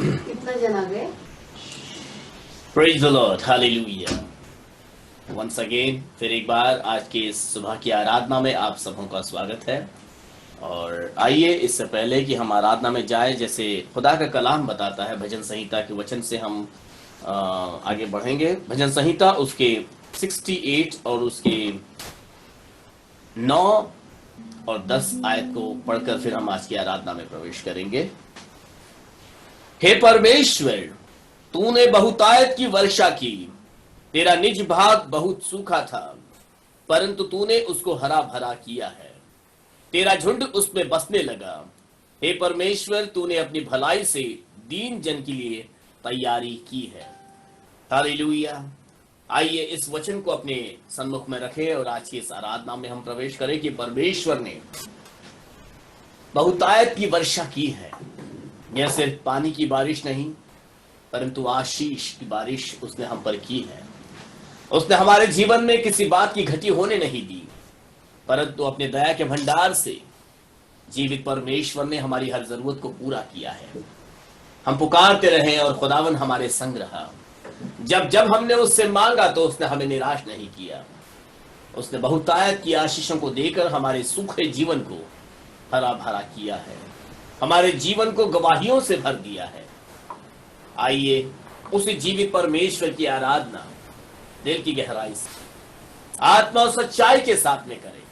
कितना जन आ गए? Praise the Lord, hallelujah. Once again फिर एक बार आज की इस सुबह की आराधना में आप सबों का स्वागत है। और आइए इससे पहले कि हम आराधना में जाए, जैसे खुदा का कलाम बताता है, भजन संहिता के वचन से हम आगे बढ़ेंगे। भजन संहिता उसके 68 और उसके 9 और 10 आयत को पढ़कर फिर हम आज की आराधना में प्रवेश करेंगे। हे परमेश्वर, तूने बहुतायत की वर्षा की, तेरा निज भाग बहुत सूखा था, परंतु तूने उसको हरा भरा किया है, तेरा झुंड उसमें बसने लगा। हे परमेश्वर, तूने अपनी भलाई से दीन जन के लिए तैयारी की है। हालेलुया। आइए इस वचन को अपने सन्मुख में रखें और आज की इस आराधना में हम प्रवेश करें कि परमेश्वर ने बहुतायत की वर्षा की है। यह सिर्फ पानी की बारिश नहीं, परंतु आशीष की बारिश उसने हम पर की है। उसने हमारे जीवन में किसी बात की घटी होने नहीं दी, परंतु अपने दया के भंडार से जीवित परमेश्वर ने हमारी हर जरूरत को पूरा किया है। हम पुकारते रहे और खुदावन हमारे संग रहा। जब जब हमने उससे मांगा तो उसने हमें निराश नहीं किया। उसने बहुतायत की आशीषों को देकर हमारे सूखे जीवन को हरा भरा किया है, हमारे जीवन को गवाहियों से भर दिया है। आइए उस जीवित परमेश्वर की आराधना दिल की गहराई से, आत्मा और सच्चाई के साथ में करें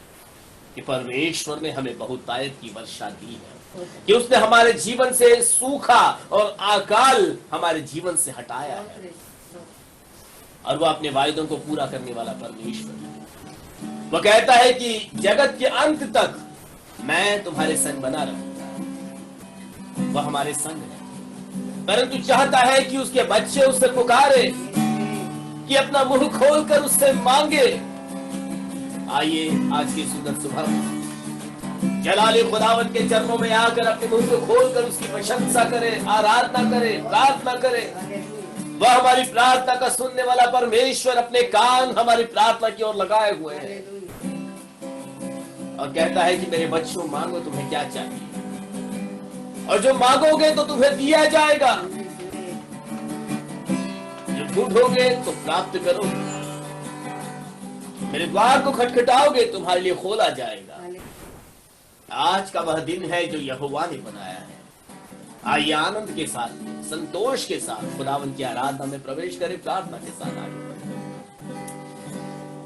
कि परमेश्वर ने हमें बहुतायत की वर्षा दी है, कि उसने हमारे जीवन से सूखा और अकाल हमारे जीवन से हटाया है, और वह अपने वायदों को पूरा करने वाला परमेश्वर है। वह कहता है कि जगत के अंत तक मैं तुम्हारे संग बना रहूंगा। वह हमारे संग है, परंतु चाहता है कि उसके बच्चे उससे पुकारे, कि अपना मुंह खोलकर उससे मांगे। आइए आज की सुंदर सुबह में जलाले खुदावन के चरणों में आकर अपने मुंह को खोलकर उसकी प्रशंसा करें, आराधना करें, प्रार्थना करें। वह हमारी प्रार्थना का सुनने वाला परमेश्वर अपने कान हमारी प्रार्थना की ओर लगाए हुए हैं और कहता है कि मेरे बच्चों, मांगो तुम्हें क्या चाहिए, और जो मांगोगे तो तुम्हें दिया जाएगा, जो ढूंढोगे तो प्राप्त करोगे, मेरे द्वार को खटखटाओगे तुम्हारे लिए खोला जाएगा। आज का वह दिन है जो यहोवा ने बनाया है। आइए आनंद के साथ, संतोष के साथ खुदावन की आराधना में प्रवेश करें, प्रार्थना के साथ आगे बढ़ें।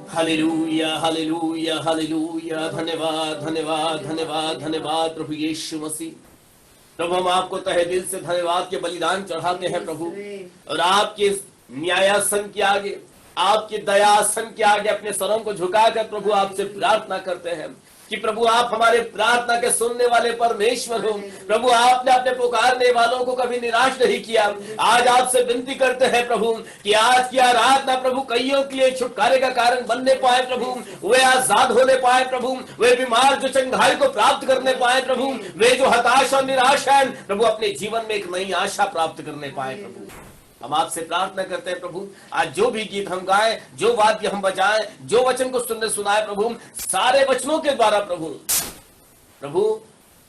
Hallelujah, hallelujah, hallelujah. धन्यवाद, धन्यवाद, धन्यवाद, धन्यवाद प्रभु यीशु मसीह। प्रभु, हम आपको तहे दिल से धन्यवाद के बलिदान चढ़ाते हैं प्रभु, और आपके न्यायासन के आगे, आपके दयासन के आगे अपने सरों को झुकाकर प्रभु आपसे प्रार्थना करते हैं कि प्रभु आप हमारे प्रार्थना के सुनने वाले परमेश्वर हो। प्रभु, आपने अपने पुकारने वालों को कभी निराश नहीं किया। आज आपसे विनती करते हैं प्रभु कि आज की आराधना प्रभु कईयों के लिए छुटकारे का कारण बनने पाए प्रभु, वे आजाद होने पाए प्रभु, वे बीमार जो चंगाई को प्राप्त करने पाए प्रभु, वे जो हताश और निराश है प्रभु अपने जीवन में एक नई आशा प्राप्त करने पाए प्रभु। हम आपसे प्रार्थना करते हैं प्रभु, आज जो भी गीत हम गाएं, जो वाद्य हम बजाएं, जो वचन को सुनने सुनाए प्रभु, सारे वचनों के द्वारा प्रभु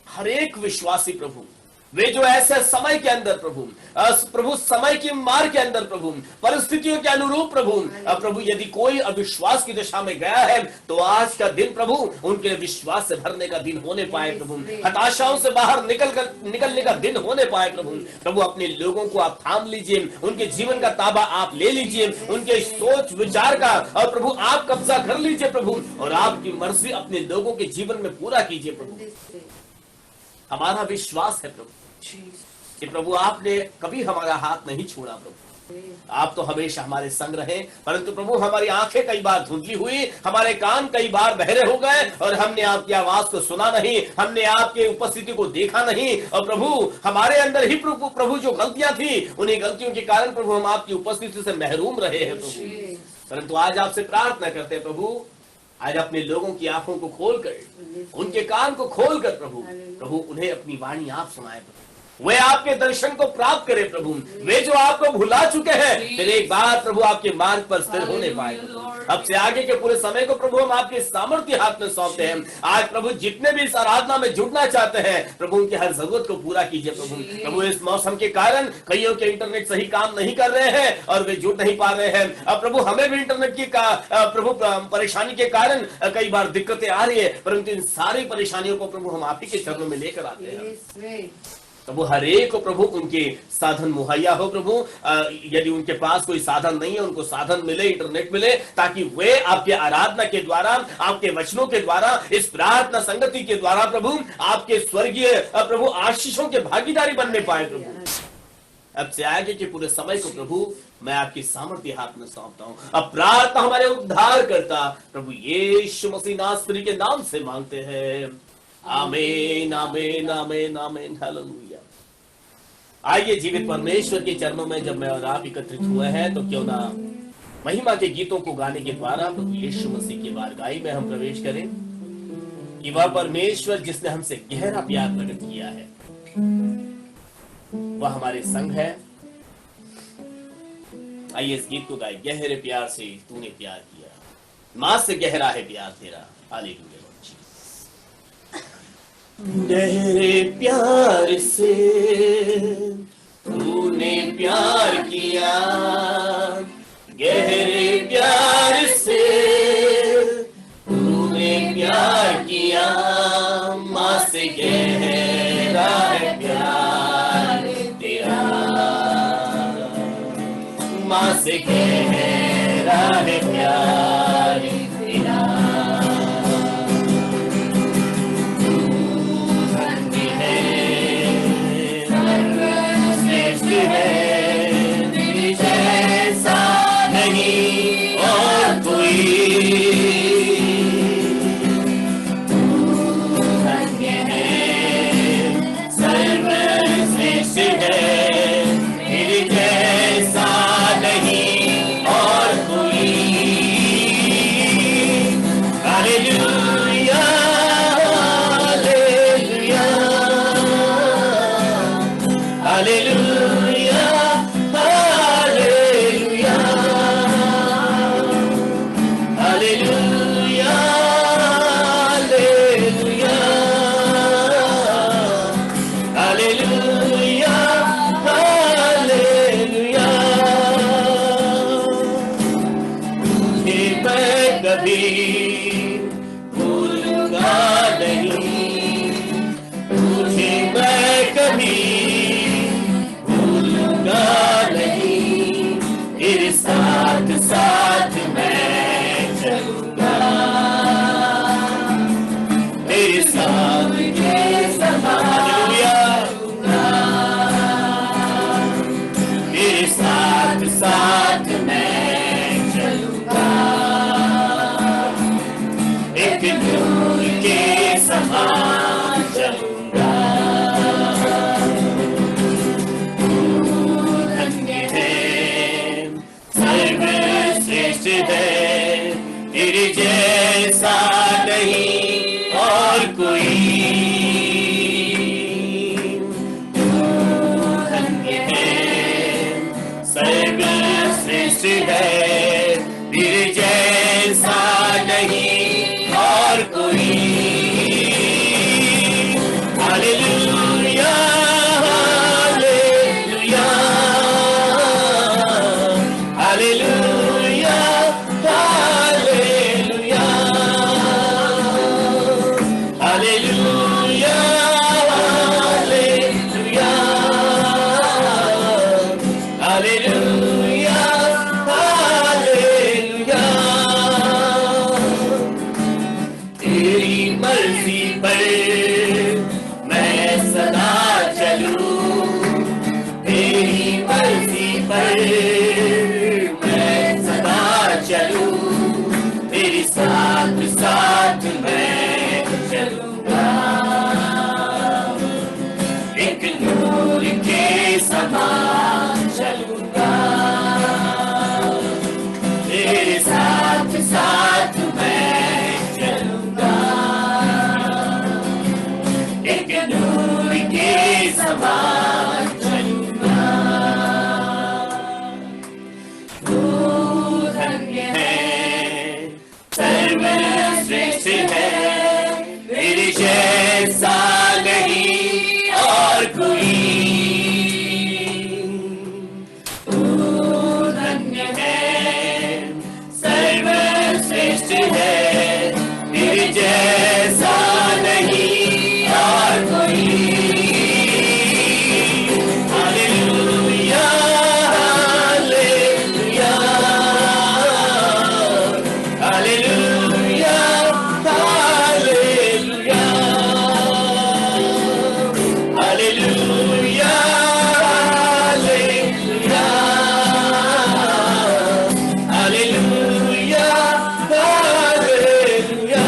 हर एक विश्वासी प्रभु, वे जो ऐसे समय के अंदर प्रभु समय की मार के अंदर प्रभु, परिस्थितियों के अनुरूप प्रभु यदि कोई अविश्वास की दिशा में गया है तो आज का दिन प्रभु उनके विश्वास से भरने का दिन होने पाए प्रभु, हताशाओं से बाहर निकलने का दिन होने पाए प्रभु अपने लोगों को आप थाम लीजिए, उनके जीवन का ताबा आप ले लीजिए, उनके सोच विचार का और प्रभु आप कब्जा कर लीजिए प्रभु, और आपकी मर्जी अपने लोगों के जीवन में पूरा कीजिए प्रभु। हमारा विश्वास है प्रभु कि प्रभु आपने कभी हमारा हाथ नहीं छोड़ा प्रभु, आप तो हमेशा हमारे संग रहे, परंतु प्रभु हमारी आंखें कई बार धुंधली हुई, हमारे कान कई बार बहरे हो गए और हमने आपकी आवाज को सुना नहीं, हमने आपके उपस्थिति को देखा नहीं, और प्रभु हमारे अंदर ही प्रभु जो गलतियां थी, उन्हीं गलतियों के कारण प्रभु हम आपकी उपस्थिति से महरूम रहे हैं प्रभु। परंतु आज आपसे प्रार्थना करते हैं प्रभु, आज अपने लोगों की आंखों को खोलकर, उनके कान को खोलकर प्रभु उन्हें अपनी वाणी आप सुनाए प्रभु। वे आपके दर्शन को प्राप्त करें प्रभु। वे जो आपको भुला चुके हैं फिर एक बार प्रभु आपके मार्ग पर स्थिर होने पाए। अब से आगे के पूरे समय को प्रभु हम आपके सामर्थ्य हाथ में सौंपते हैं। आज प्रभु जितने भी इस आराधना में जुड़ना चाहते हैं प्रभु उनकी हर जरूरत को पूरा कीजिए प्रभु। प्रभु इस मौसम के कारण कईयों के इंटरनेट सही काम नहीं कर रहे हैं और वे जुड़ नहीं पा रहे हैं। अब प्रभु हमें भी इंटरनेट की प्रभु परेशानी के कारण कई बार दिक्कतें आ रही है, परंतु इन सारी परेशानियों को प्रभु हम आप ही के चरणों में लेकर आते हैं। प्रभु हर एक को प्रभु उनके साधन मुहैया हो प्रभु। यदि उनके पास कोई साधन नहीं है उनको साधन मिले, इंटरनेट मिले, ताकि वे आपके आराधना के द्वारा, आपके वचनों के द्वारा, इस प्रार्थना संगति के द्वारा प्रभु आपके स्वर्गीय प्रभु आशीषों के भागीदारी बनने पाए प्रभु। अब से आगे के पूरे समय को प्रभु मैं आपकी सामर्थ्य हाथ में सौंपता हूं। अब प्रार्थना हमारे उद्धार करता प्रभु यीशु मसीह नासरी के नाम से मांगते हैं, आमीन आमीन आमीन आमीन हालेलुया। आइए जीवित परमेश्वर के चरणों में जब मैं और आप एकत्रित हुए हैं तो क्यों ना महिमा के गीतों को गाने के द्वारा प्रभु यीशु मसीह की बारगाही में हम प्रवेश करें कि वह परमेश्वर जिसने हमसे गहरा प्यार प्रकट किया है वह हमारे संग है। आइए इस गीत को गाए, गहरे प्यार से तूने प्यार किया, मां से गहरा है प्यार तेरा। हालेलुया। गहरे प्यार से तूने प्यार किया, गहरे प्यार से तूने प्यार किया, मां से गहरा है प्यार तेरा, मां से गहरा है प्यार तेरा। एक नूर के समान और कोई। तू धन्य है, सर्वश्रेष्ठ है, तेरे जैसा नहीं और कोई। Hallelujah, hallelujah, hallelujah, hallelujah, hallelujah, hallelujah, hallelujah, hallelujah,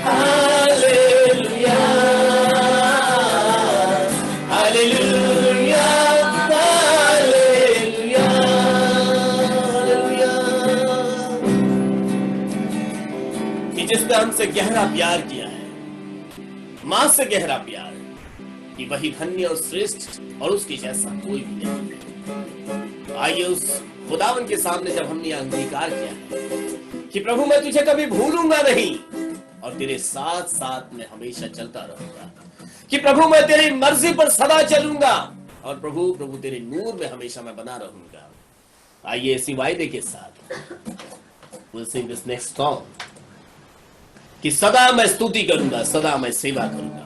hallelujah, hallelujah, hallelujah. कि जिसने हमसे गहरा प्यार किया है, मां से गहरा प्यार, कि वही धन्य और श्रेष्ठ और उसके जैसा कोई भी नहीं है। आइए उस खुदावन के सामने जब हमने अंगीकार किया है कि प्रभु मैं तुझे कभी भूलूंगा नहीं और तेरे साथ साथ में हमेशा चलता रहूंगा, कि प्रभु मैं तेरी मर्जी पर सदा चलूंगा और प्रभु प्रभु तेरे नूर में हमेशा मैं बना रहूंगा। आइए इसी वायदे के साथ we'll sing this next song कि सदा मैं स्तुति करूंगा, सदा मैं सेवा करूंगा,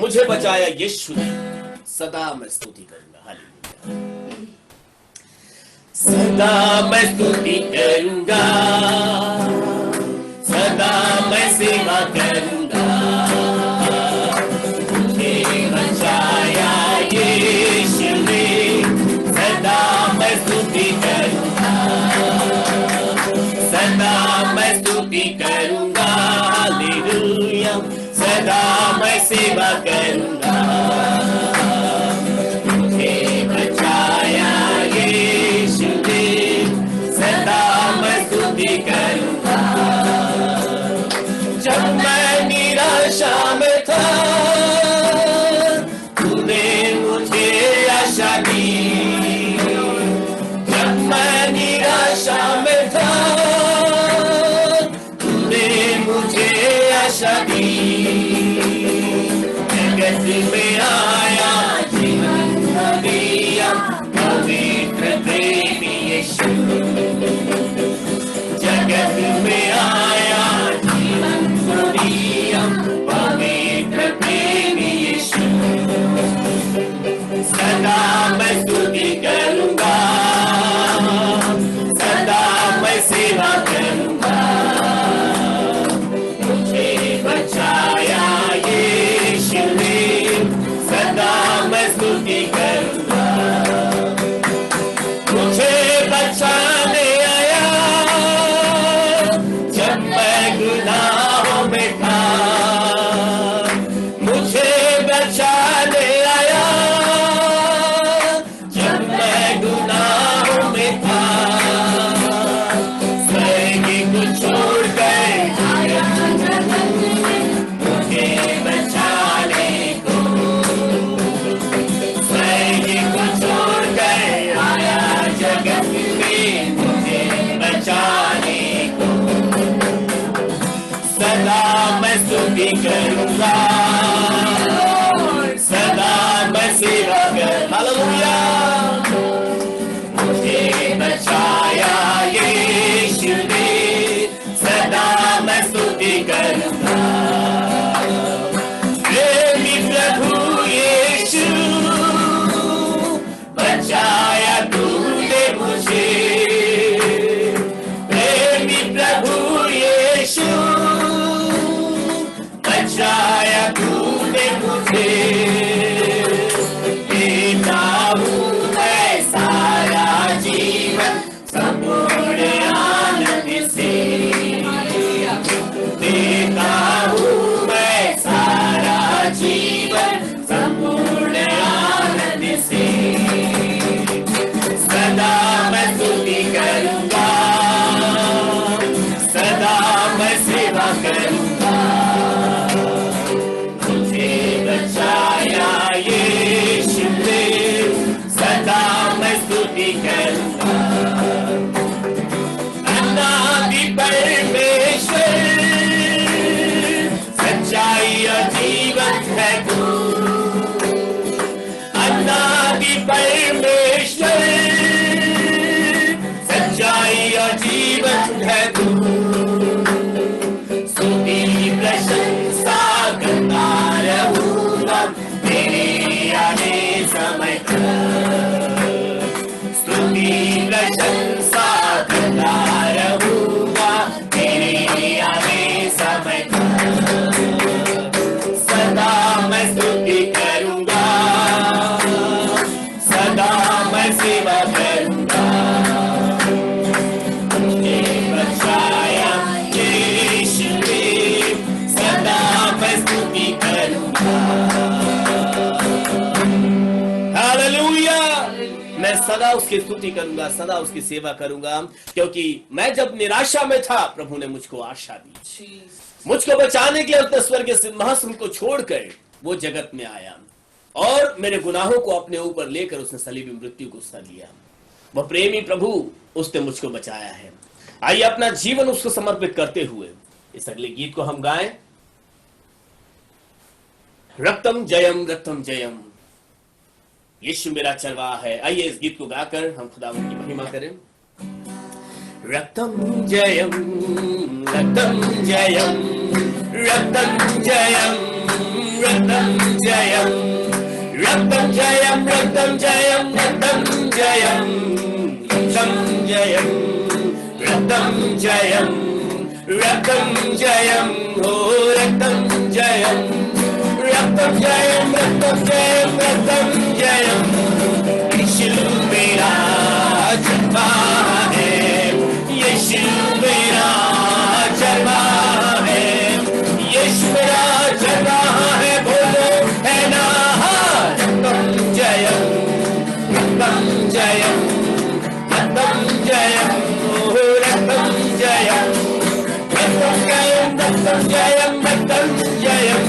मुझे बचाया यीशु ने, सदा मैं स्तुति करूंगा। हालेलुया। सदा मैं स्तुति करूंगा, सदा मैं सेवा करूंगा, मुझे बचाया यीशु ने, सदा मैं स्तुति करूंगा, सदा मैं स्तुति करूंगा। हालेलुया, सदा मैं सेवा करूंगा, मुझे बचाया यीशु ने, सदा मैं स्तुति करूंगा। जब मैं निराशा में था, तूने मुझे आशा दी। जब मैं निराशा में था, तूने मुझे आशा दी। जगत में आया, जीवन दिया, पवित्र प्रेमी यीशु। जगत में आया, जीवन दिया, पवित्र प्रेमी यीशु। सदा मैं स्तुति करूंगा, सदा मैं सेवा करूंगा, मुझे बचाया यीशु ने, सदा मैं स्तुति करूंगा। मुझे बचाने आया, जब मैं गुनाहों में था। मुझे बचाने आया, जब मैं गुनाहों में था। स्वर्ग को छोड़ कर आया जगत में, मुझे बचाने को। स्वर्ग को छोड़ कर आया जगत में, मुझे बचाने को। सदा मैं स्तुति करूंगा, सदा मैं सेवा कर। हालेलुया, मुझे बचाया यीशु ने, सदा मैं स्तुति करूंगा। प्रेमी प्रभु यीशु, बचाया तूने मुझे। प्रेमी प्रभु यीशु, बचाया तूने मुझे। देता हूँ मैं सारा जीवन संपूर्ण आनंद से। देता हूँ मैं सारा जीवन संपूर्ण आनंद से। सदा मैं स्तुति करूंगा, सदा मैं सेवा करूंगा, मुझे बचाया यीशु ने, सदा मैं स्तुति करूंगा। अनादि परमेश्वर, सदा उसकी स्तुति करूंगा, सदा उसकी सेवा करूंगा, क्योंकि मैं जब निराशा में था प्रभु ने मुझको आशा दी। मुझको बचाने के लिए उसने स्वर्ग के सिंहासन को छोड़कर वो जगत में आया और मेरे गुनाहों को अपने ऊपर लेकर उसने सलीबी मृत्यु को सह लिया। वह प्रेमी प्रभु, उसने मुझको बचाया है। आइए अपना जीवन उसको समर्पित करते हुए इस अगले गीत को हम गाएं। रक्तम जयम यीशु मेरा चरवाहा है। आइए इस गीत को गाकर हम खुदावंद की महिमा करें। रक्तम जयम रक्तम जयम रक्तम जयम रक्तम जयम रक्तम जयम रक्तम जयम रक्तम जयम रक्तम जयम रक्तम जयम रक्तम जयम हो रक्तम जयम रक्तम जयम रक्तम जयम रक्तम जयम। यीशु मेरा चरवाहा है, यीशु मेरा चरवाहा है, यीशु मेरा चरवाहा है, बोलो है ना। रक्तम जयम रक्तम जयम रक्तम जयम हो रक्तम जयम रक्तम जयम रक्तम जयम रक्तम जयम।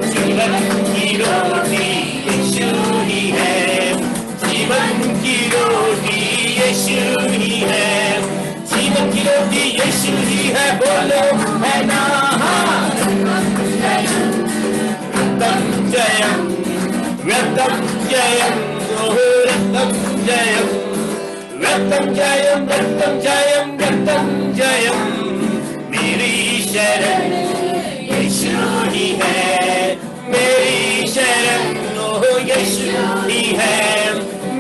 जीवन की रोटी यीशु ही है, जीवन की रोटी यीशु ही है, जीवन की रोटी यीशु ही है, बोलो है ना। रक्तम जयम रक्तम जयम रक्तम जयम रक्तम जयम रक्तम जयम रक्तम जयम। मेरी शरण यीशु ही है, मेरी शरण ओ यीशु ही है,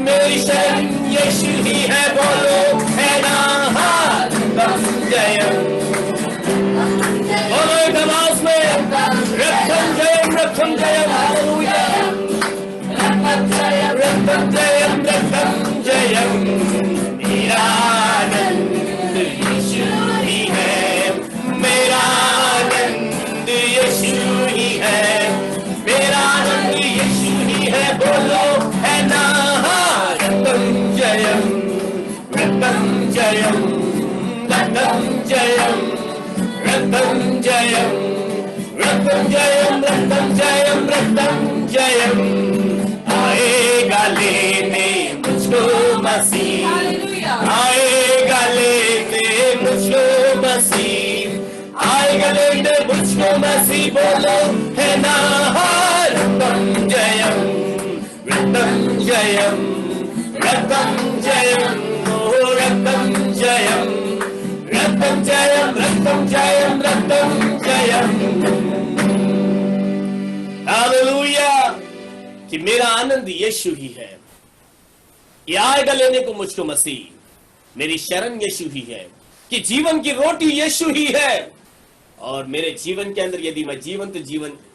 मेरी शरण यीशु ही है, बोलो है ना। रक्तम जयम बोलो एक आवाज में रक्तम जयम हालेलुया। रक्तम जयम रक्तम जयम। मेरा आनंद यीशु ही है, मेरा आनंद यीशु ही है, मेरा आनंद यीशु ही है, बोलो है ना। रक्तम जयम रक्तम जयम रक्तम जयम रक्तम जयम रक्तम जयम रक्तम जयम रक्तम जयम। आएगा लेने मुझको मसीह, आएगा लेने मुझको मसीह, आएगा लेने मुझको मसीह, बोलो है ना। रक्तम जयम रक्तम जयम रक्तम जयम ओ रक्तम जयम रक्तम जयम रक्तम जयम रक्तम जयम। हालेलुया कि मेरा आनंद यीशु ही है, ये आएगा लेने को मुझको मसीह, मेरी शरण यीशु ही है, कि जीवन की रोटी यीशु ही है। और मेरे जीवन के अंदर यदि मैं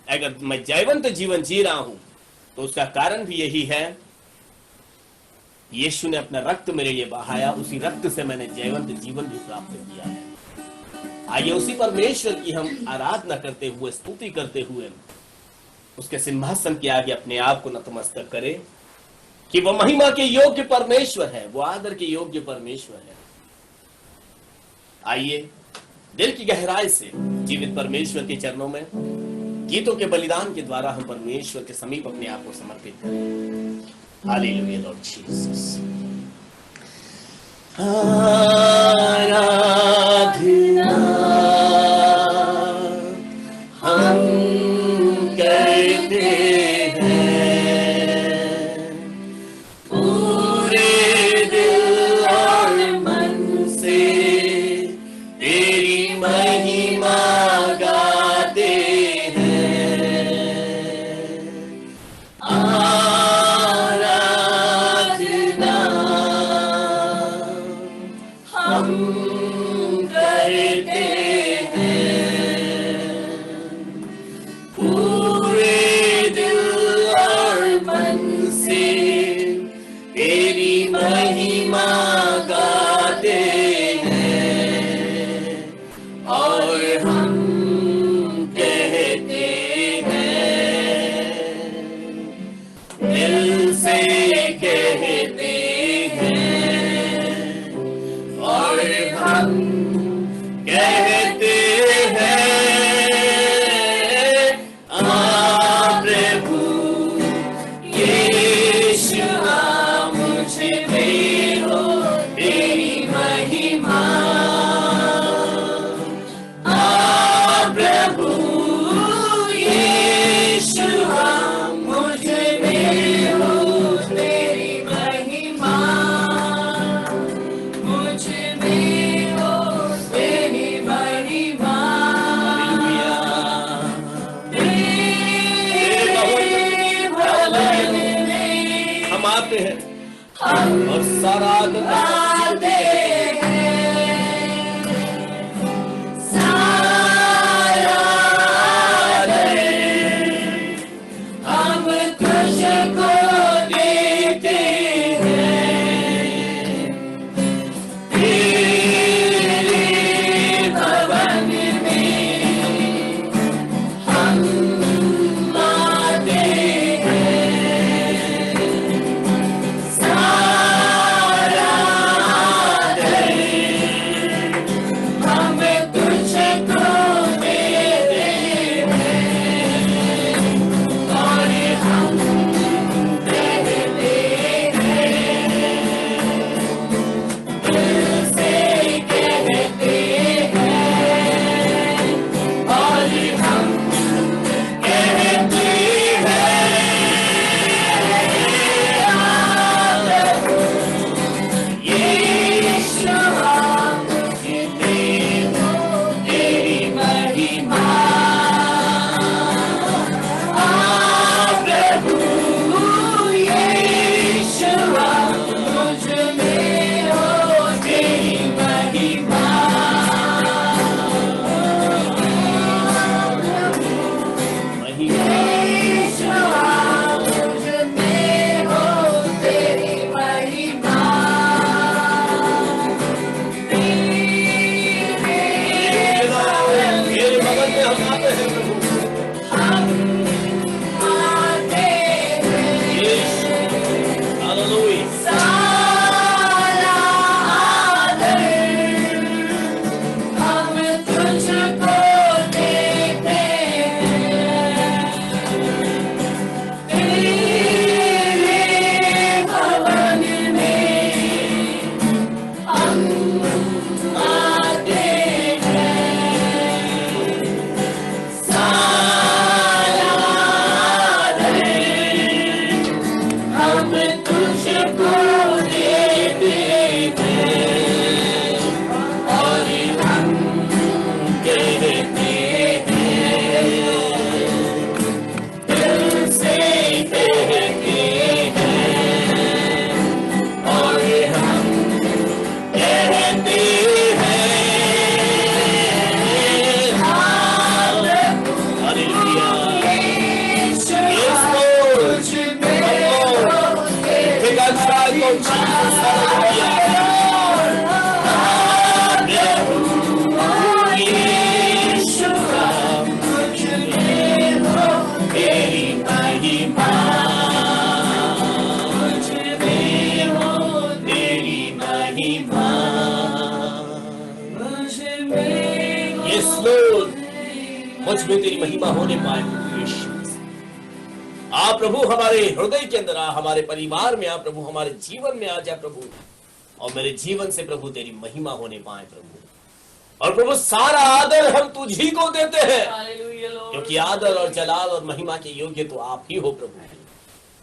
अगर मैं जीवंत जीवन जी रहा हूं तो उसका कारण भी यही है, यीशु ने अपना रक्त मेरे लिए बहाया, उसी रक्त से मैंने जीवंत जीवन भी प्राप्त किया है। आइए उसी परमेश्वर की हम आराधना करते हुए, स्तुति करते हुए उसके सिंहासन के आगे अपने आप को नतमस्तक करें कि वो महिमा के योग्य परमेश्वर है, वो आदर के योग्य परमेश्वर है। आइए दिल की गहराई से जीवित परमेश्वर के चरणों में गीतों के बलिदान के द्वारा हम परमेश्वर के समीप अपने आप को समर्पित करें। Hallelujah Lord Jesus. आराधना हम करते हैं पूरे दिल और मन से, तेरी महिमा गाते हैं। आराधना हम करते हैं पूरे दिल और मन से, तेरी महिमा गाते हैं। और हम कहते हैं, दिल से कहते और सारा आदर मुझ में तेरी महिमा होने पाए यीशु। आप प्रभु हमारे हृदय के अंदर आ, हमारे परिवार में आ प्रभु, हमारे जीवन में आ जा प्रभु, और मेरे जीवन से प्रभु तेरी महिमा होने पाए प्रभु। और प्रभु सारा आदर हम तुझी को देते हैं, क्योंकि आदर और जलाल और महिमा के योग्य तो आप ही हो प्रभु।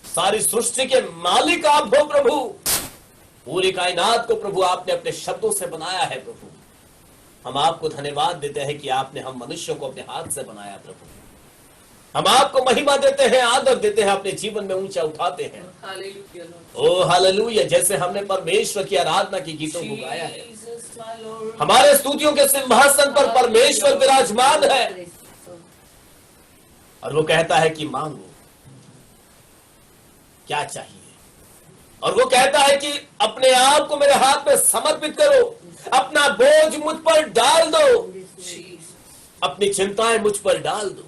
सारी सृष्टि के मालिक आप हो प्रभु। पूरी कायनात को प्रभु आपने अपने शब्दों से बनाया है प्रभु। हम आपको धन्यवाद देते हैं कि आपने हम मनुष्यों को अपने हाथ से बनाया प्रभु। हम आपको महिमा देते हैं, आदर देते हैं, अपने जीवन में ऊंचा उठाते हैं। ओ हालेलुया। जैसे हमने परमेश्वर की आराधना की गीतों को गाया है, हमारे स्तुतियों के सिंहासन पर परमेश्वर विराजमान है, और वो कहता है कि मांगो क्या चाहिए, और वो कहता है कि अपने आप को मेरे हाथ में समर्पित करो, अपना बोझ मुझ पर डाल दो, अपनी चिंताएं मुझ पर डाल दो।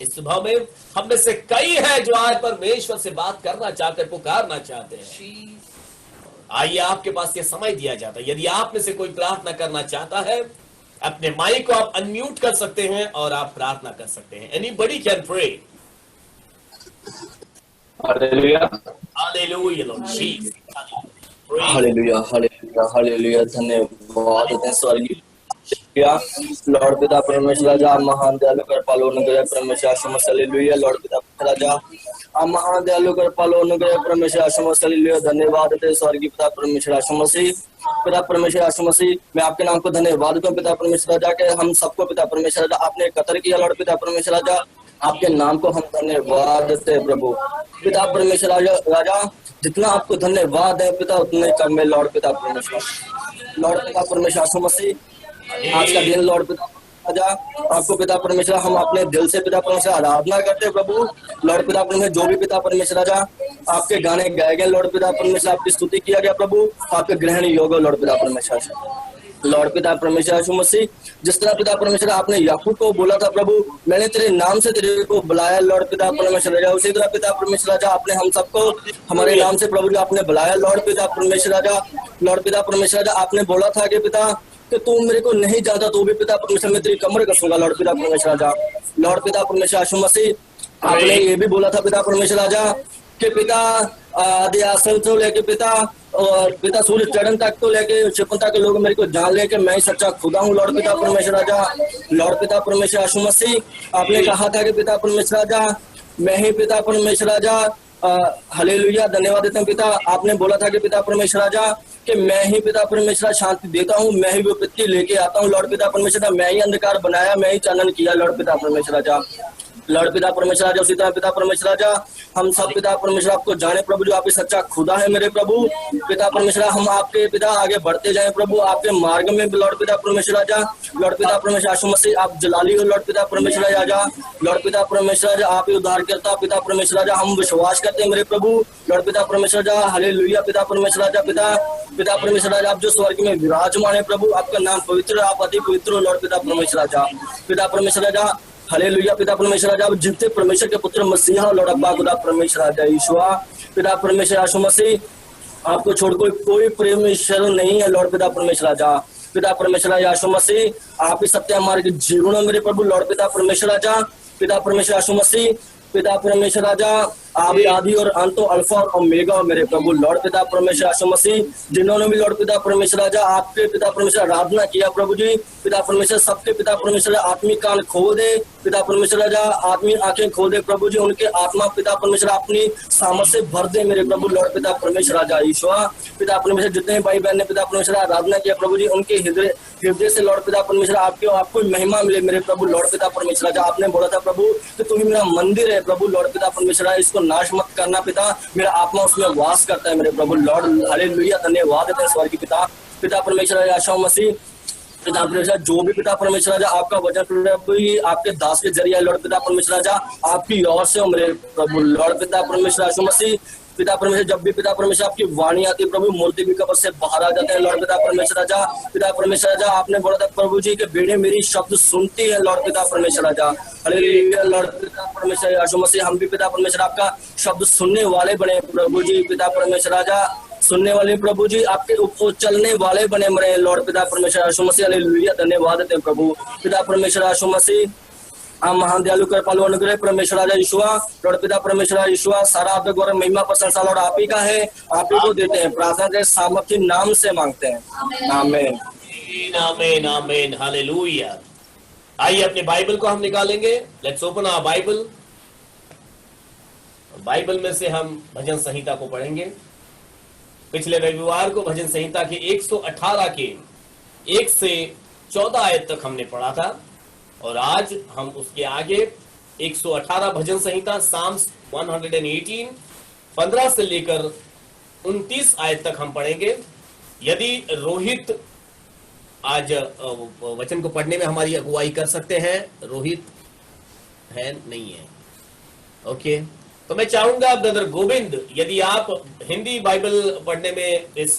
इस सुबह में हम में से कई हैं जो आज परमेश्वर से बात करना चाहते हैं, पुकारना चाहते हैं। आइए आपके पास ये समय दिया जाता है। यदि आप में से कोई प्रार्थना करना चाहता है, अपने माइक को आप अनम्यूट कर सकते हैं और आप प्रार्थना कर सकते हैं। Anybody can pray. Hallelujah hallelujah Lord Jesus, hallelujah hallelujah hallelujah. धन्यवाद दें स्वर्गीय लॉर्ड पिता परमेश्वर राजा, महान दयालु कृपालु अनुग्रह परमेश्वर आशीष हालेलुया। लॉर्ड पिता राजा, आप महान दयालु कृपालु अनुग्रह परमेश्वर आशीष हालेलुया। धन्यवाद देते स्वर्गीय पिता परमेश्वर आशीष। पिता परमेश्वर आशीष, मैं आपके नाम को धन्यवाद दूं पिता परमेश्वर राजा के हम सबको पिता परमेश्वर राजा आपने एकत्र किया। लॉर्ड पिता परमेश्वर राजा, आपके नाम को हम धन्यवाद देते हैं प्रभु। पिता परमेश्वर राजा, जितना आपको धन्यवाद है पिता उतने कम है लॉर्ड पिता परमेश्वर। लॉर्ड पिता परमेश्वर यीशु मसीह, आज का दिन लॉर्ड पिता राजा आपको पिता परमेश्वर हम अपने दिल से पिता परमेश्वर आराधना करते हैं प्रभु। लॉर्ड पिता परमेश्वर जो भी पिता परमेश्वर राजा आपके गाने गाए गए लॉर्ड पिता परमेश्वर, आपकी स्तुति किया गया प्रभु, आपके ग्रहण योग्य लॉर्ड पिता परमेश्वर। लॉर्ड पिता परमेश्वर यीशु मसीह, जिस तरह पिता परमेश्वर आपने याकूब को बोला था प्रभु, मैंने तेरे नाम से तेरे को बुलाया लॉर्ड पिता परमेश्वर राजा, उसी तरह पिता परमेश्वर राजा आपने हम सबको हमारे नाम से प्रभु जो आपने बुलाया लॉर्ड पिता परमेश्वर राजा। लॉर्ड पिता परमेश्वर राजा आपने बोला था कि पिता कि तू मेरे को नहीं जानता तो भी पिता परमेश्वर मैं तेरी कमर कसूंगा लॉर्ड पिता परमेश्वर राजा। लॉर्ड पिता परमेश्वर यीशु मसीह आपने ये भी बोला था पिता परमेश्वर राजा कि पिता आदि आसन से लेके पिता और पिता सूर्य चढ़न तक तो लेके छिपन तक लोग मेरे को जान ले कि मैं ही सच्चा खुदा हूँ लॉर्ड पिता परमेश्वर राजा। लॉर्ड पिता परमेश्वर यीशु मसीह आपने कहा था कि पिता परमेश्वर राजा मैं ही पिता परमेश्वर राजा हालेलुया धन्यवाद देते हैं पिता। आपने बोला था कि पिता परमेश्वर राजा कि मैं ही पिता परमेश्वर शांति देता हूँ, मैं ही विपत्ति लेके आता हूँ लॉर्ड पिता परमेश्वर, मैं ही अंधकार बनाया, मैं ही चानन किया लॉर्ड पिता परमेश्वर राजा। लॉर्ड पिता परमेश्वर राजा उसी तरह पिता परमेश्वर राजा हम सब पिता परमेश्वर आपको जाने प्रभु जो आपके सच्चा खुदा है मेरे प्रभु। पिता परमेश्वर हम आपके पिता आगे बढ़ते जाए प्रभु आपके मार्ग में लॉर्ड पिता परमेश्वर राजा। लॉर्ड पिता परमेश्वर यीशु मसीह आप जलाली हो लॉर्ड पिता परमेश्वर राजा। लॉर्ड पिता परमेश्वर राजा आप ही उद्धार करता पिता परमेश्वर राजा, हम विश्वास करते हैं मेरे प्रभु। लॉर्ड पिता परमेश्वर राजा हालेलुया पिता परमेश्वर राजा पिता परमेश्वर राजा आप जो स्वर्ग में विराजमान है प्रभु, आपका नाम पवित्र, आप अति पवित्र हो लॉर्ड पिता परमेश्वर राजा। पिता परमेश्वर राजा हालेलुया पिता परमेश्वर राजा आप जितने परमेश्वर के पुत्र मसीहा लॉर्ड अब्बा खुदा परमेश्वर राजा ईश्वा पिता परमेश्वर यीशु मसीह आपको छोड़ कोई परमेश्वर नहीं है लॉर्ड पिता परमेश्वर राजा। पिता परमेश्वर यीशु मसीह आप ही सत्य हमारे जीवन में मेरे प्रभु लॉर्ड पिता परमेश्वर राजा। पिता परमेश्वर यीशु मसीह पिता परमेश्वर राजा आप ही आदि और अंत अल्फा और ओमेगा मेरे प्रभु लॉर्ड पिता परमेश्वर यीशु मसीह, जिन्होंने भी लॉर्ड पिता परमेश्वर राजा आपके पिता परमेश्वर आराधना किया प्रभु जी। पिता परमेश्वर सबके पिता परमेश्वर आत्मिक कान खोल दे पिता परमेश्वर राजा, आत्मिक आंखें खोल दे प्रभु जी, उनके आत्मा पिता परमेश्वर अपनी सामर्थ से भर दे मेरे प्रभु लॉर्ड पिता परमेश्वर राजा ईश्वर। पिता परमेश्वर जितने भाई बहन ने पिता परमेश्वर आराधना किया प्रभु जी, उनके हृदय से लॉर्ड पिता परमेश्वर आपको महिमा मिले मेरे प्रभु लॉर्ड पिता परमेश्वर राजा। आपने बोला था प्रभु कि तू ही मेरा मंदिर है प्रभु लॉर्ड पिता परमेश्वर राजा, इसको नाश मत करना पिता, मेरा आत्मा उसमें वास करता है मेरे प्रभु लॉर्ड हालेलुया धन्यवाद देते हैं स्वर्गीय पिता। पिता परमेश्वर यीशु मसीह पिता परमेश्वर जो भी पिता परमेश्वर राजा आपका वचन प्रभु आपके दास के जरिए लॉर्ड पिता परमेश्वर राजा आपकी ओर से मेरे प्रभु लॉर्ड पिता परमेश्वर यीशु मसीह। पिता परमेश्वर जब भी पिता परमेश्वर आपकी वाणी आती है प्रभु मूर्ति भी कब्र से बाहर आ जाते हैं लॉर्ड पिता परमेश्वर राजा। पिता परमेश्वर राजा आपने बोला था प्रभु जी के बेटे मेरी शब्द सुनती है लॉर्ड पिता परमेश्वर राजा हालेलुया। लॉर्ड पिता परमेश्वर यीशु मसीह हम भी पिता परमेश्वर आपका शब्द सुनने वाले बने प्रभु जी। पिता परमेश्वर राजा सुनने वाले प्रभु जी आपके ऊपर चलने वाले बने मरे लॉर्ड पिता परमेश्वर यीशु मसीह हालेलुया धन्यवाद देते हैं प्रभु। पिता परमेश्वर यीशु मसीह हम महान दयालु कृपालु अनुग्रह परमेश्वर राजा ईश्वर लॉर्ड पिता परमेश्वर ईश्वर सारा आपका गौरव महिमा प्रशंसा लॉर्ड आप ही का है, आप ही को देते हैं, प्रार्थना के सामर्थ्य नाम से मांगते हैं आमीन आमीन आमीन हालेलुया। आइए अपने बाइबल को हम निकालेंगे, let's open our Bible. Bible में से हम भजन संहिता को पढ़ेंगे। पिछले रविवार को भजन संहिता के 118 के 1 से 14 आयत तक हमने पढ़ा था और आज हम उसके आगे 118 भजन संहिता साम्स 118 15 से लेकर 29 आयत तक हम पढ़ेंगे। यदि रोहित आज वचन को पढ़ने में हमारी अगुवाई कर सकते हैं, रोहित है नहीं है ओके, तो मैं चाहूंगा ब्रदर गोविंद यदि आप हिंदी बाइबल पढ़ने में इस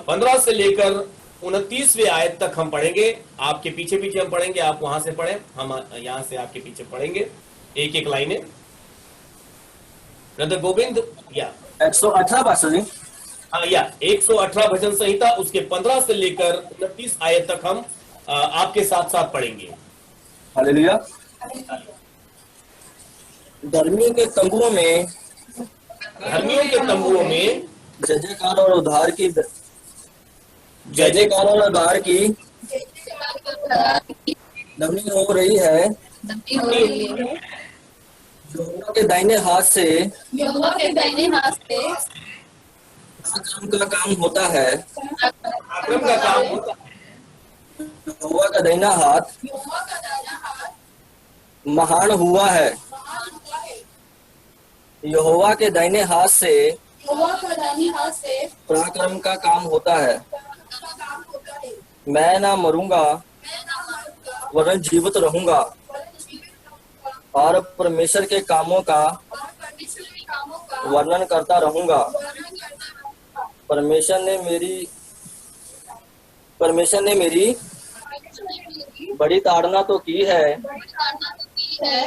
15 से लेकर 29वें आयत तक हम पढ़ेंगे, आपके पीछे पीछे हम पढ़ेंगे, आप वहां से पढ़ें, हम यहां से आपके पीछे पढ़ेंगे एक एक लाइनें। ब्रदर गोविंद या 118 पास्टर जी हाँ या 118 भजन संहिता उसके 15 से लेकर 29 आयत तक हम आपके साथ साथ पढ़ेंगे। हालेलुया। धर्मियों के तंबुओं में जय जयकार और उद्धार की जय जयकार और उद्धार की ध्वनि हो रही है। यहोवा के दाहिने हाथ से पराक्रम का काम होता है। यहोवा का दाहिना हाथ महान हुआ है। यहोवा के दाहिने हाथ से पराक्रम का काम होता है। मैं ना मरूंगा वरन जीवित रहूंगा और परमेश्वर के कामों का वर्णन करता रहूंगा। परमेश्वर ने मेरी बड़ी ताड़ना तो की है,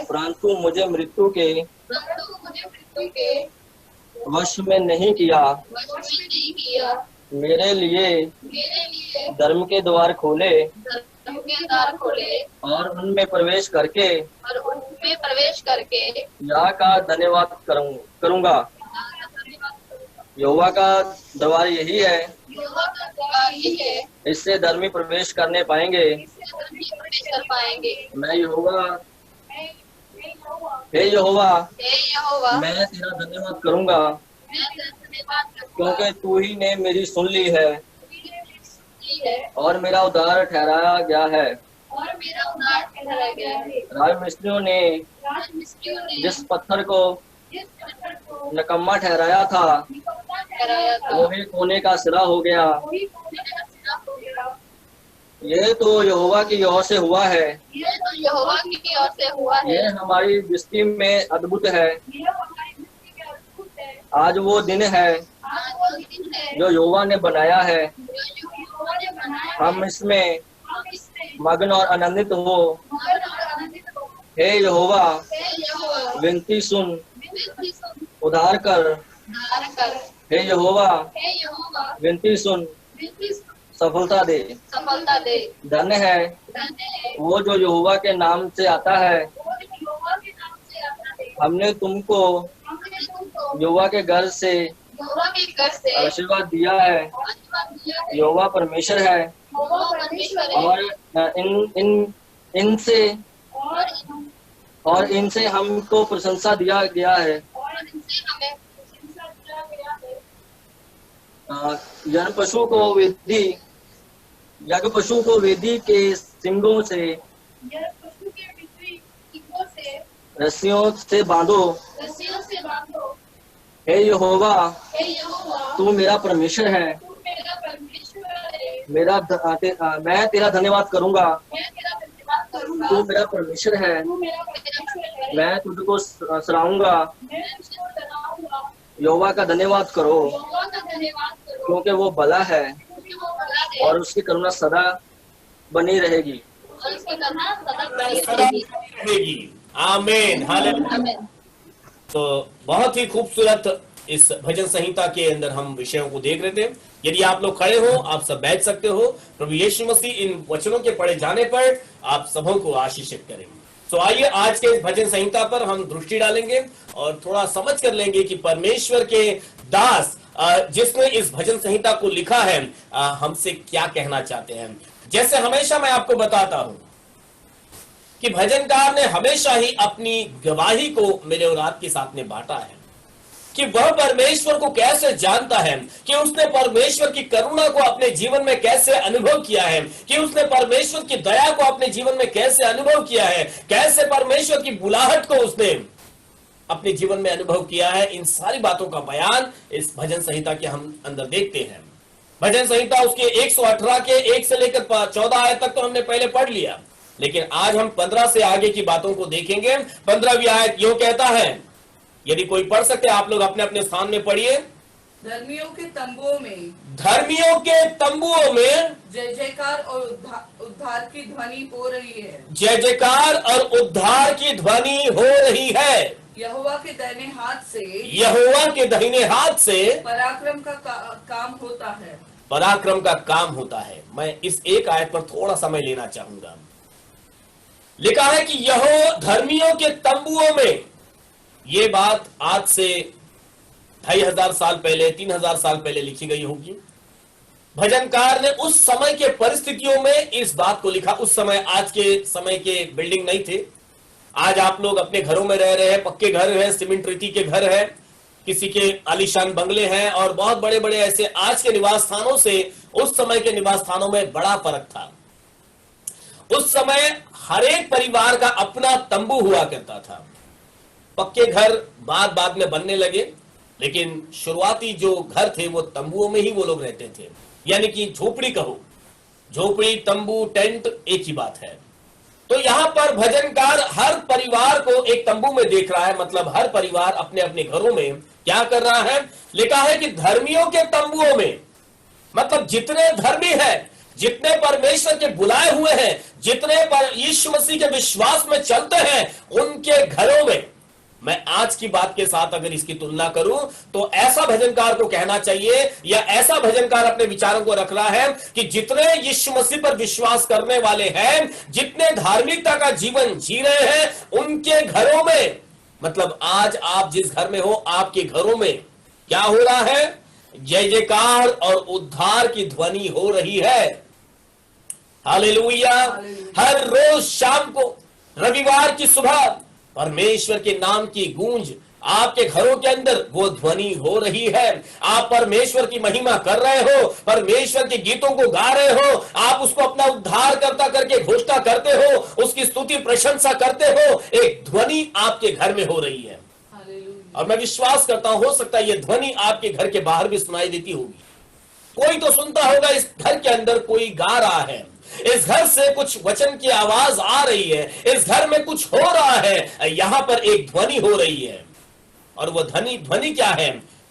परंतु मुझे मृत्यु के वश में नहीं किया। मेरे लिए धर्म के द्वार खोले और उनमें प्रवेश करके यहोवा का धन्यवाद करूंगा। यहोवा का द्वार यही है, इससे धर्मी प्रवेश करने पाएंगे। मैं यहोवा, हे यहोवा, मैं तेरा धन्यवाद करूंगा, क्योंकि तू ही ने मेरी सुन ली है और मेरा उद्धार ठहराया गया है। राजमिस्त्रियों ने जिस पत्थर को नकम्मा ठहराया था, वही कोने का सिरा हो गया। यह तो यहोवा की ओर से हुआ है। यह हमारी दृष्टि में अद्भुत है। आज वो दिन है जो यहोवा ने बनाया है। हम इसमें मग्न और आनंदित हो। हे यहोवा, विनती सुन, उद्धार कर। हे यहोवा, विनती सुन, सफलता दे। धन्य है वो जो यहोवा के नाम से आता है। हमने तुमको यहोवा के घर से आशीर्वाद दिया है। यहोवा परमेश्वर है और इनसे हमको प्रशंसा दिया गया है। यज्ञ पशु को वेदी के सिंगों से रस्सियों से बांधो। हे यहोवा, तू मेरा परमेश्वर है। मैं तेरा धन्यवाद करूंगा। तू मेरा परमेश्वर है। मैं तुझको सराहूंगा। यहोवा का धन्यवाद करो, क्योंकि वो भला है और उसकी करुणा सदा बनी रहेगी। आमीन, हालेलुया। तो बहुत ही खूबसूरत इस भजन संहिता के अंदर हम विषयों को देख रहे थे। यदि आप लोग खड़े हो, आप सब बैठ सकते हो। प्रभु यीशु मसीह इन वचनों के पढ़े जाने पर आप सबों को आशीषित करेंगे। तो आइए आज के इस भजन संहिता पर हम दृष्टि डालेंगे और थोड़ा समझ कर लेंगे कि परमेश्वर के दास जिसने इस भजन संहिता को लिखा है हमसे क्या कहना चाहते हैं। जैसे हमेशा मैं आपको बताता हूं कि भजनकार ने हमेशा ही अपनी गवाही को मेरे और आपके साथ में बांटा है कि वह परमेश्वर को कैसे जानता है, कि उसने परमेश्वर की करुणा को अपने जीवन में कैसे अनुभव किया है, कि उसने परमेश्वर की दया को अपने जीवन में कैसे अनुभव किया है, कैसे परमेश्वर की बुलाहट को उसने अपने जीवन में अनुभव किया है। इन सारी बातों का बयान इस भजन संहिता के हम अंदर देखते हैं। भजन संहिता उसके 118 के 1 से लेकर 14 आयत तक तो हमने पहले पढ़ लिया, लेकिन आज हम 15 से आगे की बातों को देखेंगे। 15वीं आयत यूं कहता है, यदि कोई पढ़ सकते आप लोग अपने अपने स्थान में पढ़िए। धर्मियों के तंबुओं में जय जयकार और उद्धार की ध्वनि हो रही है। जय जयकार और उद्धार की ध्वनि हो रही है। यहोवा के दाहिने हाथ से पराक्रम का काम होता है। पराक्रम का काम होता है। मैं इस एक आयत पर थोड़ा समय लेना चाहूंगा। लिखा है कि यहोवा धर्मियों के तंबुओं में, ये बात आज से 2500 साल पहले 3000 साल पहले लिखी गई होगी। भजनकार ने उस समय के परिस्थितियों में इस बात को लिखा। उस समय आज के समय के बिल्डिंग नहीं थे। आज आप लोग अपने घरों में रह रहे हैं, पक्के घर हैं, सीमेंट रेती के घर हैं, किसी के आलीशान बंगले हैं और बहुत बड़े बड़े ऐसे आज के निवास स्थानों से उस समय के निवास स्थानों में बड़ा फर्क था। उस समय हर एक परिवार का अपना तंबू हुआ करता था। पक्के घर बाद बाद में बनने लगे, लेकिन शुरुआती जो घर थे वो तंबुओं में ही वो लोग रहते थे, यानी कि झोपड़ी कहो, झोपड़ी, तंबू, टेंट एक ही बात है। तो यहां पर भजनकार हर परिवार को एक तंबू में देख रहा है, मतलब हर परिवार अपने अपने घरों में क्या कर रहा है। लिखा है कि धर्मियों के तंबुओं में, मतलब जितने धर्मी हैं, जितने परमेश्वर के बुलाए हुए हैं, जितने पर यीशु मसीह के विश्वास में चलते हैं, उनके घरों में। मैं आज की बात के साथ अगर इसकी तुलना करूं तो ऐसा भजनकार को कहना चाहिए, या ऐसा भजनकार अपने विचारों को रख रहा है कि जितने यीशु मसीह पर विश्वास करने वाले हैं, जितने धार्मिकता का जीवन जी रहे हैं, उनके घरों में, मतलब आज आप जिस घर में हो, आपके घरों में क्या हो रहा है? जय जयकार और उद्धार की ध्वनि हो रही है। हालेलुया। हर रोज शाम को, रविवार की सुबह, परमेश्वर के नाम की गूंज आपके घरों के अंदर वो ध्वनि हो रही है। आप परमेश्वर की महिमा कर रहे हो, परमेश्वर के गीतों को गा रहे हो, आप उसको अपना उद्धार करता करके घोषणा करते हो, उसकी स्तुति प्रशंसा करते हो। एक ध्वनि आपके घर में हो रही है, और मैं विश्वास करता हूं हो सकता है ये ध्वनि आपके घर के बाहर भी सुनाई देती होगी। कोई तो सुनता होगा, इस घर के अंदर कोई गा रहा है, इस घर से कुछ वचन की आवाज आ रही है, इस घर में कुछ हो रहा है, यहां पर एक ध्वनि हो रही है। और वो ध्वनि क्या है?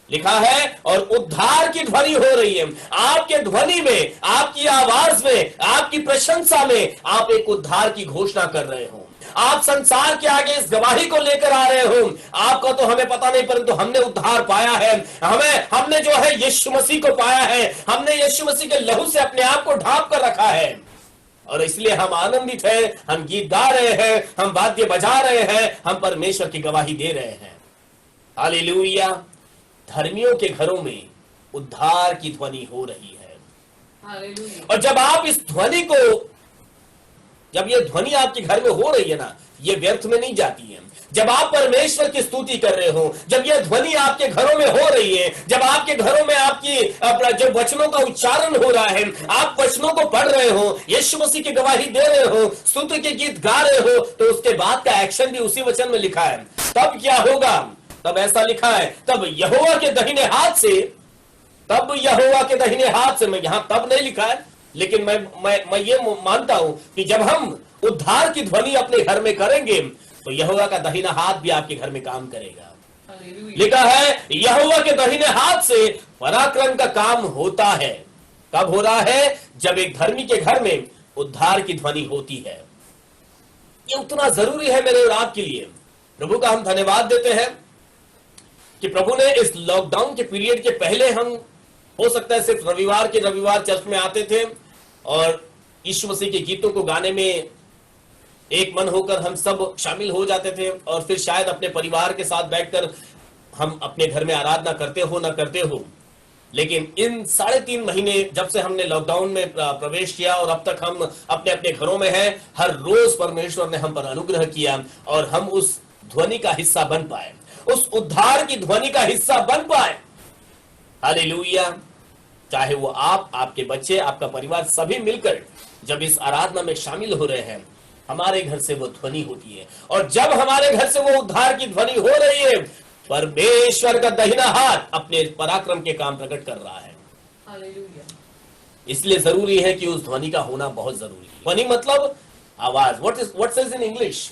लिखा है और उद्धार की ध्वनि हो रही है। आपके ध्वनि में, आपकी आवाज में, आपकी प्रशंसा में आप एक उद्धार की घोषणा कर रहे हो। आप संसार के आगे इस गवाही को लेकर आ रहे हो, आपका तो हमें पता नहीं, परंतु हमने उद्धार पाया है, हमने जो है यीशु मसीह को पाया है, हमने यीशु मसीह के लहू से अपने आप को ढांप कर रखा है, और इसलिए हम आनंदित हैं, हम गीत गा रहे हैं, हम वाद्य बजा रहे हैं, हम परमेश्वर की गवाही दे रहे हैं। हालेलुया। धर्मियों के घरों में उद्धार की ध्वनि हो रही है। हालेलुया। और जब आप इस ध्वनि को, जब ये ध्वनि आपके घर में हो रही है ना, ये व्यर्थ में नहीं जाती है। जब आप परमेश्वर की स्तुति कर रहे हो, जब यह ध्वनि आपके घरों में हो रही है, जब आपके घरों में आपकी जो वचनों का उच्चारण हो रहा है, आप वचनों को पढ़ रहे हो, यीशु मसीह की गवाही दे रहे हो, स्तुति के गीत गा रहे हो, तो उसके बाद का एक्शन भी उसी वचन में लिखा है। तब क्या होगा? तब ऐसा लिखा है, तब यहोवा के दाहिने हाथ से, तब यहोवा के दाहिने हाथ से, मैं यहां तब नहीं लिखा है, लेकिन मैं ये मानता हूं कि जब हम उद्धार की ध्वनि अपने घर में करेंगे तो यहोवा का दाहिना हाथ भी आपके घर में काम करेगा। लिखा है यहोवा के दाहिने हाथ से पराक्रम का काम होता है। कब हो रहा है? जब एक धर्मी के घर में उद्धार की ध्वनि होती है। ये उतना जरूरी है मेरे और आपके लिए। प्रभु का हम धन्यवाद देते हैं कि प्रभु ने इस लॉकडाउन के पीरियड के पहले, हम हो सकता है सिर्फ रविवार के रविवार चर्च में आते थे और यीशु मसीह के गीतों को गाने में एक मन होकर हम सब शामिल हो जाते थे, और फिर शायद अपने परिवार के साथ बैठकर हम अपने घर में आराधना करते हो ना करते हो। लेकिन इन 3.5 महीने जब से हमने लॉकडाउन में प्रवेश किया और अब तक हम अपने अपने घरों में हैं, हर रोज परमेश्वर ने हम पर अनुग्रह किया और हम उस ध्वनि का हिस्सा बन पाए, उस उद्धार की ध्वनि का हिस्सा बन पाए। हालेलुया। चाहे वो आप, आपके बच्चे, आपका परिवार, सभी मिलकर जब इस आराधना में शामिल हो रहे हैं, हमारे घर से वो ध्वनि होती है, और जब हमारे घर से वो उद्धार की ध्वनि हो रही है, परमेश्वर का दाहिना हाथ अपने पराक्रम के काम प्रकट कर रहा है। हालेलुया। इसलिए जरूरी है कि उस ध्वनि का होना बहुत जरूरी है। ध्वनि मतलब आवाज। What says in English?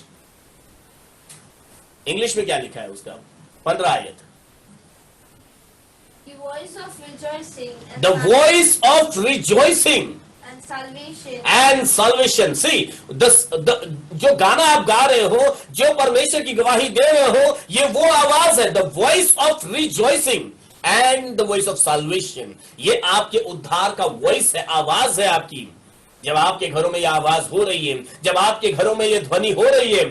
English में क्या लिखा है उसका? 15 आयत। The voice of rejoicing The voice of rejoicing and salvation. and salvation. See, जो गाना आप गा रहे हो, जो परमेश्वर की गवाही दे रहे हो, ये वो आवाज है। The voice of rejoicing and the voice of salvation. ये आपके उद्धार का वॉइस है, आवाज है आपकी। जब आपके घरों में ये आवाज हो रही है, जब आपके घरों में ये ध्वनि हो रही है,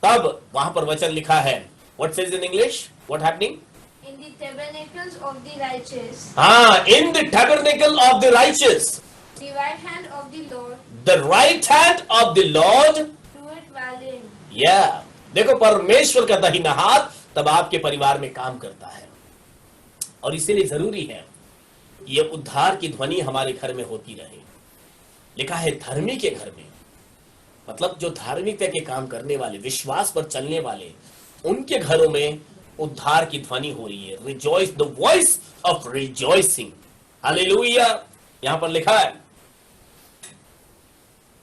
तब वहां पर वचन लिखा है। What says in English? What happening? In the tabernacles of the righteous. हाँ, in the tabernacle of the righteous. The right hand of the Lord. The right hand of the Lord. Doeth valiant. Yeah. देखो, परमेश्वर का दाहिना हाथ तब आपके परिवार में काम करता है, और इसीलिए जरूरी है ये उद्धार की ध्वनि हमारे घर में होती रहे। लिखा है धर्मी के घर में मतलब जो धार्मिकता के काम करने वाले, विश्वास पर चलने वाले, उनके घरों में उद्धार की ध्वनि हो रही है। Rejoice, the voice of rejoicing. Hallelujah. यहां पर लिखा है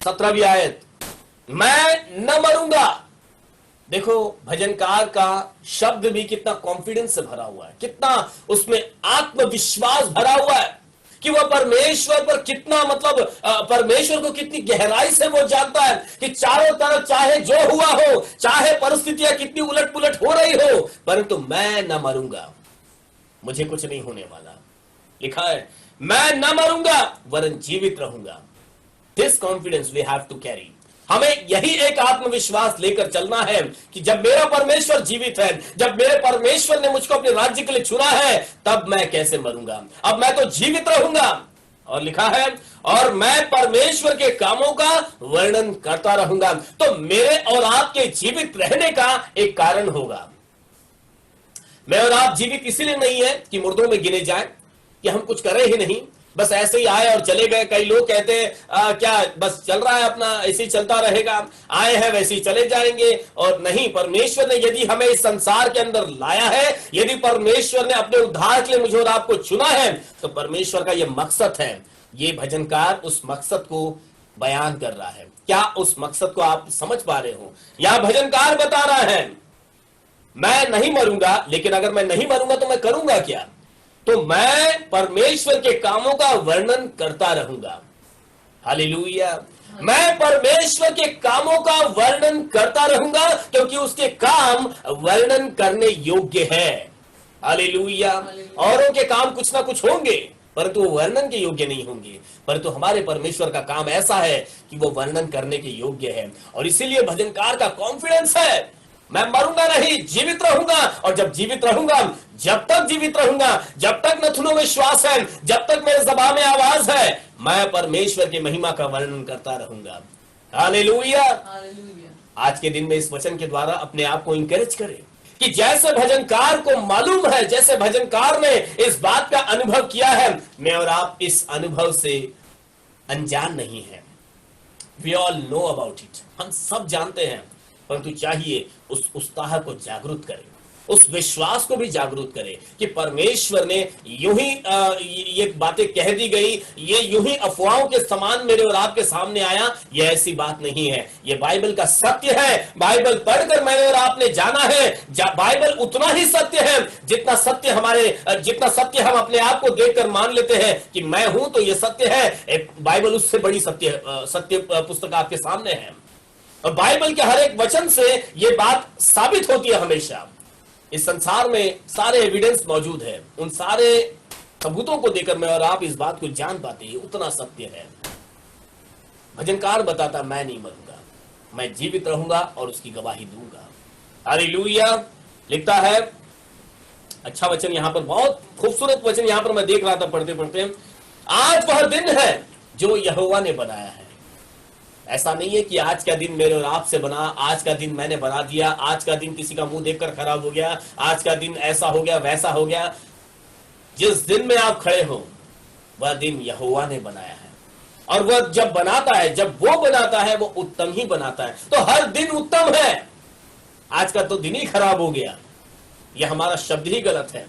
17वीं आयत, मैं न मरूंगा। देखो भजनकार का शब्द भी कितना कॉन्फिडेंस से भरा हुआ है, कितना उसमें आत्मविश्वास भरा हुआ है कि वह परमेश्वर पर कितना, मतलब परमेश्वर को कितनी गहराई से वो जानता है कि चारों तरफ चाहे जो हुआ हो, चाहे परिस्थितियां कितनी उलट पुलट हो रही हो, परंतु मैं न मरूंगा, मुझे कुछ नहीं होने वाला। लिखा है मैं न मरूंगा वरन जीवित रहूंगा। This confidence we have to carry. हमें यही एक आत्मविश्वास लेकर चलना है कि जब मेरा परमेश्वर जीवित है, जब मेरे परमेश्वर ने मुझको अपने राज्य के लिए चुना है, तब मैं कैसे मरूंगा, अब मैं तो जीवित रहूंगा। और लिखा है और मैं परमेश्वर के कामों का वर्णन करता रहूंगा। तो मेरे और आपके जीवित रहने का एक कारण होगा। मैं और आप जीवित इसीलिए नहीं है कि मुर्दों में गिने जाए, कि हम कुछ करें ही नहीं, बस ऐसे ही आए और चले गए। कई लोग कहते हैं क्या बस चल रहा है अपना, ऐसे ही चलता रहेगा, आए हैं वैसे ही चले जाएंगे। और नहीं, परमेश्वर ने यदि हमें इस संसार के अंदर लाया है, यदि परमेश्वर ने अपने उद्धार के लिए मुझे और आपको चुना है, तो परमेश्वर का यह मकसद है। ये भजनकार उस मकसद को बयान कर रहा है। क्या उस मकसद को आप समझ पा रहे हो? यह भजनकार बता रहा है मैं नहीं मरूंगा, लेकिन अगर मैं नहीं मरूंगा तो मैं करूंगा क्या? तो मैं परमेश्वर के कामों का वर्णन करता रहूंगा। हालेलुया। मैं परमेश्वर के कामों का वर्णन करता रहूंगा, क्योंकि उसके काम वर्णन करने योग्य है। हालेलुया। औरों के काम कुछ ना कुछ होंगे, परंतु वो वर्णन के योग्य नहीं होंगे, परंतु हमारे परमेश्वर का काम ऐसा है कि वो वर्णन करने के योग्य है। और इसीलिए भजनकार का कॉन्फिडेंस है मैं मरूंगा नहीं, जीवित रहूंगा। और जब जीवित रहूंगा, जब तक जीवित रहूंगा, जब तक नथुनों में श्वास है, जब तक मेरे ज़बान में आवाज है, मैं परमेश्वर की महिमा का वर्णन करता रहूंगा। हालेलुया। आज के दिन में इस वचन के द्वारा अपने आप को इंकरेज करें कि जैसे भजनकार को मालूम है, जैसे भजनकार ने इस बात का अनुभव किया है, मैं और आप इस अनुभव से अनजान नहीं है। We all know about it. हम सब जानते हैं, परंतु चाहिए उस उत्साह को जागरूक करें, उस विश्वास को भी जागरूक करें कि परमेश्वर ने यूं ही ये बातें कह दी गई, ये यूं ही अफवाहों के समान मेरे और आपके सामने आया, ये ऐसी बात नहीं है। ये बाइबल का सत्य है। बाइबल पढ़कर मैंने और आपने जाना है। बाइबल उतना ही सत्य है जितना सत्य हम अपने आप को देखकर मान लेते हैं कि मैं हूं तो ये सत्य है। बाइबल उससे बड़ी सत्य पुस्तक आपके सामने है। और बाइबल के हर एक वचन से यह बात साबित होती है हमेशा। इस संसार में सारे एविडेंस मौजूद है, उन सारे सबूतों को देकर मैं और आप इस बात को जान पाते हैं उतना सत्य है। भजनकार बताता मैं नहीं मरूंगा, मैं जीवित रहूंगा और उसकी गवाही दूंगा। हालेलुया। लिखता है अच्छा वचन, यहां पर बहुत खूबसूरत वचन यहां पर मैं देख रहा था पढ़ते पढ़ते, आज वह दिन है जो यहोवा ने बनाया है। ऐसा नहीं है कि आज का दिन मेरे और आपसे बना, आज का दिन मैंने बना दिया, आज का दिन किसी का मुंह देखकर खराब हो गया, आज का दिन ऐसा हो गया वैसा हो गया। जिस दिन में आप खड़े हो वह दिन यहोवा ने बनाया है। और वह जब बनाता है, जब वो बनाता है, वो उत्तम ही बनाता है। तो हर दिन उत्तम है। आज का तो दिन ही खराब हो गया, यह हमारा शब्द ही गलत है।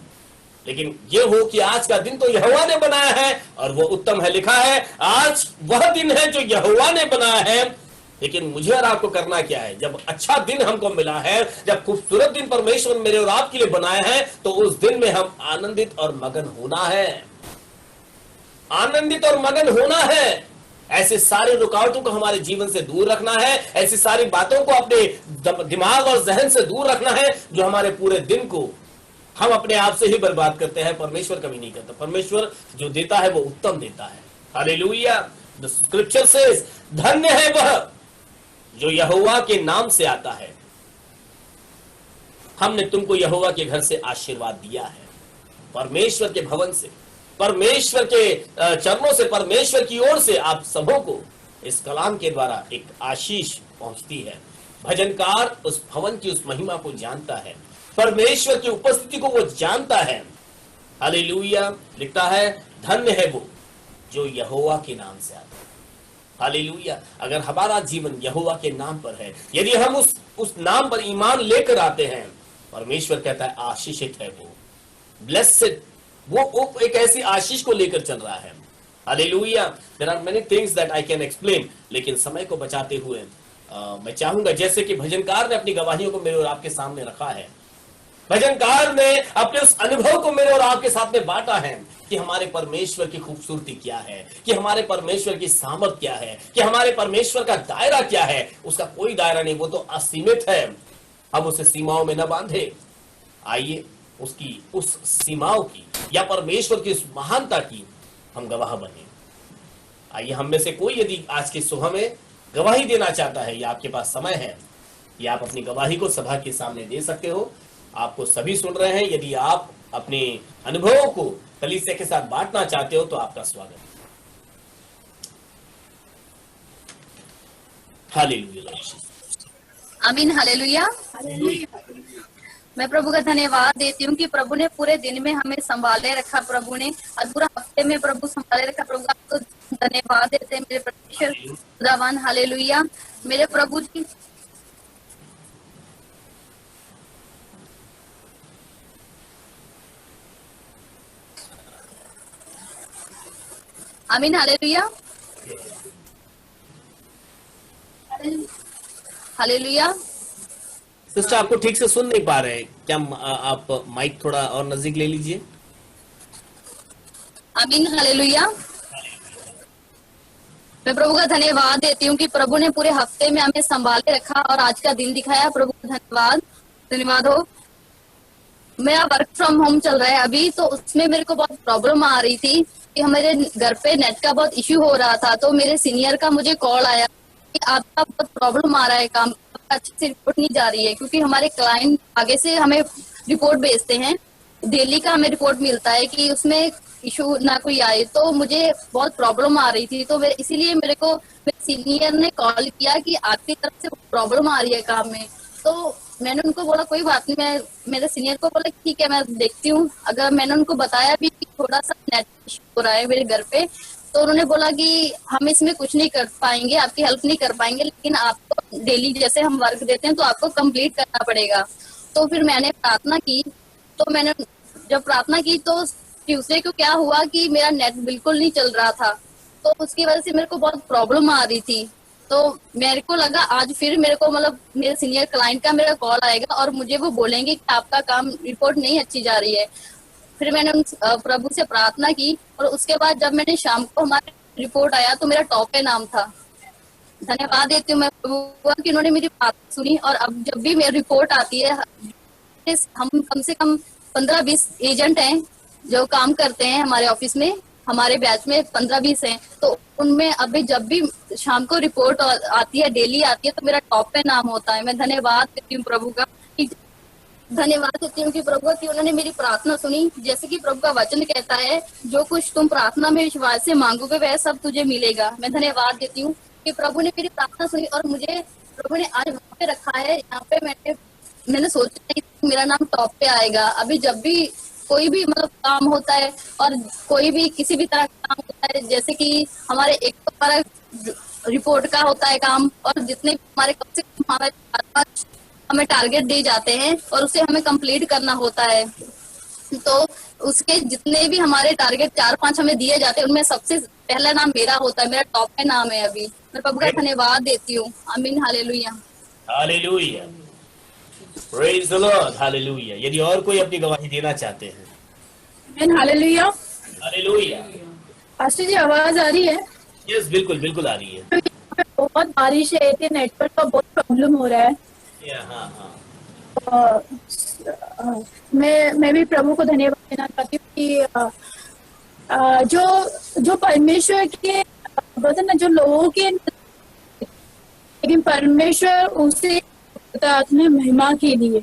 लेकिन ये हो कि आज का दिन तो यहोवा ने बनाया है और वो उत्तम है। लिखा है आज वह दिन है जो यहोवा ने बनाया है। लेकिन मुझे और आपको करना क्या है? जब अच्छा दिन हमको मिला है, जब खूबसूरत दिन परमेश्वर मेरे और आपके लिए बनाया है, तो उस दिन में हम आनंदित और मगन होना है। आनंदित और मगन होना है। ऐसे सारे रुकावटों को हमारे जीवन से दूर रखना है। ऐसी सारी बातों को अपने दिमाग और जहन से दूर रखना है जो हमारे पूरे दिन को हम अपने आप से ही बर्बाद करते हैं। परमेश्वर कभी नहीं करता। परमेश्वर जो देता है वो उत्तम देता है। हालेलुया। द स्क्रिप्चर सेज धन्य है वह जो यहोवा के नाम से आता है। हमने तुमको यहोवा के घर से आशीर्वाद दिया है, परमेश्वर के भवन से, परमेश्वर के चरणों से, परमेश्वर की ओर से आप सबों को इस कलाम के द्वारा एक आशीष पहुंचती है। भजनकार उस भवन की उस महिमा को जानता है, परमेश्वर की उपस्थिति को वो जानता है। हालेलुया। लिखता है धन्य है वो जो यहोवा के नाम से आता है। हालेलुया। अगर हमारा जीवन यहोवा के नाम पर है, यदि हम उस नाम पर ईमान लेकर आते हैं, परमेश्वर कहता है आशीषित है वो, ब्लेस्ड, वो एक ऐसी आशीष को लेकर चल रहा है। Hallelujah. There are many things that I can explain, लेकिन समय को बचाते हुए मैं चाहूंगा, जैसे कि भजनकार ने अपनी गवाहियों को मेरे और आपके सामने रखा है, भजनकार ने अपने उस अनुभव को मेरे और आपके साथ में बांटा है कि हमारे परमेश्वर की खूबसूरती क्या है, कि हमारे परमेश्वर की सामर्थ क्या है, कि हमारे परमेश्वर का दायरा क्या है। उसका कोई दायरा नहीं, वो तो असीमित है। हम उसे सीमाओं में न बांधे, आइए उसकी उस सीमाओं की या परमेश्वर की उस महानता की हम गवाह बने। आइए हम में से कोई यदि आज की सुबह में गवाही देना चाहता है, या आपके पास समय है, या आप अपनी गवाही को सभा के सामने दे सकते हो। आपको सभी सुन रहे हैं। यदि आप अपने अनुभवों को कलीसिया के साथ बांटना चाहते हो तो आपका स्वागत है। हालेलुया। आमीन। हालेलुया। मैं प्रभु का धन्यवाद देती हूँ कि प्रभु ने पूरे दिन में हमें संभाले रखा, प्रभु ने और पूरा हफ्ते में प्रभु संभाले रखा। प्रभु का आपको धन्यवाद देते हैं मेरे परमेश्वर खुदावन। हालेलुया। मेरे प्रभु जी, आमीन। हालेलुया। हालेलुया। सिस्टर आपको ठीक से सुन नहीं पा रहे हैं क्या? आप माइक थोड़ा और नजदीक ले लीजिए। आमीन। हालेलुया। मैं प्रभु का धन्यवाद देती हूँ कि प्रभु ने पूरे हफ्ते में हमें संभाले रखा और आज का दिन दिखाया। प्रभु का धन्यवाद हो। मेरा वर्क फ्रॉम होम चल रहा है अभी, तो उसमें मेरे को बहुत प्रॉब्लम आ रही थी कि हमारे घर पे नेट का बहुत इश्यू हो रहा था। तो मेरे सीनियर का मुझे कॉल आया कि आपका बहुत प्रॉब्लम आ रहा है, काम अच्छे से रिपोर्ट नहीं जा रही है, क्योंकि हमारे क्लाइंट आगे से हमें रिपोर्ट भेजते हैं, डेली का हमें रिपोर्ट मिलता है कि उसमें इशू ना कोई आए। तो मुझे बहुत प्रॉब्लम आ रही थी, तो इसीलिए मेरे को मेरे सीनियर ने कॉल किया कि आपकी तरफ से प्रॉब्लम आ रही है काम में। तो मैंने उनको बोला कोई बात नहीं, मैं मेरे सीनियर को बोला ठीक है मैं देखती हूँ। अगर मैंने उनको बताया भी कि थोड़ा सा नेट इशू हो रहा है मेरे घर पे, तो उन्होंने बोला कि हम इसमें कुछ नहीं कर पाएंगे, आपकी हेल्प नहीं कर पाएंगे, लेकिन आपको डेली जैसे हम वर्क देते हैं तो आपको कंप्लीट करना पड़ेगा। तो फिर मैंने प्रार्थना की। तो मैंने जब प्रार्थना की तो ट्यूसडे को क्या हुआ कि मेरा नेट बिल्कुल नहीं चल रहा था, तो उसकी वजह से मेरे को बहुत प्रॉब्लम आ रही थी। तो मेरे को लगा आज फिर मेरे को मतलब मेरे सीनियर क्लाइंट का मेरा कॉल आएगा और मुझे वो बोलेंगे कि आपका काम रिपोर्ट नहीं अच्छी जा रही है। फिर मैंने प्रभु से प्रार्थना की और उसके बाद जब मैंने शाम को हमारे रिपोर्ट आया तो मेरा टॉप पे नाम था। धन्यवाद देती हूँ मैं प्रभु कि उन्होंने मेरी बात सुनी। और अब जब भी मेरी रिपोर्ट आती है, हम कम से कम 15-20 एजेंट हैं जो काम करते हैं हमारे ऑफिस में, हमारे बैच में 15-20 हैं। तो उनमें अभी जब भी शाम को रिपोर्ट आती है, डेली आती है, तो मेरा टॉप पे नाम होता है। मैं धन्यवाद देती हूँ प्रभु का, धन्यवाद देती हूँ कि प्रभु की उन्होंने मेरी प्रार्थना सुनी। जैसे कि प्रभु का वचन कहता है, जो कुछ तुम प्रार्थना में विश्वास से मांगोगे वह सब तुझे मिलेगा। मैं धन्यवाद देती हूँ कि प्रभु ने मेरी प्रार्थना सुनी और मुझे प्रभु ने आज वहाँ पे रखा है। यहाँ पे मैंने सोचा नहीं कि मेरा नाम टॉप पे आएगा। अभी जब भी कोई भी मतलब काम होता है और कोई भी किसी भी तरह का काम होता है, जैसे कि हमारे एक तो हमारा रिपोर्ट का होता है काम, और जितने हमारे कम से कम हमारे 4-5 हमें टारगेट दिए जाते हैं और उसे हमें कंप्लीट करना होता है। तो उसके जितने भी हमारे टारगेट 4-5 हमें दिए जाते हैं, उनमें सबसे पहला नाम मेरा होता है, मेरा टॉप पे नाम है अभी। मैं प्रभु का धन्यवाद देती हूँ। आमीन। Hallelujah. Hallelujah. Praise the Lord. Hallelujah. यदि और कोई अपनी गवाही देना चाहते हैं। आमीन। हालेलुया। हालेलुया। पास्टर जी आवाज आ रही है? यस, बिल्कुल बिल्कुल आ रही है। बहुत बारिश है, नेटवर्क का बहुत प्रॉब्लम हो रहा है। मैं भी प्रभु को धन्यवाद देना चाहती हूँ कि जो परमेश्वर के बोलते ना, जो लोगों के, लेकिन परमेश्वर उसे अपने महिमा के लिए।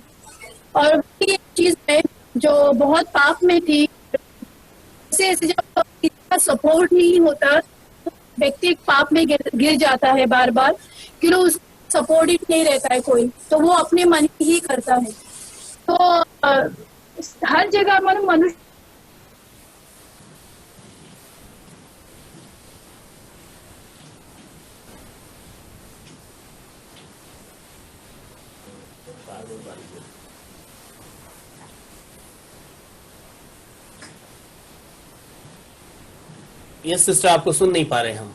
और एक चीज है जो बहुत पाप में थी, ऐसे जब सपोर्ट नहीं होता तो व्यक्ति पाप में गिर जाता है बार बार, क्योंकि उस सपोर्टिव नहीं रहता है कोई, तो वो अपने मन ही करता है। तो हर जगह मनुष्य यस सिस्टर, आपको सुन नहीं पा रहे हम।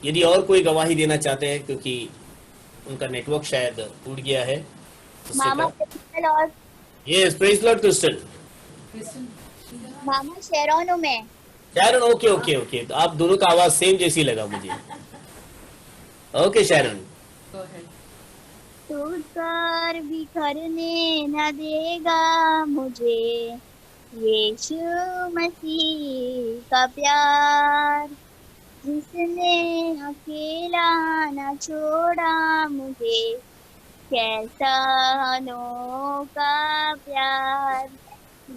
यदि और कोई गवाही देना चाहते हैं, क्योंकि उनका नेटवर्क शायद टूट गया है। मामा और यस, प्रेज लॉर्ड क्रिस्टल। मामा शेरोन हूँ मैं। शैरन, ओके ओके ओके, तो आप दोनों का आवाज सेम जैसी लगा मुझे। Okay Sharon. टूट कर बिखरने न देगा मुझे यीशु मसीह का प्यार, जिसने अकेला न छोड़ा मुझे, कैसा अनोखा प्यार।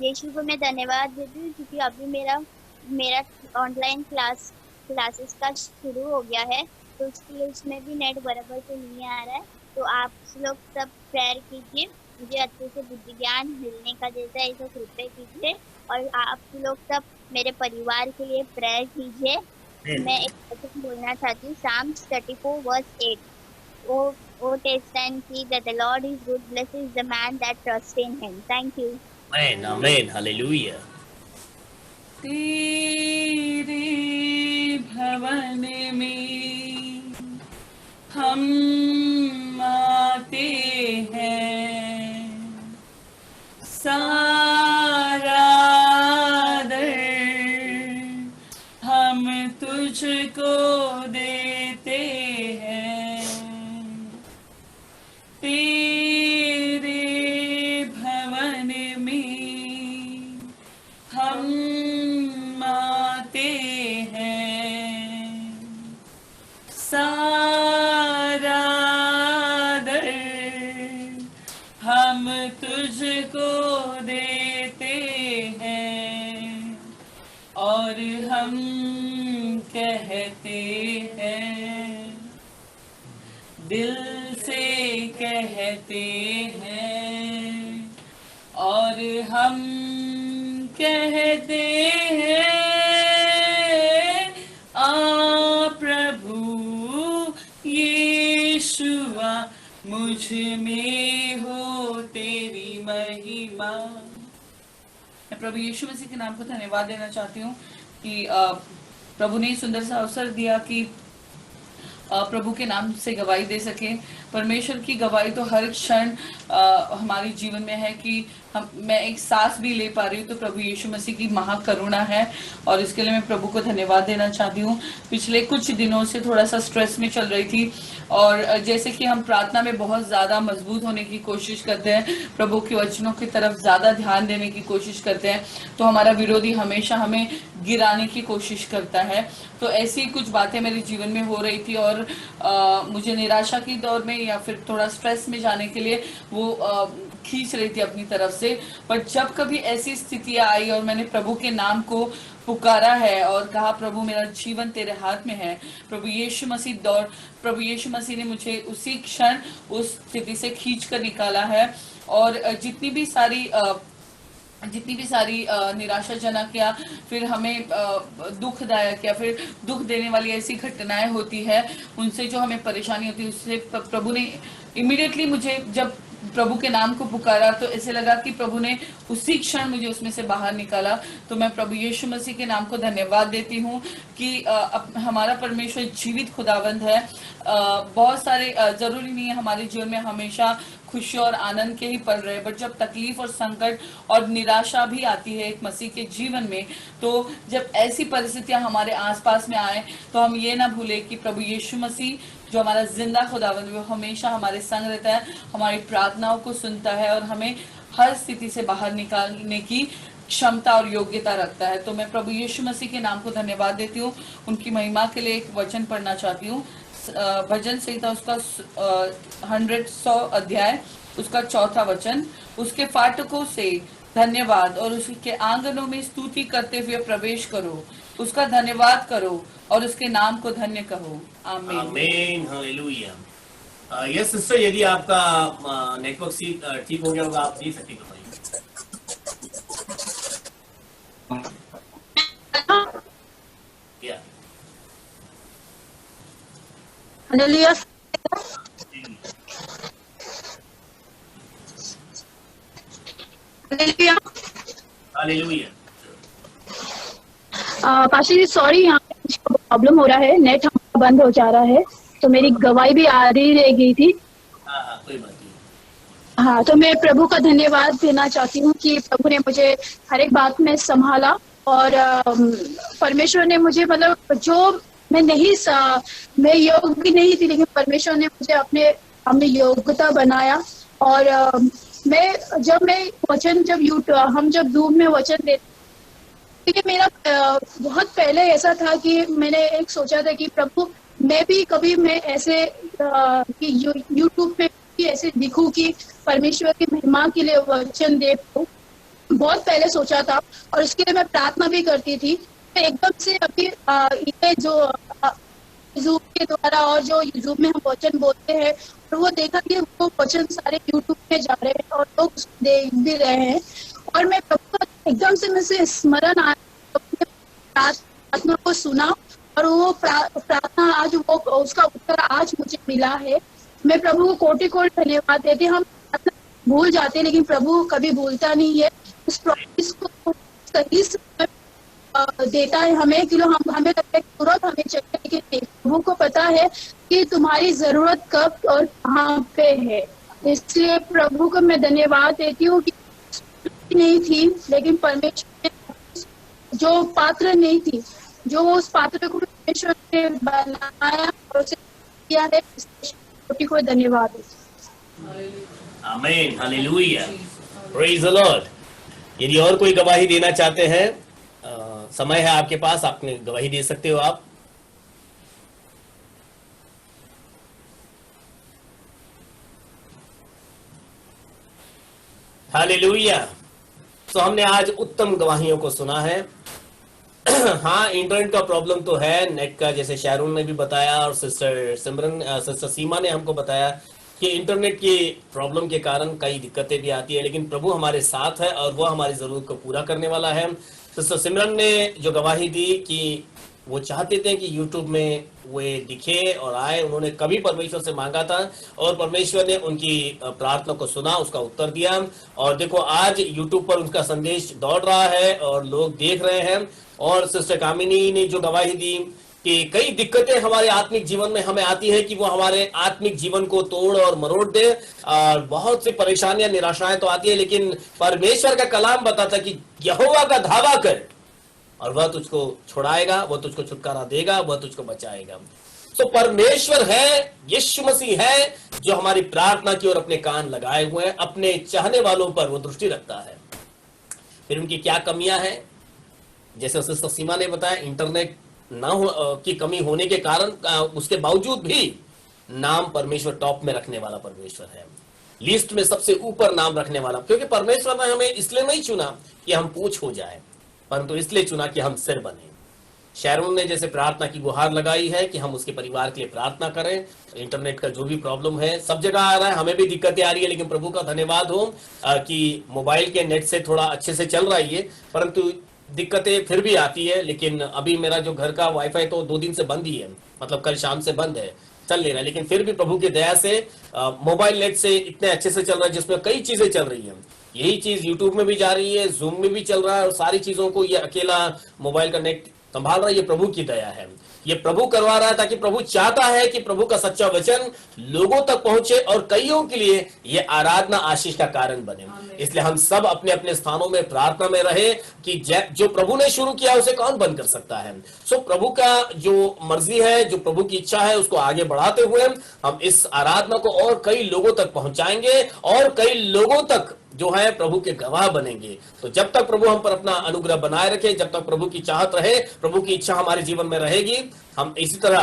यीशु को मैं धन्यवाद देती हूँ क्योंकि अभी मेरा ऑनलाइन क्लासेस का शुरू हो गया है, तो उसके लिए उसमें भी नेट बराबर से नहीं आ रहा है। तो आप लोग सब प्रेयर कीजिए, मुझे अच्छे से बुद्धि ज्ञान मिलने का जैसा ऐसा कृपया कीजिए, और आप लोग सब मेरे परिवार के लिए प्रेयर कीजिए। मैं एक वचन बोलना चाहती हूँ, Psalms 34 verse 8। Oh, taste and see that the Lord is good, blessed is the man that trusts in him. Thank you. Amen amen, hallelujah. तेरे भवन में हम आते हैं, सारा दर हम तुझको देते हैं। तेरे भवन में हम आते हैं, सारा दर हम तुझको देते हैं, और हम कहते हैं, दिल से कहते हैं, और हम कहते हैं, आ प्रभु यीशुआ, मुझ में हो तेरी महिमा। मैं प्रभु यीशु मसीह के नाम को धन्यवाद देना चाहती हूँ कि प्रभु ने सुंदर सा अवसर दिया कि प्रभु के नाम से गवाही दे सके। परमेश्वर की गवाही तो हर क्षण हमारे जीवन में है कि मैं एक सांस भी ले पा रही हूँ, तो प्रभु यीशु मसीह की महाकरुणा है, और इसके लिए मैं प्रभु को धन्यवाद देना चाहती हूँ। पिछले कुछ दिनों से थोड़ा सा स्ट्रेस में चल रही थी, और जैसे कि हम प्रार्थना में बहुत ज़्यादा मजबूत होने की कोशिश करते हैं, प्रभु के वचनों की तरफ ज़्यादा ध्यान देने की कोशिश करते हैं, तो हमारा विरोधी हमेशा हमें गिराने की कोशिश करता है। तो ऐसी कुछ बातें मेरे जीवन में हो रही थी, और मुझे निराशा की दौर में या फिर थोड़ा स्ट्रेस में जाने के लिए वो खींच रही थी अपनी तरफ से। पर जब कभी ऐसी स्थितियां आई और मैंने प्रभु के नाम को पुकारा है और कहा, प्रभु मेरा जीवन तेरे हाथ में है, प्रभु यीशु मसीह ने मुझे उसी क्षण उस स्थिति से खींच कर निकाला है। और जितनी भी सारी निराशाजनक या फिर हमें दुखदायक या फिर दुख देने वाली ऐसी घटनाएं होती है, उनसे जो हमें परेशानी होती है, उससे प्रभु ने इमीडिएटली मुझे जब प्रभु के नाम को पुकारा तो ऐसे लगा कि प्रभु ने उसी क्षण मुझे उसमें से बाहर निकाला। तो मैं प्रभु यीशु मसीह के नाम को धन्यवाद देती हूँ कि हमारा परमेश्वर जीवित खुदावंद है। बहुत सारे जरूरी नहीं है हमारे जीवन में हमेशा खुशी और आनंद के ही पल रहे, बट जब तकलीफ और संकट और निराशा भी आती है एक मसीह के जीवन में, तो जब ऐसी परिस्थितियां हमारे आसपास में आए तो हम ये ना भूले कि प्रभु यीशु मसीह जो हमारा जिंदा खुदावंद वो हमेशा हमारे संग रहता है, हमारी प्रार्थनाओं को सुनता है और हमें हर स्थिति से बाहर निकालने की क्षमता और योग्यता रखता है। तो मैं प्रभु यीशु मसीह के नाम को धन्यवाद देती हूँ। उनकी महिमा के लिए एक वचन पढ़ना चाहती हूँ। भजन संहिता उसका 100 अध्याय उसका 4था वचन, उसके फाटकों से धन्यवाद और उसके आंगनों में स्तुति करते हुए प्रवेश करो, उसका धन्यवाद करो और उसके नाम को धन्य कहो। आमीन आमीन, हालेलुया। यस सिस्टर, यदि आपका नेटवर्क ठीक हो गया होगा, आप दे सकते हैं। हालेलुया। हालेलुया। हालेलुया। पाशा जी सॉरी, यहाँ पे कुछ प्रॉब्लम हो रहा है, नेट हमारा बंद हो जा रहा है, तो मेरी गवाही भी आधी रह गई थी। हाँ, कोई बात नहीं। हाँ, तो मैं प्रभु का धन्यवाद देना चाहती हूँ कि प्रभु ने मुझे हर एक बात में संभाला और परमेश्वर ने मुझे, मतलब जो मैं योग्य नहीं थी, लेकिन परमेश्वर ने मुझे अपने सामने योग्यता बनाया। और मैं वचन हम जब धूप में वचन देते, क्योंकि मेरा बहुत पहले ऐसा था कि मैंने एक सोचा था कि प्रभु मैं भी कभी मैं ऐसे कि यूट्यूब पे भी ऐसे दिखूं कि परमेश्वर की महिमा के लिए वचन दे पाऊं। बहुत पहले सोचा था और उसके लिए मैं प्रार्थना भी करती थी। तो एकदम से अभी ये जो यूट्यूब के द्वारा और जो यूट्यूब में हम वचन बोलते हैं, और वो देखा कि वो वचन सारे यूट्यूब में जा रहे हैं और लोग उसको देख भी रहे हैं। और मैं प्रभु का एकदम से मुझे स्मरण आया, प्रार्थना को सुना और वो प्रार्थना आज वो उसका उत्तर आज मुझे मिला है। मैं प्रभु को कोटि कोटि धन्यवाद देती। हम भूल जाते हैं, लेकिन प्रभु कभी भूलता नहीं है। उस प्रॉमिस को सही समय देता है हमें, कि हमें लगता है तुरंत हमें चाहिए, लेकिन नहीं, प्रभु को पता है कि तुम्हारी जरूरत कब और कहाँ पे है। इसलिए प्रभु को मैं धन्यवाद देती हूँ कि नहीं थी, लेकिन परमेश्वर ने जो पात्र नहीं थी, जो उस पात्र को परमेश्वर ने बनाया और उसे किया है, कोटि को धन्यवाद। आमीन, हालेलुया, प्रेज द लॉर्ड। यदि और कोई गवाही देना चाहते हैं, समय है आपके पास, आपने गवाही दे सकते हो आप। हालेलुया। तो हमने आज उत्तम गवाहियों को सुना है। हाँ, इंटरनेट का प्रॉब्लम तो है, नेट का, जैसे शैरून ने भी बताया और सिस्टर सीमा ने हमको बताया कि इंटरनेट की प्रॉब्लम के कारण कई दिक्कतें भी आती है, लेकिन प्रभु हमारे साथ है और वो हमारी जरूरत को पूरा करने वाला है। सिस्टर सिमरन ने जो गवाही दी कि वो चाहते थे कि यूट्यूब में वे दिखे और आए, उन्होंने कभी परमेश्वर से मांगा था और परमेश्वर ने उनकी प्रार्थना को सुना, उसका उत्तर दिया। और देखो आज यूट्यूब पर उनका संदेश दौड़ रहा है और लोग देख रहे हैं। और सिस्टर कामिनी ने जो गवाही दी कि कई दिक्कतें हमारे आत्मिक जीवन में हमें आती है कि वो हमारे आत्मिक जीवन को तोड़ और मरोड़ दे, और बहुत सी परेशानियां निराशाएं तो आती है, लेकिन परमेश्वर का कलाम बताता कि यहोवा का धावा कर और वह तुझको छुड़ाएगा, वह तुझको छुटकारा देगा, वह तुझको बचाएगा। तो परमेश्वर है, यीशु मसीह है, जो हमारी प्रार्थना की ओर अपने कान लगाए हुए हैं, अपने चाहने वालों पर वो दृष्टि रखता है। फिर उनकी क्या कमियां हैं, जैसे सिस्टर सीमा ने बताया, इंटरनेट की कमी होने के कारण उसके बावजूद भी नाम परमेश्वर टॉप में रखने वाला परमेश्वर है, लिस्ट में सबसे ऊपर नाम रखने वाला। क्योंकि परमेश्वर ने हमें इसलिए नहीं चुना कि हम पूछ हो जाए, परंतु इसलिए चुना कि हम सिर बने। शैरून ने जैसे प्रार्थना की गुहार लगाई है कि हम उसके परिवार के लिए प्रार्थना करें। इंटरनेट का जो भी प्रॉब्लम है, सब जगह आ रहा है, हमें भी दिक्कतें आ रही है, लेकिन प्रभु का धन्यवाद हो कि मोबाइल के नेट से थोड़ा अच्छे से चल रहा है ये, परंतु दिक्कतें फिर भी आती है। लेकिन अभी मेरा जो घर का वाईफाई तो 2 दिन से बंद ही है, मतलब कल शाम से बंद है, चल नहीं रहा, लेकिन फिर भी प्रभु की दया से मोबाइल नेट से इतने अच्छे से चल रहा है, जिसमें कई चीजें चल रही हैं। यही चीज यूट्यूब में भी जा रही है, जूम में भी चल रहा है, और सारी चीजों को ये अकेला मोबाइल का नेट संभाल रहा है। ये प्रभु की दया है, ये प्रभु करवा रहा है, ताकि प्रभु चाहता है कि प्रभु का सच्चा वचन लोगों तक पहुंचे और कईयों के लिए ये आराधना आशीष का कारण बने। इसलिए हम सब अपने अपने स्थानों में प्रार्थना में रहे कि जो प्रभु ने शुरू किया उसे कौन बंद कर सकता है। सो प्रभु का जो मर्जी है, जो प्रभु की इच्छा है, उसको आगे बढ़ाते हुए हम इस आराधना को और कई लोगों तक पहुंचाएंगे और कई लोगों तक जो है प्रभु के गवाह बनेंगे। तो जब तक प्रभु हम पर अपना अनुग्रह बनाए रखे, जब तक प्रभु की चाहत रहे, प्रभु की इच्छा हमारे जीवन में रहेगी, हम इसी तरह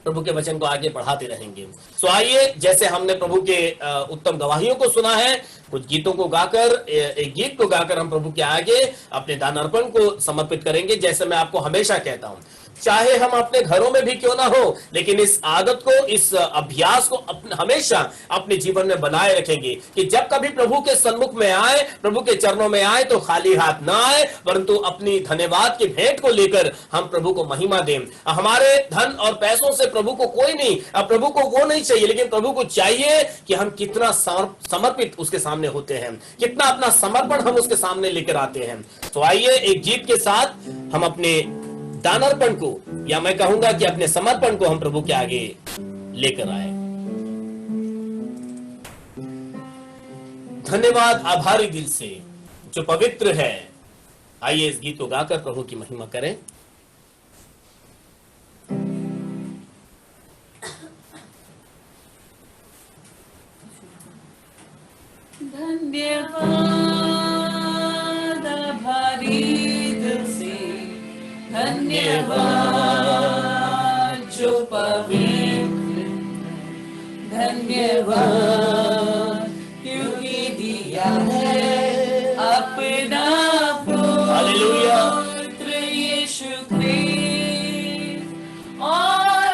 प्रभु के वचन को आगे बढ़ाते रहेंगे। सो आइए, जैसे हमने प्रभु के उत्तम गवाहियों को सुना है, कुछ गीतों को गाकर, एक गीत को गाकर हम प्रभु के आगे अपने दान अर्पण को समर्पित करेंगे। जैसे मैं आपको हमेशा कहता हूं, चाहे हम अपने घरों में भी क्यों ना हो, लेकिन इस आदत को, इस अभ्यास को हमेशा अपने जीवन में बनाए रखेंगे कि जब कभी प्रभु के सन्मुख में आए, प्रभु के चरणों में आए, तो खाली हाथ ना आए, परंतु अपनी धन्यवाद की भेंट को लेकर हम प्रभु को महिमा दें। हमारे धन और पैसों से प्रभु को कोई नहीं, प्रभु को वो नहीं चाहिए, लेकिन प्रभु को चाहिए कि हम कितना समर्पित उसके सामने होते हैं, कितना अपना समर्पण हम उसके सामने लेकर आते हैं। तो आइए एक गीत के साथ हम अपने दानर्पण को, या मैं कहूंगा कि अपने समर्पण को हम प्रभु के आगे लेकर आए। धन्यवाद आभारी दिल से जो पवित्र है। आइए इस गीत को गाकर प्रभु की महिमा करें। धन्यवाद आभारी दिल से, धन्यवाद जो पवित्र, धन्यवाद क्योंकि दिया है अपना पुत्र यीशु क्रिस्त, और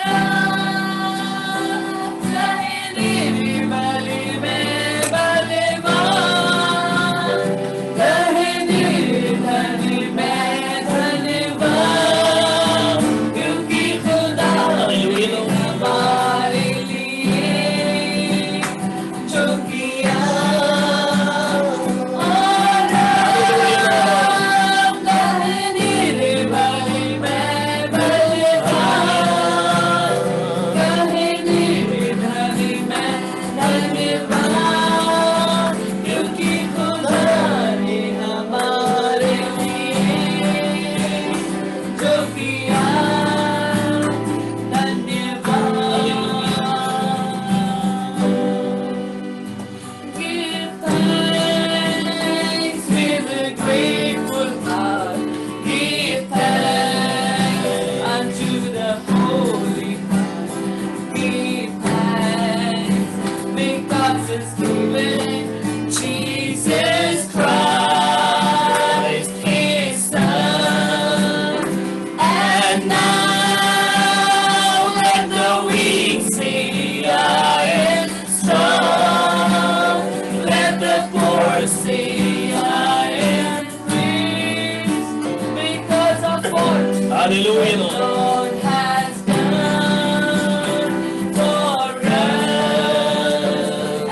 Hallelujah, Lord. Lord has done for us.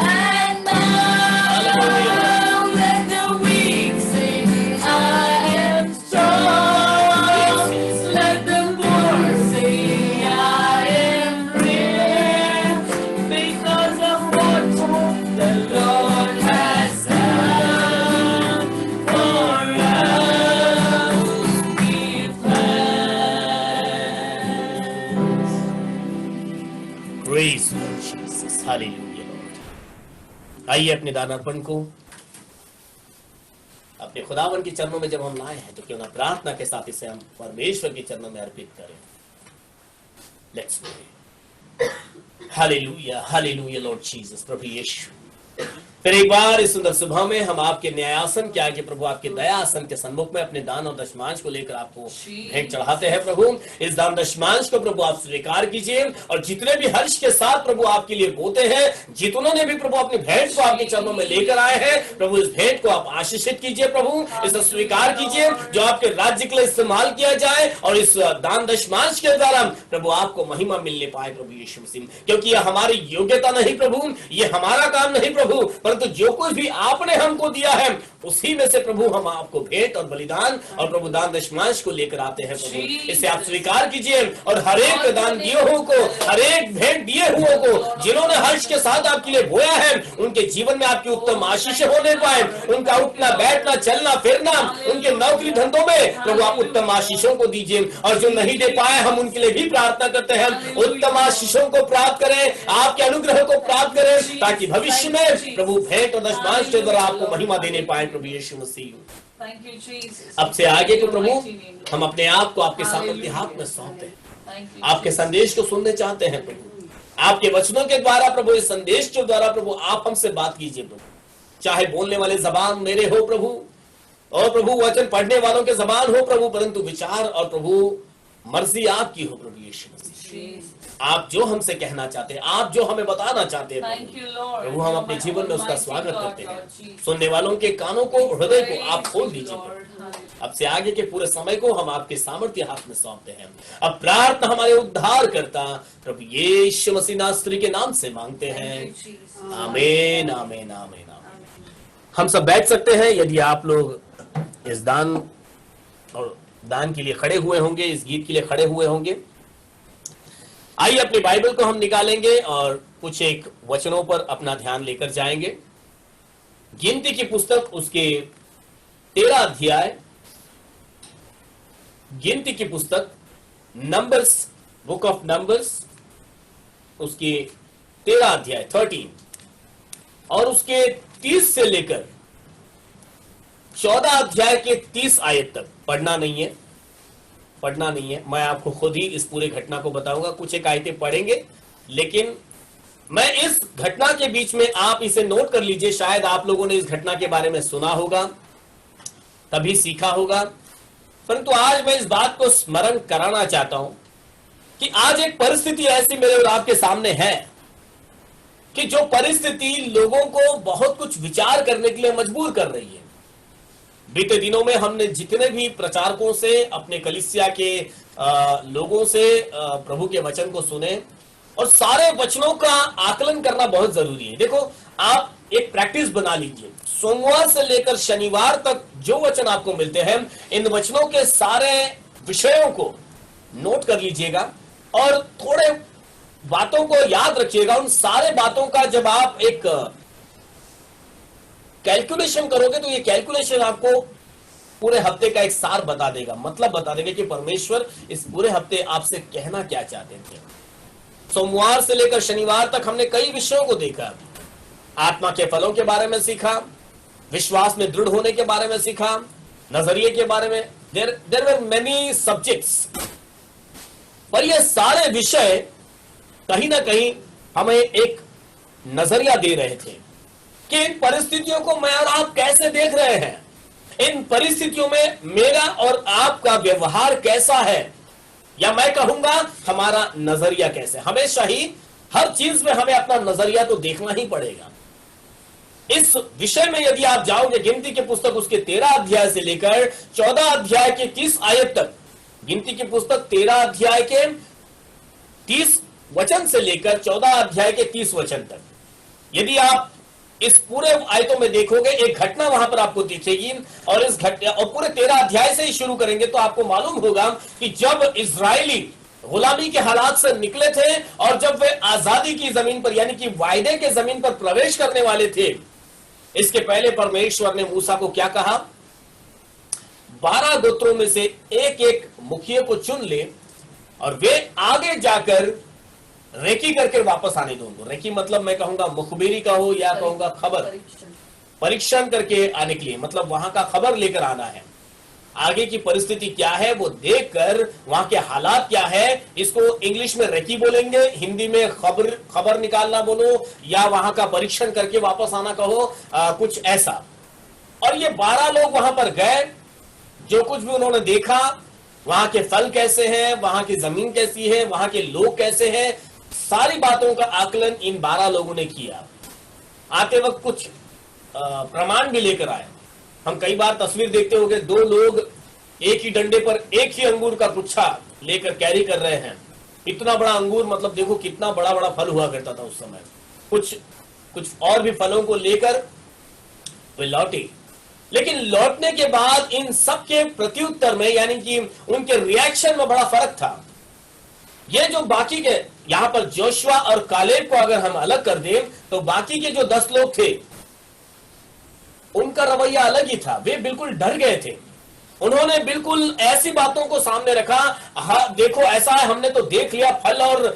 And now let the weak say, I am strong. Let the poor say, I am rich, because of what the Lord has done for us. Give thanks. Praise Lord Jesus. Hallelujah, Lord. आइए अपने दानापन को अपने खुदावन के चरणों में जब हम लाए हैं, तो क्यों ना प्रार्थना के साथ इसे हम परमेश्वर के चरणों में अर्पित करें। Let's pray. Hallelujah, hallelujah, Lord Jesus. प्रभु यीशु, फिर एक बार इस सुंदर सुबह में हम आपके न्यायासन के आगे, प्रभु आपके दयासन के सन्मुख में अपने दान और दशमांश को लेकर आपको भेंट चढ़ाते हैं। प्रभु इस दान दशमांश को प्रभु आप स्वीकार कीजिए, और जितने भी हर्ष के साथ प्रभु आपके लिए बोते हैं, जितनों ने भी प्रभु अपनी भेंट को आपके चरणों में लेकर आए हैं, प्रभु इस भेंट को आप आशीषित कीजिए। प्रभु इसे स्वीकार कीजिए, जो आपके राज्य के लिए इस्तेमाल किया जाए, और इस दान दशमांश के द्वारा प्रभु आपको महिमा मिलने पाए प्रभु यीशु मसीह, क्योंकि यह हमारी योग्यता नहीं प्रभु, ये हमारा काम नहीं प्रभु, परंतु जो कुछ भी आपने हमको दिया है उसी में से प्रभु हम आपको भेंट और बलिदान और प्रभु दान दशमांश को लेकर आते हैं। प्रभु इसे आप स्वीकार कीजिए, और हर एक दान दिए हुए को, हर एक भेंट दिए हुए को जिन्होंने हर्ष के साथ आपके लिए बोया है, उनके जीवन में आपकी उत्तम आशीष होने पाए, उनका उठना बैठना चलना फिरना, उनके नौकरी धंधों में प्रभु आप उत्तम आशीषों को दीजिए, और जो नहीं दे पाए हम उनके लिए भी प्रार्थना करते हैं, उत्तम आशीषों को प्राप्त करें, आपके अनुग्रह को प्राप्त करें, ताकि भविष्य में प्रभु भेंट और दशमांश के द्वारा आपको महिमा देने पाए प्रभु यीशु मसीह। Thank you, Jesus. अब से आगे को प्रभु हम अपने आप को आपके सामर्थ्य हाथ में सौंपते हैं, Thank you. आपके संदेश को सुनने चाहते हैं प्रभु, आपके वचनों के द्वारा प्रभु, इस संदेश के द्वारा प्रभु आप हमसे बात कीजिए प्रभु, चाहे बोलने वाले जबान मेरे हो प्रभु, और प्रभु वचन पढ़ने वालों के जबान हो प्रभु, परंतु विचार और प्रभु मर्जी आपकी हो प्रभु यीशु मसीह। आप जो हमसे कहना चाहते हैं, आप जो हमें बताना चाहते हैं Thank you, Lord. प्रभु, हम अपने You're जीवन में my उसका almighty स्वागत God, करते हैं। Lord Jesus. सुनने वालों के कानों को, हृदय को आप Praise खोल you, दीजिए। Lord. Hallelujah. अब से आगे के पूरे समय को हम आपके सामर्थ्य हाथ में सौंपते हैं। अब प्रार्थना हमारे उद्धार करता प्रभु यीशु मसीह नासरी के नाम से मांगते हैं। Thank you, Jesus. आमीन, आमीन, आमीन, आमीन। हम सब बैठ सकते हैं यदि आप लोग इस दान और दान के लिए खड़े हुए होंगे, इस गीत के लिए खड़े हुए होंगे। आइए अपनी बाइबल को हम निकालेंगे और कुछ एक वचनों पर अपना ध्यान लेकर जाएंगे। गिनती की पुस्तक उसके 13 अध्याय, गिनती की पुस्तक नंबर्स, बुक ऑफ नंबर्स उसके 13 अध्याय 13 और उसके 30 से लेकर 14 अध्याय के 30 आयत तक पढ़ना नहीं है, पढ़ना नहीं है। मैं आपको खुद ही इस पूरे घटना को बताऊंगा। कुछ एक आयतें पढ़ेंगे, लेकिन मैं इस घटना के बीच में, आप इसे नोट कर लीजिए, शायद आप लोगों ने इस घटना के बारे में सुना होगा, तभी सीखा होगा, परंतु आज मैं इस बात को स्मरण कराना चाहता हूं कि आज एक परिस्थिति ऐसी मेरे और आपके सामने है कि जो परिस्थिति लोगों को बहुत कुछ विचार करने के लिए मजबूर कर रही है। बीते दिनों में हमने जितने भी प्रचारकों से, अपने कलीसिया के लोगों से प्रभु के वचन को सुने, और सारे वचनों का आकलन करना बहुत जरूरी है। देखो, आप एक प्रैक्टिस बना लीजिए, सोमवार से लेकर शनिवार तक जो वचन आपको मिलते हैं, इन वचनों के सारे विषयों को नोट कर लीजिएगा और थोड़े बातों को याद रखिएगा। उन सारे बातों का जब आप एक कैलकुलेशन करोगे तो ये कैलकुलेशन आपको पूरे हफ्ते का एक सार बता देगा, मतलब बता देगा कि परमेश्वर इस पूरे हफ्ते आपसे कहना क्या चाहते थे। सोमवार से लेकर शनिवार तक हमने कई विषयों को देखा। आत्मा के फलों के बारे में सीखा, विश्वास में दृढ़ होने के बारे में सीखा, नजरिए के बारे में। देयर वर मेनी सब्जेक्ट्स, पर ये सारे विषय कहीं ना कहीं हमें एक नजरिया दे रहे थे कि इन परिस्थितियों को मैं और आप कैसे देख रहे हैं, इन परिस्थितियों में मेरा और आपका व्यवहार कैसा है, या मैं कहूंगा हमारा नजरिया कैसे। हमेशा ही हर चीज में हमें अपना नजरिया तो देखना ही पड़ेगा। इस विषय में यदि आप जाओगे गिनती की पुस्तक उसके 13 अध्याय से लेकर 14 अध्याय के 30 आयत तक, गिनती की पुस्तक 13 अध्याय के 30 वचन से लेकर 14 अध्याय के 30 वचन तक, यदि आप इस पूरे आयतों में देखोगे, एक घटना वहां पर आपको दिखेगी। और इस घटना, और पूरे 13 अध्याय से ही शुरू करेंगे तो आपको मालूम होगा कि जब इजरायली गुलामी के हालात से निकले थे और जब वे आजादी की जमीन पर, यानी कि वायदे के जमीन पर प्रवेश करने वाले थे, इसके पहले परमेश्वर ने मूसा को क्या कहा? 12 गोत्रों में से एक एक मुखिया को चुन ले और वे आगे जाकर रेकी करके वापस आने दो उनको। रेकी मतलब मैं कहूंगा मुखबिरी का हो या कहूंगा खबर, परीक्षण करके आने के लिए, मतलब वहां का खबर लेकर आना है। आगे की परिस्थिति क्या है वो देखकर, वहां के हालात क्या है, इसको इंग्लिश में रेकी बोलेंगे, हिंदी में खबर निकालना बोलो, या वहां का परीक्षण करके वापस आना कहो, कुछ ऐसा। और ये 12 लोग वहां पर गए, जो कुछ भी उन्होंने देखा, वहां के फल कैसे हैं, वहां की जमीन कैसी है, वहां के लोग कैसे हैं, सारी बातों का आकलन इन 12 लोगों ने किया। आते वक्त कुछ प्रमाण भी लेकर आए। हम कई बार तस्वीर देखते होंगे, 2 लोग एक ही डंडे पर एक ही अंगूर का गुच्छा लेकर कैरी कर रहे हैं। इतना बड़ा अंगूर, मतलब देखो कितना बड़ा बड़ा फल हुआ करता था उस समय। कुछ और भी फलों को लेकर वे लौटे, लेकिन लौटने के बाद इन सब के प्रत्युत्तर में, यानी कि उनके रिएक्शन में बड़ा फर्क था। ये जो बाकी के, यहां पर जोशुआ और कालेब को अगर हम अलग कर दें तो बाकी के जो 10 लोग थे उनका रवैया अलग ही था। वे बिल्कुल डर गए थे। उन्होंने बिल्कुल ऐसी बातों को सामने रखा, हाँ देखो ऐसा है, हमने तो देख लिया, फल और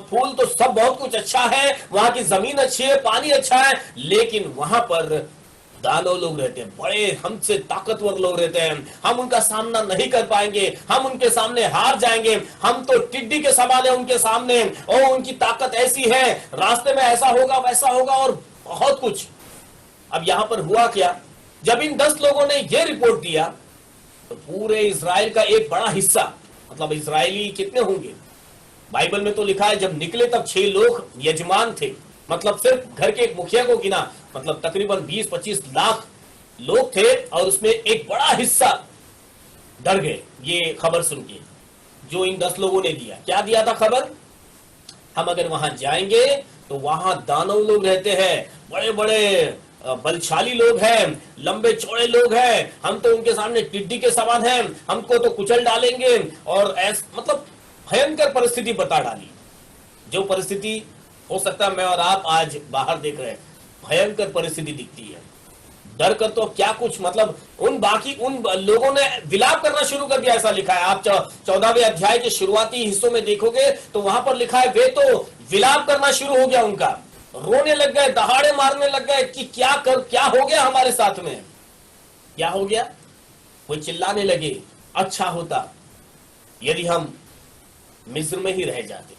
फूल तो सब बहुत कुछ अच्छा है, वहां की जमीन अच्छी है, पानी अच्छा है, लेकिन वहां पर दानव लोग रहते हैं, बड़े हमसे ताकतवर लोग रहते हैं, हम उनका सामना नहीं कर पाएंगे, हम उनके सामने हार जाएंगे, हम तो टिड्डी के समान है उनके सामने, और उनकी ताकत ऐसी है, रास्ते में ऐसा होगा वैसा होगा और बहुत कुछ। अब यहां पर हुआ क्या, जब इन 10 लोगों ने यह रिपोर्ट दिया तो पूरे इजराइल का एक बड़ा हिस्सा मतलब इजरायली कितने होंगे? बाइबल में तो लिखा है जब निकले तब 6 लोग यजमान थे, मतलब सिर्फ घर के एक मुखिया को गिना, मतलब तकरीबन 20-25 लाख लोग थे, और उसमें एक बड़ा हिस्सा डर गए ये खबर सुन के जो इन 10 लोगों ने दिया। क्या दिया था खबर? हम अगर वहां जाएंगे तो वहां दानव लोग रहते हैं, बड़े बड़े बलशाली लोग हैं, लंबे चौड़े लोग हैं, हम तो उनके सामने टिड्डी के समान हैं, हमको तो कुचल डालेंगे। और मतलब भयंकर परिस्थिति बता डाली, जो परिस्थिति हो सकता है मैं और आप आज बाहर देख रहे हैं, भयंकर परिस्थिति दिखती है। डर कर तो क्या कुछ, मतलब उन लोगों ने विलाप करना शुरू कर दिया, ऐसा लिखा है। आप 14वें अध्याय के शुरुआती हिस्सों में देखोगे तो वहां पर लिखा है वे तो विलाप करना शुरू हो गया उनका, रोने लग गए, दहाड़े मारने लग गए कि क्या हो गया हमारे साथ में, क्या हो गया। वो चिल्लाने लगे, अच्छा होता यदि हम मिस्र में ही रह जाते,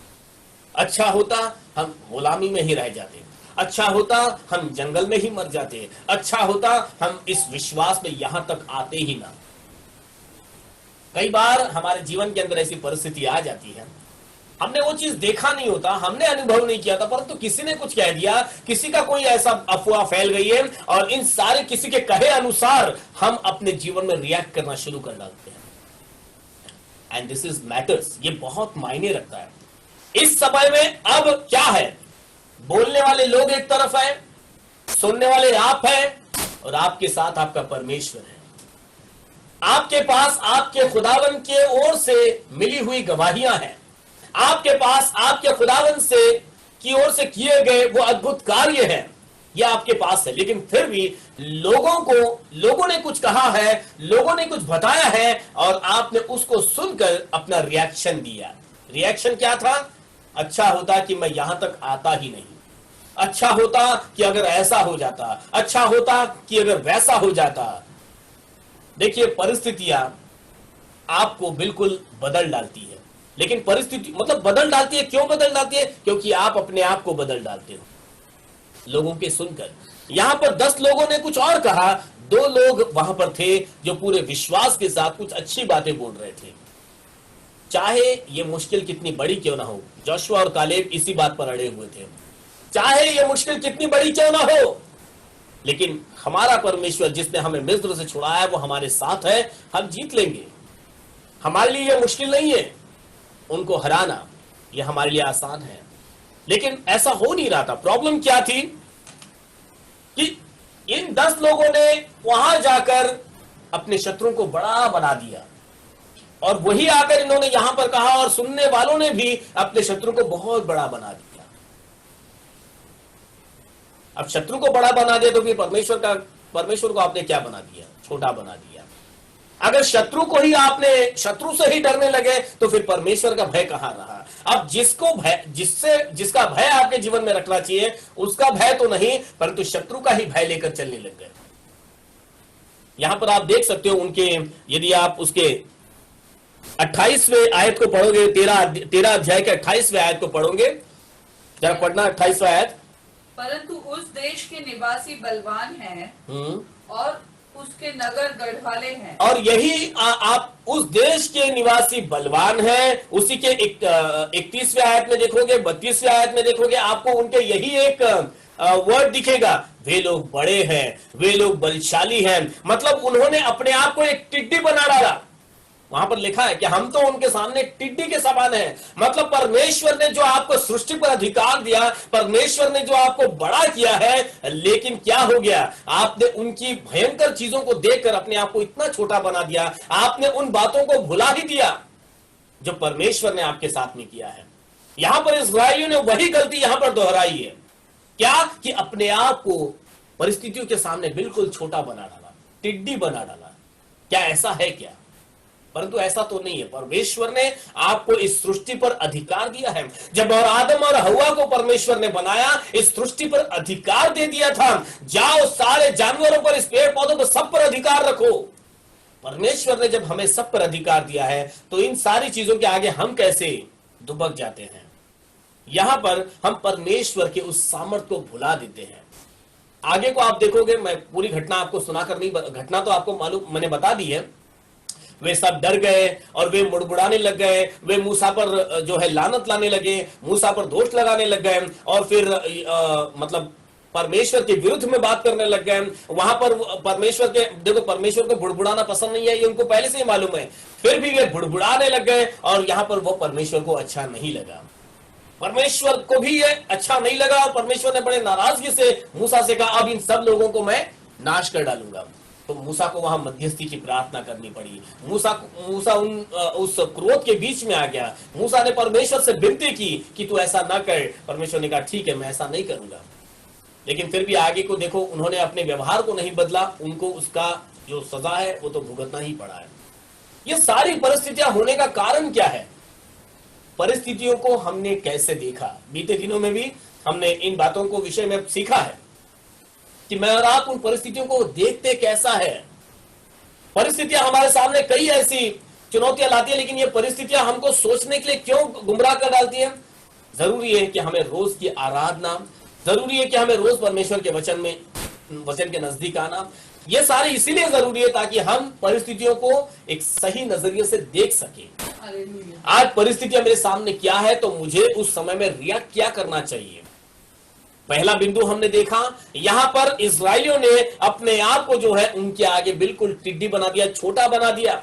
अच्छा होता हम गुलामी में ही रह जाते, अच्छा होता हम जंगल में ही मर जाते, अच्छा होता हम इस विश्वास में यहां तक आते ही ना। कई बार हमारे जीवन के अंदर ऐसी परिस्थिति आ जाती है, हमने वो चीज देखा नहीं होता, हमने अनुभव नहीं किया था, परंतु किसी ने कुछ कह दिया, किसी का कोई ऐसा अफवाह फैल गई है, और इन सारे किसी के कहे अनुसार हम अपने जीवन में रिएक्ट करना शुरू कर डालते हैं। एंड दिस इज मैटर्स, ये बहुत मायने रखता है। इस समय में अब क्या है, बोलने वाले लोग एक तरफ है, सुनने वाले आप हैं, और आपके साथ आपका परमेश्वर है। आपके पास आपके खुदावन के ओर से मिली हुई गवाहियां हैं, आपके पास आपके खुदावन से की ओर से किए गए वो अद्भुत कार्य हैं, ये आपके पास है। लेकिन फिर भी लोगों ने कुछ कहा है, लोगों ने कुछ बताया है, और आपने उसको सुनकर अपना रिएक्शन दिया। रिएक्शन क्या था? अच्छा होता कि मैं यहां तक आता ही नहीं, अच्छा होता कि अगर ऐसा हो जाता, अच्छा होता कि अगर वैसा हो जाता। देखिए, परिस्थितियां आपको बिल्कुल बदल डालती है, लेकिन परिस्थिति मतलब बदल डालती है, क्यों बदल डालती है? क्योंकि आप अपने आप को बदल डालते हो लोगों के सुनकर। यहां पर 10 लोगों ने कुछ और कहा, 2 लोग वहां पर थे जो पूरे विश्वास के साथ कुछ अच्छी बातें बोल रहे थे, चाहे ये मुश्किल कितनी बड़ी क्यों ना हो। जोशुआ और कालेब इसी बात पर अड़े हुए थे, चाहे ये मुश्किल कितनी बड़ी क्यों ना हो, लेकिन हमारा परमेश्वर जिसने हमें मिस्र से छुड़ाया है वो हमारे साथ है, हम जीत लेंगे। हमारे लिए ये मुश्किल नहीं है, उनको हराना ये हमारे लिए आसान है, लेकिन ऐसा हो नहीं रहा था। प्रॉब्लम क्या थी कि इन 10 लोगों ने वहां जाकर अपने शत्रुओं को बड़ा बना दिया, और वही आकर इन्होंने यहां पर कहा, और सुनने वालों ने भी अपने शत्रु को बहुत बड़ा बना दिया। अब शत्रु को बड़ा बना दिया तो फिर परमेश्वर को आपने क्या बना दिया? छोटा बना दिया। अगर शत्रु को ही आपने शत्रु से ही डरने लगे तो फिर परमेश्वर का भय कहां रहा? अब जिसका भय आपके जीवन में रखना चाहिए उसका भय तो नहीं, परंतु शत्रु का ही भय लेकर चलने लग गए। यहां पर आप देख सकते हो उनके, यदि आप उसके 28वें आयत को पढ़ोगे, 13 अध्याय के 28वें आयत को पढ़ोगे, जरा पढ़ना 28वां आयत। परंतु उस देश के निवासी बलवान हैं और उसके नगर गढ़वाले हैं। और यही आप उस देश के निवासी बलवान हैं, उसी के 31वें आयत में देखोगे, 32वें आयत में देखोगे, आपको उनके यही एक वर्ड दिखेगा, वे लोग बड़े हैं, वे लोग बलशाली हैं। मतलब उन्होंने अपने आप को एक टिड्डी बना डाला। वहां पर लिखा है कि हम तो उनके सामने टिड्डी के समान हैं। मतलब परमेश्वर ने जो आपको सृष्टि पर अधिकार दिया, परमेश्वर ने जो आपको बड़ा किया है, लेकिन क्या हो गया? आपने उनकी भयंकर चीजों को देखकर अपने आप को इतना छोटा बना दिया, आपने उन बातों को भुला ही दिया जो परमेश्वर ने आपके साथ में किया है। यहां पर इस्राएलियों ने वही गलती यहां पर दोहराई है, क्या कि अपने आप को परिस्थितियों के सामने बिल्कुल छोटा बना डाला, टिड्डी बना डाला। क्या ऐसा है क्या? परंतु ऐसा तो नहीं है। परमेश्वर ने आपको इस सृष्टि पर अधिकार दिया है। जब और आदम और हवा को परमेश्वर ने बनाया, इस सृष्टि पर अधिकार दे दिया था, जाओ सारे जानवरों पर, इस पेड़ पौधों पर, सब पर अधिकार रखो। परमेश्वर ने जब हमें सब पर अधिकार दिया है तो इन सारी चीजों के आगे हम कैसे दुबक जाते हैं? यहां पर हम परमेश्वर के उस सामर्थ्य को भुला देते हैं। आगे को आप देखोगे, मैं पूरी घटना आपको सुनाकर नहीं, घटना तो आपको मालूम, मैंने बता दी है। वे सब डर गए और वे मुड़मुड़ाने लग गए। वे मूसा पर जो है लानत लाने लगे, मूसा पर दोष लगाने लग गए और फिर मतलब परमेश्वर के विरुद्ध में बात करने लग गए। वहां पर परमेश्वर के, देखो परमेश्वर को बुड़बुड़ाना पसंद नहीं है, ये उनको पहले से ही मालूम है, फिर भी वे बुड़बुड़ाने लग गए और यहां पर वो परमेश्वर को अच्छा नहीं लगा। परमेश्वर को भी ये अच्छा नहीं लगा और परमेश्वर ने बड़े नाराजगी से मूसा से कहा अब इन सब लोगों को मैं नाश कर डालूंगा। तो मूसा को वहां मध्यस्थी की प्रार्थना करनी पड़ी। मूसा उस क्रोध के बीच में आ गया। मूसा ने परमेश्वर से विनती की कि तू ऐसा ना कर। परमेश्वर ने कहा ठीक है, मैं ऐसा नहीं करूंगा। लेकिन फिर भी आगे को देखो, उन्होंने अपने व्यवहार को नहीं बदला, उनको उसका जो सजा है वो तो भुगतना ही पड़ा है। ये सारी परिस्थितियां होने का कारण क्या है? परिस्थितियों को हमने कैसे देखा? बीते दिनों में भी हमने इन बातों को विषय में सीखा है कि मैं और आप उन परिस्थितियों को देखते कैसा है। परिस्थितियां हमारे सामने कई ऐसी चुनौतियां लाती है, लेकिन ये परिस्थितियां हमको सोचने के लिए क्यों गुमराह कर डालती हैं? जरूरी है कि हमें रोज की आराधना, जरूरी है कि हमें रोज परमेश्वर के वचन के नजदीक आना, ये सारे इसीलिए जरूरी है ताकि हम परिस्थितियों को एक सही नजरिए से देख सकें। आज परिस्थितियां मेरे सामने क्या है तो मुझे उस समय में रिएक्ट क्या करना चाहिए। पहला बिंदु हमने देखा, यहां पर इस्राएलियों ने अपने आप को जो है उनके आगे बिल्कुल टिड्डी बना दिया, छोटा बना दिया।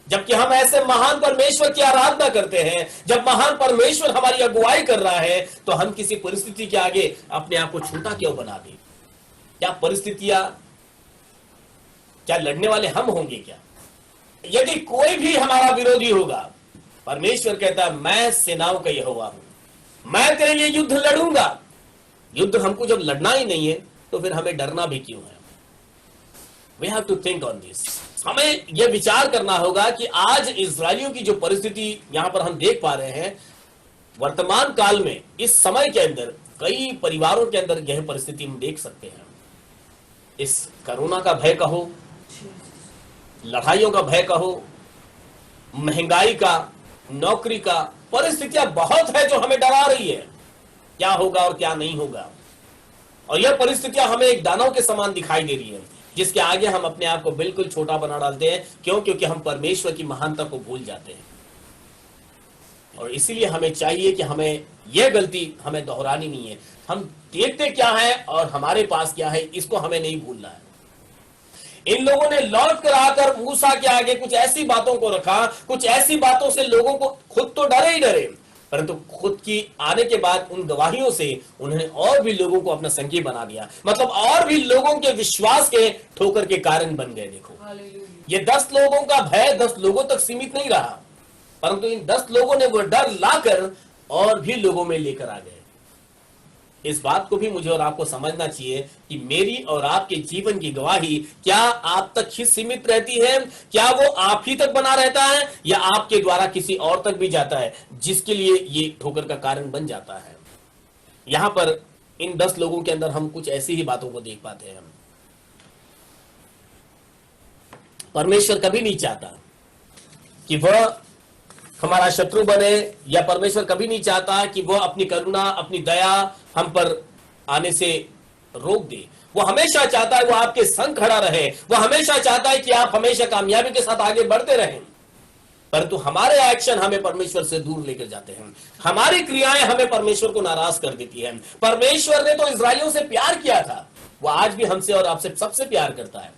जबकि हम ऐसे महान परमेश्वर की आराधना करते हैं, जब महान परमेश्वर हमारी अगुवाई कर रहा है तो हम किसी परिस्थिति के आगे अपने आप को छोटा क्यों बना दें? क्या परिस्थितियां, क्या लड़ने वाले हम होंगे क्या? यदि कोई भी हमारा विरोधी होगा, परमेश्वर कहता है मैं सेनाओं का यहोवा हूं, मैं तेरे लिए युद्ध लड़ूंगा। युद्ध हमको जब लड़ना ही नहीं है तो फिर हमें डरना भी क्यों है? We have to think on this. हमें यह विचार करना होगा कि आज इस्राएलियों की जो परिस्थिति यहां पर हम देख पा रहे हैं, वर्तमान काल में इस समय के अंदर कई परिवारों के अंदर यह परिस्थिति हम देख सकते हैं। इस कोरोना का भय कहो, लड़ाइयों का भय कहो, महंगाई का, नौकरी का, परिस्थितियां बहुत है जो हमें डरा रही है, क्या होगा और क्या नहीं होगा। और यह परिस्थितियां हमें एक दानव के समान दिखाई दे रही है, जिसके आगे हम अपने आप को बिल्कुल छोटा बना डालते हैं। क्यों? क्योंकि हम परमेश्वर की महानता को भूल जाते हैं। और इसीलिए हमें चाहिए कि हमें यह गलती हमें दोहरानी नहीं है। हम देखते क्या है और हमारे पास क्या है, इसको हमें नहीं भूलना है। इन लोगों ने लौट कर आकर मूसा के आगे कुछ ऐसी बातों को रखा, कुछ ऐसी बातों से लोगों को, खुद तो डरे ही डरे, परंतु खुद की आने के बाद उन गवाहियों से उन्होंने और भी लोगों को अपना संगी बना दिया। मतलब और भी लोगों के विश्वास के ठोकर के कारण बन गए। देखो, ये 10 लोगों का भय 10 लोगों तक सीमित नहीं रहा, परंतु इन 10 लोगों ने वो डर लाकर और भी लोगों में लेकर आ गए। इस बात को भी मुझे और आपको समझना चाहिए कि मेरी और आपके जीवन की गवाही क्या आप तक ही सीमित रहती है? क्या वो आप ही तक बना रहता है या आपके द्वारा किसी और तक भी जाता है, जिसके लिए ये ठोकर का कारण बन जाता है? यहां पर इन 10 लोगों के अंदर हम कुछ ऐसी ही बातों को देख पाते हैं। परमेश्वर कभी नहीं चाहता कि वह हमारा शत्रु बने, या परमेश्वर कभी नहीं चाहता कि वह अपनी करुणा, अपनी दया हम पर आने से रोक दे। वो हमेशा चाहता है वो आपके संग खड़ा रहे, वो हमेशा चाहता है कि आप हमेशा कामयाबी के साथ आगे बढ़ते रहें। परंतु हमारे एक्शन हमें परमेश्वर से दूर लेकर जाते हैं, हमारी क्रियाएं हमें परमेश्वर को नाराज कर देती हैं। परमेश्वर ने तो इस्राएलियों से प्यार किया था, वो आज भी हमसे और आपसे सबसे प्यार करता है।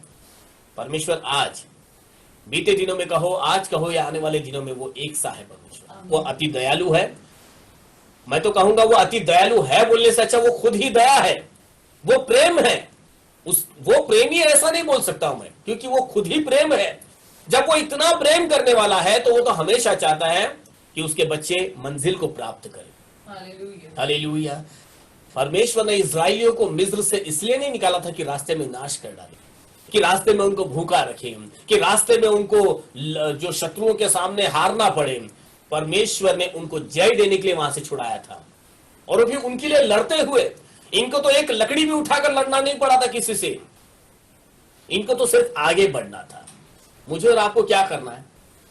परमेश्वर आज, बीते दिनों में कहो, आज कहो या आने वाले दिनों में, वो एक सा है। परमेश्वर वो अति दयालु है। मैं तो कहूंगा वो अति दयालु है बोलने से अच्छा वो खुद ही दया है, वो प्रेम है। वो प्रेमी ऐसा नहीं बोल सकता हूं मैं, क्योंकि वो खुद ही प्रेम है। जब वो इतना प्रेम करने वाला है तो वो तो हमेशा चाहता है कि उसके बच्चे मंजिल को प्राप्त करें। हालेलुया। परमेश्वर ने इस्राएलियों को मिस्र से इसलिए नहीं निकाला था कि रास्ते में नाश कर डाले, कि रास्ते में उनको भूखा रखे, कि रास्ते में उनको जो शत्रुओं के सामने हारना पड़े। परमेश्वर ने उनको जय देने के लिए वहां से छुड़ाया था, और भी उनके लिए लड़ते हुए। इनको तो एक लकड़ी भी उठाकर लड़ना नहीं पड़ा था किसी से, इनको तो सिर्फ आगे बढ़ना था। मुझे और आपको क्या करना है?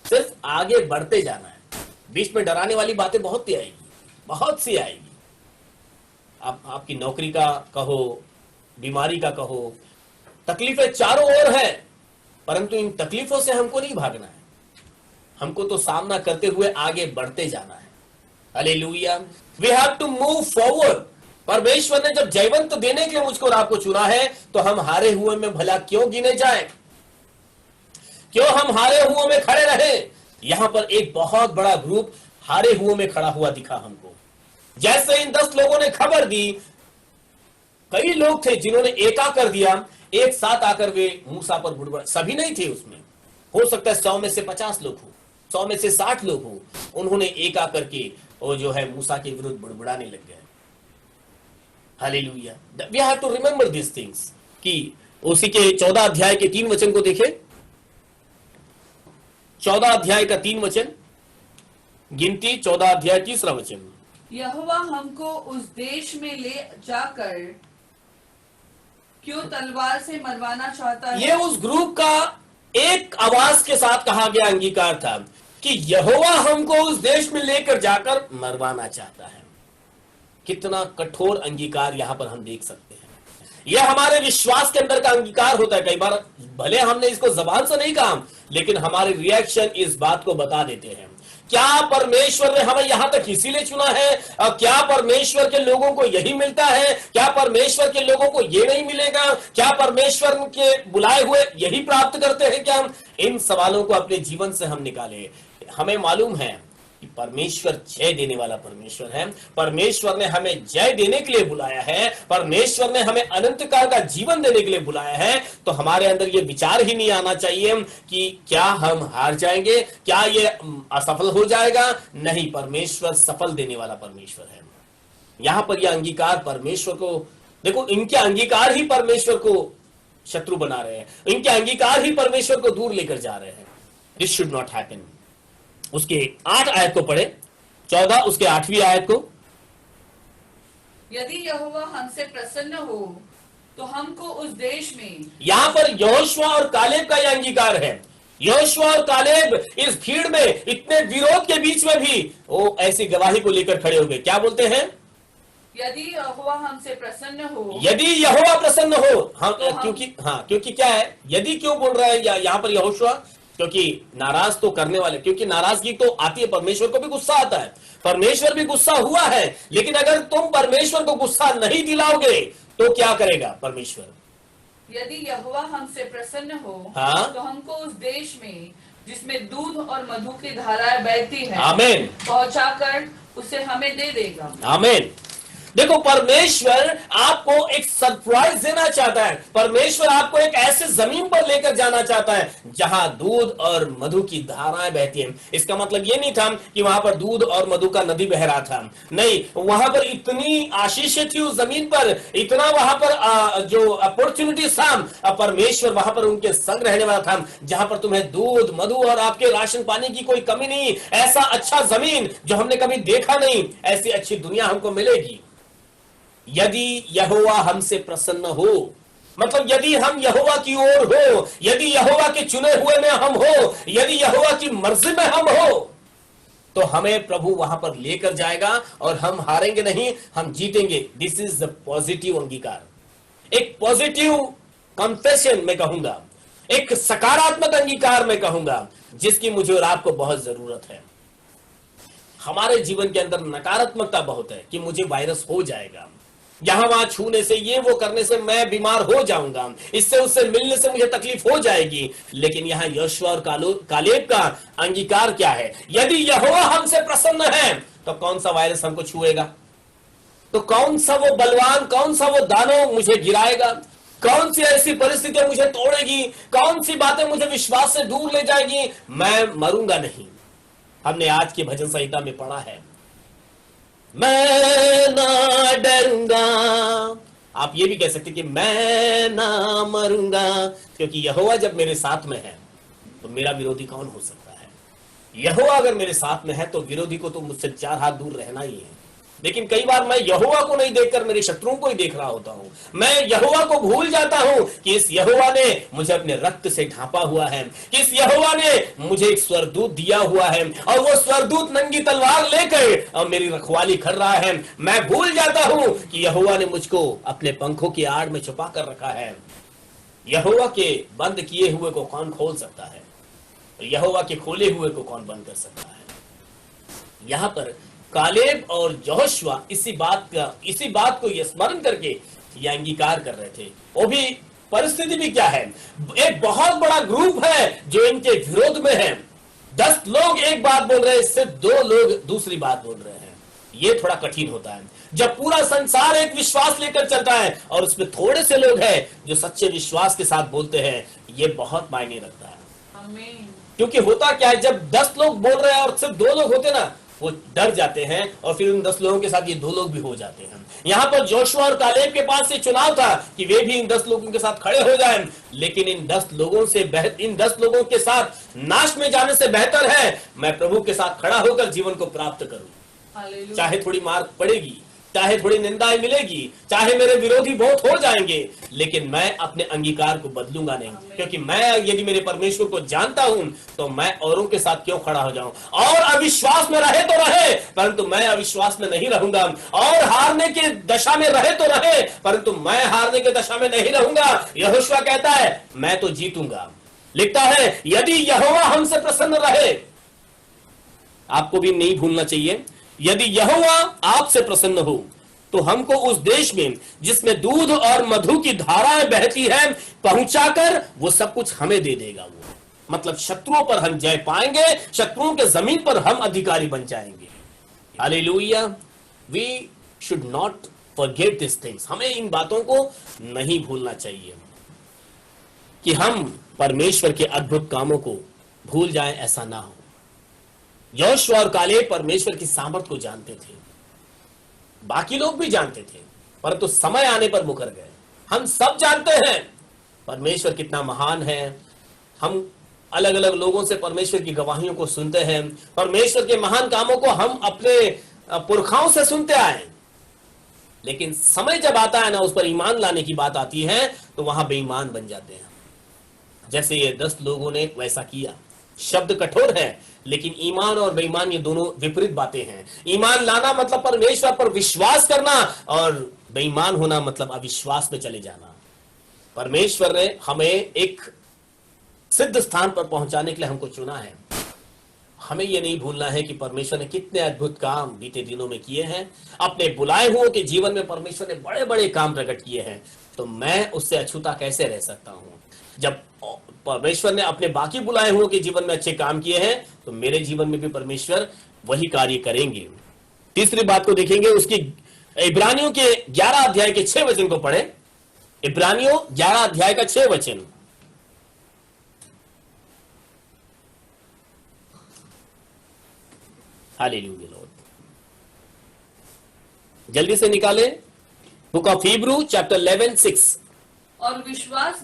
सिर्फ आगे बढ़ते जाना है। बीच में डराने वाली बातें बहुत सी आएगी, बहुत सी आएगी। आपकी नौकरी का कहो, बीमारी का कहो, तकलीफें चारों ओर है, परंतु इन तकलीफों से हमको नहीं भागना है। हमको तो सामना करते हुए आगे बढ़ते जाना है। Hallelujah, we have to move forward. परमेश्वर ने जब जयवंत देने के लिए मुझको और आपको चुना है, तो हम हारे हुए में भला क्यों गिने जाए, क्यों हम हारे हुए में खड़े रहे। यहां पर एक बहुत बड़ा ग्रुप हारे हुए में खड़ा हुआ दिखा हमको। जैसे इन 10 लोगों ने खबर दी, कई लोग थे जिन्होंने एका कर दिया, एक साथ आकर वे मूसा पर बुड़बुड़ा, सभी नहीं थे उसमें, हो सकता है 100 में से 50 लोग हो, 100 में से 60 लोग हो, उन्होंने एका करके वो जो है मूसा के विरुद्ध बुड़बुड़ाने लग गए। Hallelujah, we have to remember this things. कि उसी के 14 अध्याय के 3 वचन को देखें। 14 अध्याय का 3 वचन, गिनती 14 अध्याय 3 वचन। यहोवा हमको उस देश में ले जाकर क्यों तलवार से मरवाना चाहता है। ये उस ग्रुप का एक आवाज के साथ कहा गया अंगीकार था कि यहोवा हमको उस देश में लेकर जाकर मरवाना चाहता है। कितना कठोर अंगीकार यहां पर हम देख सकते हैं। यह हमारे विश्वास के अंदर का अंगीकार होता है। कई बार भले हमने इसको जबान से नहीं कहा, लेकिन हमारे रिएक्शन इस बात को बता देते हैं। क्या परमेश्वर ने हमें यहां तक इसीलिए चुना है? और क्या परमेश्वर के लोगों को यही मिलता है? क्या परमेश्वर के लोगों को ये नहीं मिलेगा? क्या परमेश्वर के बुलाए हुए यही प्राप्त करते हैं क्या? इन सवालों को अपने जीवन से हम निकालें। हमें मालूम है कि परमेश्वर जय देने वाला परमेश्वर है। परमेश्वर ने हमें जय देने के लिए बुलाया है। परमेश्वर ने हमें अनंत काल का जीवन देने के लिए बुलाया है। तो हमारे अंदर ये विचार ही नहीं आना चाहिए कि क्या हम हार जाएंगे, क्या ये असफल हो जाएगा। नहीं, परमेश्वर सफल देने वाला परमेश्वर है। यहां पर यह अंगीकार परमेश्वर को, देखो, इनके अंगीकार ही परमेश्वर को शत्रु बना रहे हैं। इनके अंगीकार ही परमेश्वर को दूर लेकर जा रहे हैं। This should not happen. उसके 8 आयत को पढ़े, 14 उसके 8वीं आयत को। यदि यहोवा हमसे प्रसन्न हो तो हमको उस देश में। यहां पर यहोशुआ और कालेब का यह अंगीकार है। यहोशुआ और कालेब इस भीड़ में, इतने विरोध के बीच में भी वो ऐसी गवाही को लेकर खड़े हो गए। क्या बोलते हैं? यदि यहोवा हमसे प्रसन्न हो। यदि यहोवा प्रसन्न हो। हाँ, क्योंकि क्या है, यदि क्यों बोल रहा है यहां पर यहोशुआ? क्योंकि नाराज तो करने वाले, क्योंकि नाराजगी तो आती है, परमेश्वर को भी गुस्सा आता है, परमेश्वर भी गुस्सा हुआ है। लेकिन अगर तुम परमेश्वर को गुस्सा नहीं दिलाओगे तो क्या करेगा परमेश्वर? यदि यहोवा हमसे प्रसन्न हो, हाँ? तो हमको उस देश में जिसमें दूध और मधु की धाराएं बहती हैं, आमीन, पहुंचाकर उसे हमें दे देगा। आमीन। देखो, परमेश्वर आपको एक सरप्राइज देना चाहता है। परमेश्वर आपको एक ऐसे जमीन पर लेकर जाना चाहता है जहां दूध और मधु की धाराएं बहती हैं। इसका मतलब ये नहीं था कि वहां पर दूध और मधु का नदी बह रहा था, नहीं, वहां पर इतनी आशीषें थी उस जमीन पर, इतना वहां पर जो अपॉर्चुनिटीज था, परमेश्वर वहां पर उनके संग रहने वाला था, जहां पर तुम्हें दूध, मधु और आपके राशन पानी की कोई कमी नहीं। ऐसा अच्छा जमीन जो हमने कभी देखा नहीं, ऐसी अच्छी दुनिया हमको मिलेगी यदि यहोवा हमसे प्रसन्न हो। मतलब यदि हम यहोवा की ओर हो, यदि यहोवा के चुने हुए में हम हो, यदि यहोवा की मर्जी में हम हो, तो हमें प्रभु वहां पर लेकर जाएगा और हम हारेंगे नहीं, हम जीतेंगे। दिस इज द पॉजिटिव अंगीकार, एक पॉजिटिव कन्फेशन मैं कहूंगा, एक सकारात्मक अंगीकार मैं कहूंगा, जिसकी मुझे और आपको बहुत जरूरत है। हमारे जीवन के अंदर नकारात्मकता बहुत है कि मुझे वायरस हो जाएगा, यहां वहां छूने से, ये वो करने से मैं बीमार हो जाऊंगा, इससे उससे मिलने से मुझे तकलीफ हो जाएगी। लेकिन यहां यहोशुआ और कालेब का अंगीकार क्या है? यदि यहोवा हमसे प्रसन्न है तो कौन सा वायरस हमको छुएगा? तो कौन सा वो बलवान, कौन सा वो दानव मुझे गिराएगा? कौन सी ऐसी परिस्थितियां मुझे तोड़ेगी? कौन सी बातें मुझे विश्वास से दूर ले जाएगी? मैं मरूंगा नहीं। हमने आज की भजन संहिता में पढ़ा है, मैं ना डरूंगा। आप ये भी कह सकते कि मैं ना मरूंगा, क्योंकि यहोवा जब मेरे साथ में है तो मेरा विरोधी कौन हो सकता है? यहोवा अगर मेरे साथ में है तो विरोधी को तो मुझसे 4 हाथ दूर रहना ही है। लेकिन कई बार मैं यहोवा को नहीं देखकर मेरे शत्रुओं को ही देख रहा होता हूं। मैं यहोवा को भूल जाता हूं कि इस यहोवा ने मुझे अपने रक्त से ढांपा हुआ है, कि इस यहोवा ने मुझे एक स्वरदूत दिया हुआ है और वो स्वरदूत नंगी तलवार लेकर और मेरी रखवाली कर रहा है। मैं भूल जाता हूं कि यहोवा ने मुझको अपने पंखों की आड़ में छुपा कर रखा है। यहोवा के बंद किए हुए को कौन खोल सकता है? यहोवा के खोले हुए को कौन बंद कर सकता है? यहां पर कालेब और यहोशुआ इसी बात को ये स्मरण करके ये अंगीकार कर रहे थे। वो भी परिस्थिति भी क्या है, एक बहुत बड़ा ग्रुप है जो इनके विरोध में है। 10 लोग एक बात बोल रहे हैं, सिर्फ 2 लोग दूसरी बात बोल रहे हैं। ये थोड़ा कठिन होता है जब पूरा संसार एक विश्वास लेकर चलता है और उसमें थोड़े से लोग हैं जो सच्चे विश्वास के साथ बोलते हैं। ये बहुत मायने रखता है। आमीन। क्योंकि होता क्या है, जब 10 लोग बोल रहे हैं और सिर्फ 2 लोग होते ना, वो डर जाते हैं और फिर उन 10 लोगों के साथ ये 2 लोग भी हो जाते हैं। यहां पर जोशुआ और कालेब के पास ये चुनाव था कि वे भी इन 10 लोगों के साथ खड़े हो जाएं, लेकिन इन 10 लोगों के साथ नाश में जाने से बेहतर है मैं प्रभु के साथ खड़ा होकर जीवन को प्राप्त करूं। हालेलुया। चाहे थोड़ी मार पड़ेगी, चाहे थोड़ी निंदाएं मिलेगी, चाहे मेरे विरोधी बहुत हो जाएंगे, लेकिन मैं अपने अंगीकार को बदलूंगा नहीं। क्योंकि मैं यदि मेरे परमेश्वर को जानता हूं तो मैं औरों के साथ क्यों खड़ा हो जाऊं। और अविश्वास में रहे तो रहे, परंतु मैं अविश्वास में नहीं रहूंगा। और हारने की दशा में रहे तो रहे, परंतु मैं हारने की दशा में नहीं रहूंगा। यहोशुआ कहता है मैं तो जीतूंगा। लिखता है यदि यहोवा हमसे प्रसन्न रहे, आपको भी नहीं भूलना चाहिए, यदि यहोवा आपसे प्रसन्न हो तो हमको उस देश में जिसमें दूध और मधु की धाराएं बहती हैं पहुंचाकर वो सब कुछ हमें दे देगा। वो मतलब शत्रुओं पर हम जय पाएंगे, शत्रुओं के जमीन पर हम अधिकारी बन जाएंगे। Hallelujah. We should not forget this things. हमें इन बातों को नहीं भूलना चाहिए कि हम परमेश्वर के अद्भुत कामों को भूल जाएं, ऐसा ना हो। यहोशुआ और कालेब परमेश्वर की सामर्थ को जानते थे, बाकी लोग भी जानते थे, परंतु समय आने पर मुकर गए। हम सब जानते हैं परमेश्वर कितना महान है। हम अलग अलग लोगों से परमेश्वर की गवाहियों को सुनते हैं, परमेश्वर के महान कामों को हम अपने पुरखाओं से सुनते आए, लेकिन समय जब आता है ना, उस पर ईमान लाने की बात आती है तो वहां बेईमान बन जाते हैं। जैसे ये 10 लोगों ने वैसा किया। शब्द कठोर है, लेकिन ईमान और बेईमान ये दोनों विपरीत बातें हैं। ईमान लाना मतलब परमेश्वर पर विश्वास करना, और बेईमान होना मतलब अविश्वास में चले जाना। परमेश्वर ने हमें एक सिद्ध स्थान पर पहुंचाने के लिए हमको चुना है। हमें यह नहीं भूलना है कि परमेश्वर ने कितने अद्भुत काम बीते दिनों में किए हैं। अपने बुलाए हुओं के जीवन में परमेश्वर ने बड़े बड़े काम प्रकट किए हैं, तो मैं उससे अछूता कैसे रह सकता हूं। जब परमेश्वर ने अपने बाकी बुलाए हुओं के जीवन में अच्छे काम किए हैं, तो मेरे जीवन में भी परमेश्वर वही कार्य करेंगे। तीसरी बात को देखेंगे, उसकी इब्रानियों के 11 अध्याय के 6 वचन को पढ़े। इब्रानियों 11 अध्याय का 6 वचन। Hallelujah Lord. जल्दी से निकाले बुक ऑफ हिब्रू चैप्टर 11:6। और विश्वास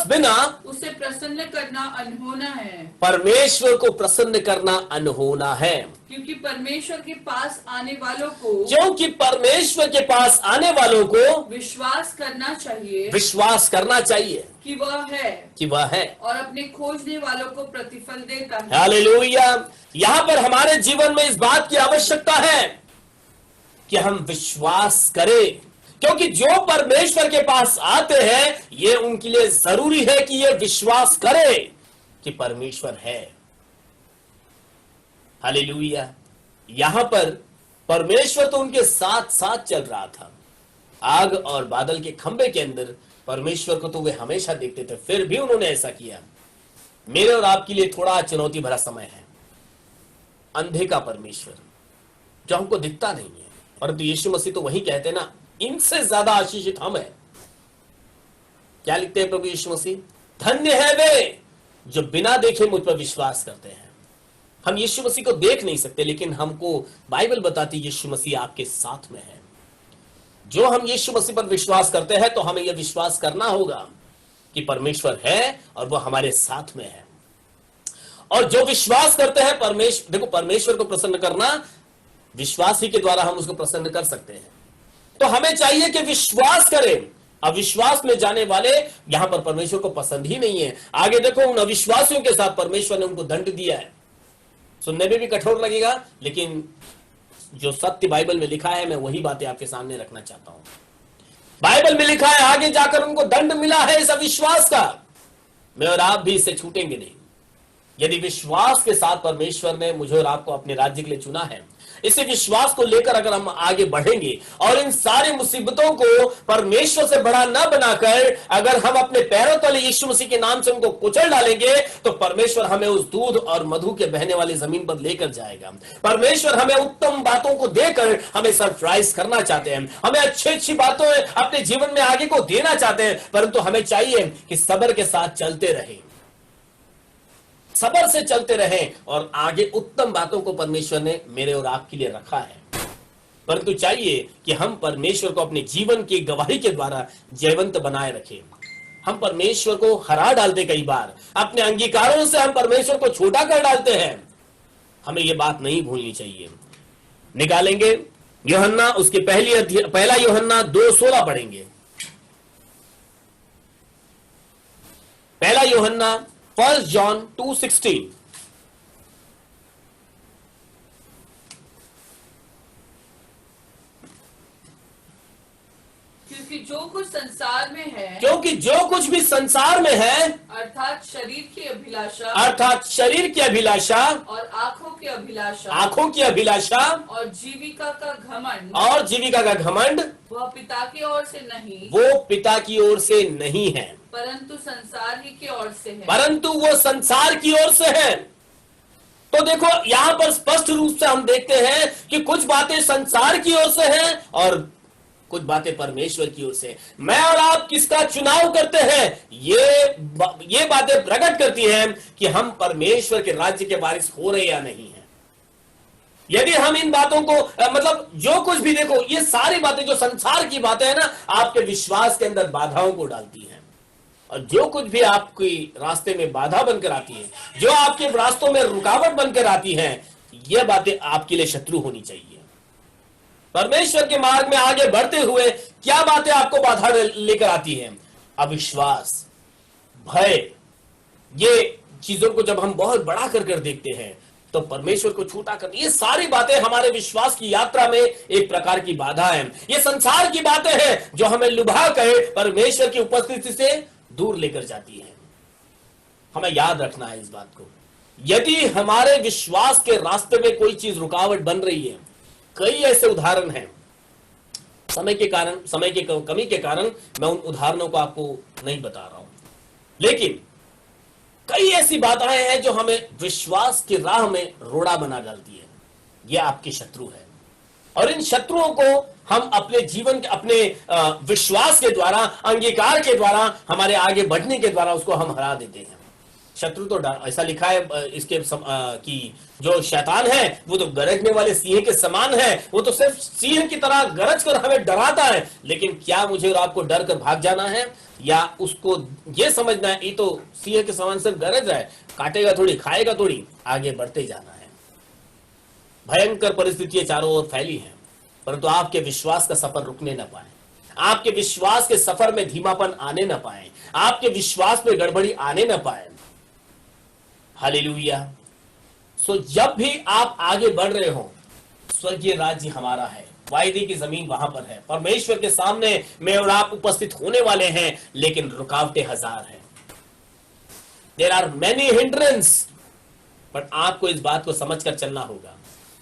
बिना उसे प्रसन्न करना अनहोना है। परमेश्वर को प्रसन्न करना अनहोना है, क्योंकि परमेश्वर के पास आने वालों को विश्वास करना चाहिए कि वह है और अपने खोजने वालों को प्रतिफल देता है। हालेलुया। यहाँ पर हमारे जीवन में इस बात की आवश्यकता है कि हम विश्वास करें, क्योंकि जो परमेश्वर के पास आते हैं ये उनके लिए जरूरी है कि ये विश्वास करे कि परमेश्वर है। हालेलुया। यहां पर परमेश्वर तो उनके साथ साथ चल रहा था। आग और बादल के खंबे के अंदर परमेश्वर को तो वे हमेशा देखते थे, फिर भी उन्होंने ऐसा किया। मेरे और आपके लिए थोड़ा चुनौती भरा समय है। अंधे का परमेश्वर जो हमको दिखता नहीं है, परंतु यीशु मसीह तो वही कहते ना, इनसे ज्यादा आशीषित हम हैं। क्या लिखते हैं प्रभु यीशु मसीह? धन्य है वे जो बिना देखे मुझ पर विश्वास करते हैं। हम यीशु मसीह को देख नहीं सकते, लेकिन हमको बाइबल बताती यीशु मसीह आपके साथ में है। जो हम यीशु मसीह पर विश्वास करते हैं तो हमें यह विश्वास करना होगा कि परमेश्वर है और वह हमारे साथ में है। और जो विश्वास करते हैं देखो, परमेश्वर को प्रसन्न करना विश्वास ही के द्वारा हम उसको प्रसन्न कर सकते हैं। तो हमें चाहिए कि विश्वास करें। अविश्वास में जाने वाले यहां पर परमेश्वर को पसंद ही नहीं है। आगे देखो, उन अविश्वासियों के साथ परमेश्वर ने उनको दंड दिया है। सुनने में भी कठोर लगेगा, लेकिन जो सत्य बाइबल में लिखा है मैं वही बातें आपके सामने रखना चाहता हूं। बाइबल में लिखा है आगे जाकर उनको दंड मिला है इस अविश्वास का। मैं और आप भी इससे छूटेंगे नहीं। यदि विश्वास के साथ परमेश्वर ने मुझे और आपको अपने राज्य के लिए चुना है, इसी विश्वास को लेकर अगर हम आगे बढ़ेंगे और इन सारी मुसीबतों को परमेश्वर से बड़ा न बनाकर अगर हम अपने पैरों तले यीशु मसीह के नाम से उनको कुचल डालेंगे, तो परमेश्वर हमें उस दूध और मधु के बहने वाली जमीन पर लेकर जाएगा। परमेश्वर हमें उत्तम बातों को देकर हमें सरप्राइज करना चाहते हैं, हमें अच्छी अच्छी बातें अपने जीवन में आगे को देना चाहते हैं, परंतु हमें चाहिए कि सब्र के साथ चलते रहें, सब्र से चलते रहें और आगे उत्तम बातों को परमेश्वर ने मेरे और आपके लिए रखा है। परंतु चाहिए कि हम परमेश्वर को अपने जीवन की गवाही के द्वारा जयवंत बनाए रखें। हम परमेश्वर को हरा डालते, कई बार अपने अंगीकारों से हम परमेश्वर को छोटा कर डालते हैं। हमें यह बात नहीं भूलनी चाहिए। निकालेंगे यूहन्ना उसके पहला यूहन्ना 2:16 पढ़ेंगे। पहला यूहन्ना 1 John 2:16। क्योंकि जो कुछ संसार में है, क्योंकि जो कुछ भी संसार में है, अर्थात शरीर की अभिलाषा, अर्थात शरीर की अभिलाषा और आंखों की अभिलाषा, आंखों की अभिलाषा और जीविका का घमंड, और जीविका का घमंड, वह पिता की ओर से नहीं, वो पिता की ओर से नहीं है, परंतु संसार ही की ओर से है। परंतु वो संसार की ओर से है। तो देखो यहां पर स्पष्ट रूप से हम देखते हैं कि कुछ बातें संसार की ओर से हैं और कुछ बातें परमेश्वर की ओर से। मैं और आप किसका चुनाव करते हैं, ये बातें प्रकट करती हैं कि हम परमेश्वर के राज्य के वारिस हो रहे या नहीं है। यदि हम इन बातों को मतलब जो कुछ भी, देखो ये सारी बातें जो संसार की बातें हैं ना, आपके विश्वास के अंदर बाधाओं को डालती हैं, और जो कुछ भी आपके रास्ते में बाधा बनकर आती है, जो आपके रास्तों में रुकावट बनकर आती है, ये बातें आपके लिए शत्रु होनी चाहिए। परमेश्वर के मार्ग में आगे बढ़ते हुए क्या बातें आपको बाधा लेकर आती हैं? अविश्वास, भय, ये चीजों को जब हम बहुत बड़ा कर देखते हैं तो परमेश्वर को छूटा कर, ये सारी बातें हमारे विश्वास की यात्रा में एक प्रकार की बाधा है। ये संसार की बातें हैं जो हमें लुभा कर परमेश्वर की उपस्थिति से दूर लेकर जाती है। हमें याद रखना है इस बात को। यदि हमारे विश्वास के रास्ते में कोई चीज रुकावट बन रही है, कई ऐसे उदाहरण हैं, समय की कमी के कारण मैं उन उदाहरणों को आपको नहीं बता रहा हूं, लेकिन कई ऐसी बाधाएं हैं जो हमें विश्वास की राह में रोड़ा बना डालती है। ये आपके शत्रु है, और इन शत्रुओं को हम अपने जीवन के, अपने विश्वास के द्वारा, अंगीकार के द्वारा, हमारे आगे बढ़ने के द्वारा उसको हम हरा देते हैं। शत्रु तो ऐसा लिखा है इसके कि जो शैतान है वो तो गरजने वाले सिंह के समान है, वो तो सिर्फ सिंह की तरह गरज कर हमें डराता है, लेकिन क्या मुझे और आपको डर कर भाग जाना है, या उसको ये समझना है ये तो सिंह के समान सिर्फ गरज है, काटेगा थोड़ी, खाएगा थोड़ी, आगे बढ़ते जाना है। भयंकर परिस्थितियां चारों ओर फैली हैं, परंतु आपके विश्वास का सफर रुकने न पाए, आपके विश्वास के सफर में धीमापन आने न पाए, आपके विश्वास में गड़बड़ी आने न पाए। हालेलुया। सो जब भी आप आगे बढ़ रहे हो, स्वर्गीय राज्य हमारा है, वायदे की जमीन वहां पर है, परमेश्वर के सामने मैं और आप उपस्थित होने वाले हैं, लेकिन रुकावटें हजार हैं। There are many hindrance, but आपको इस बात को समझकर चलना होगा,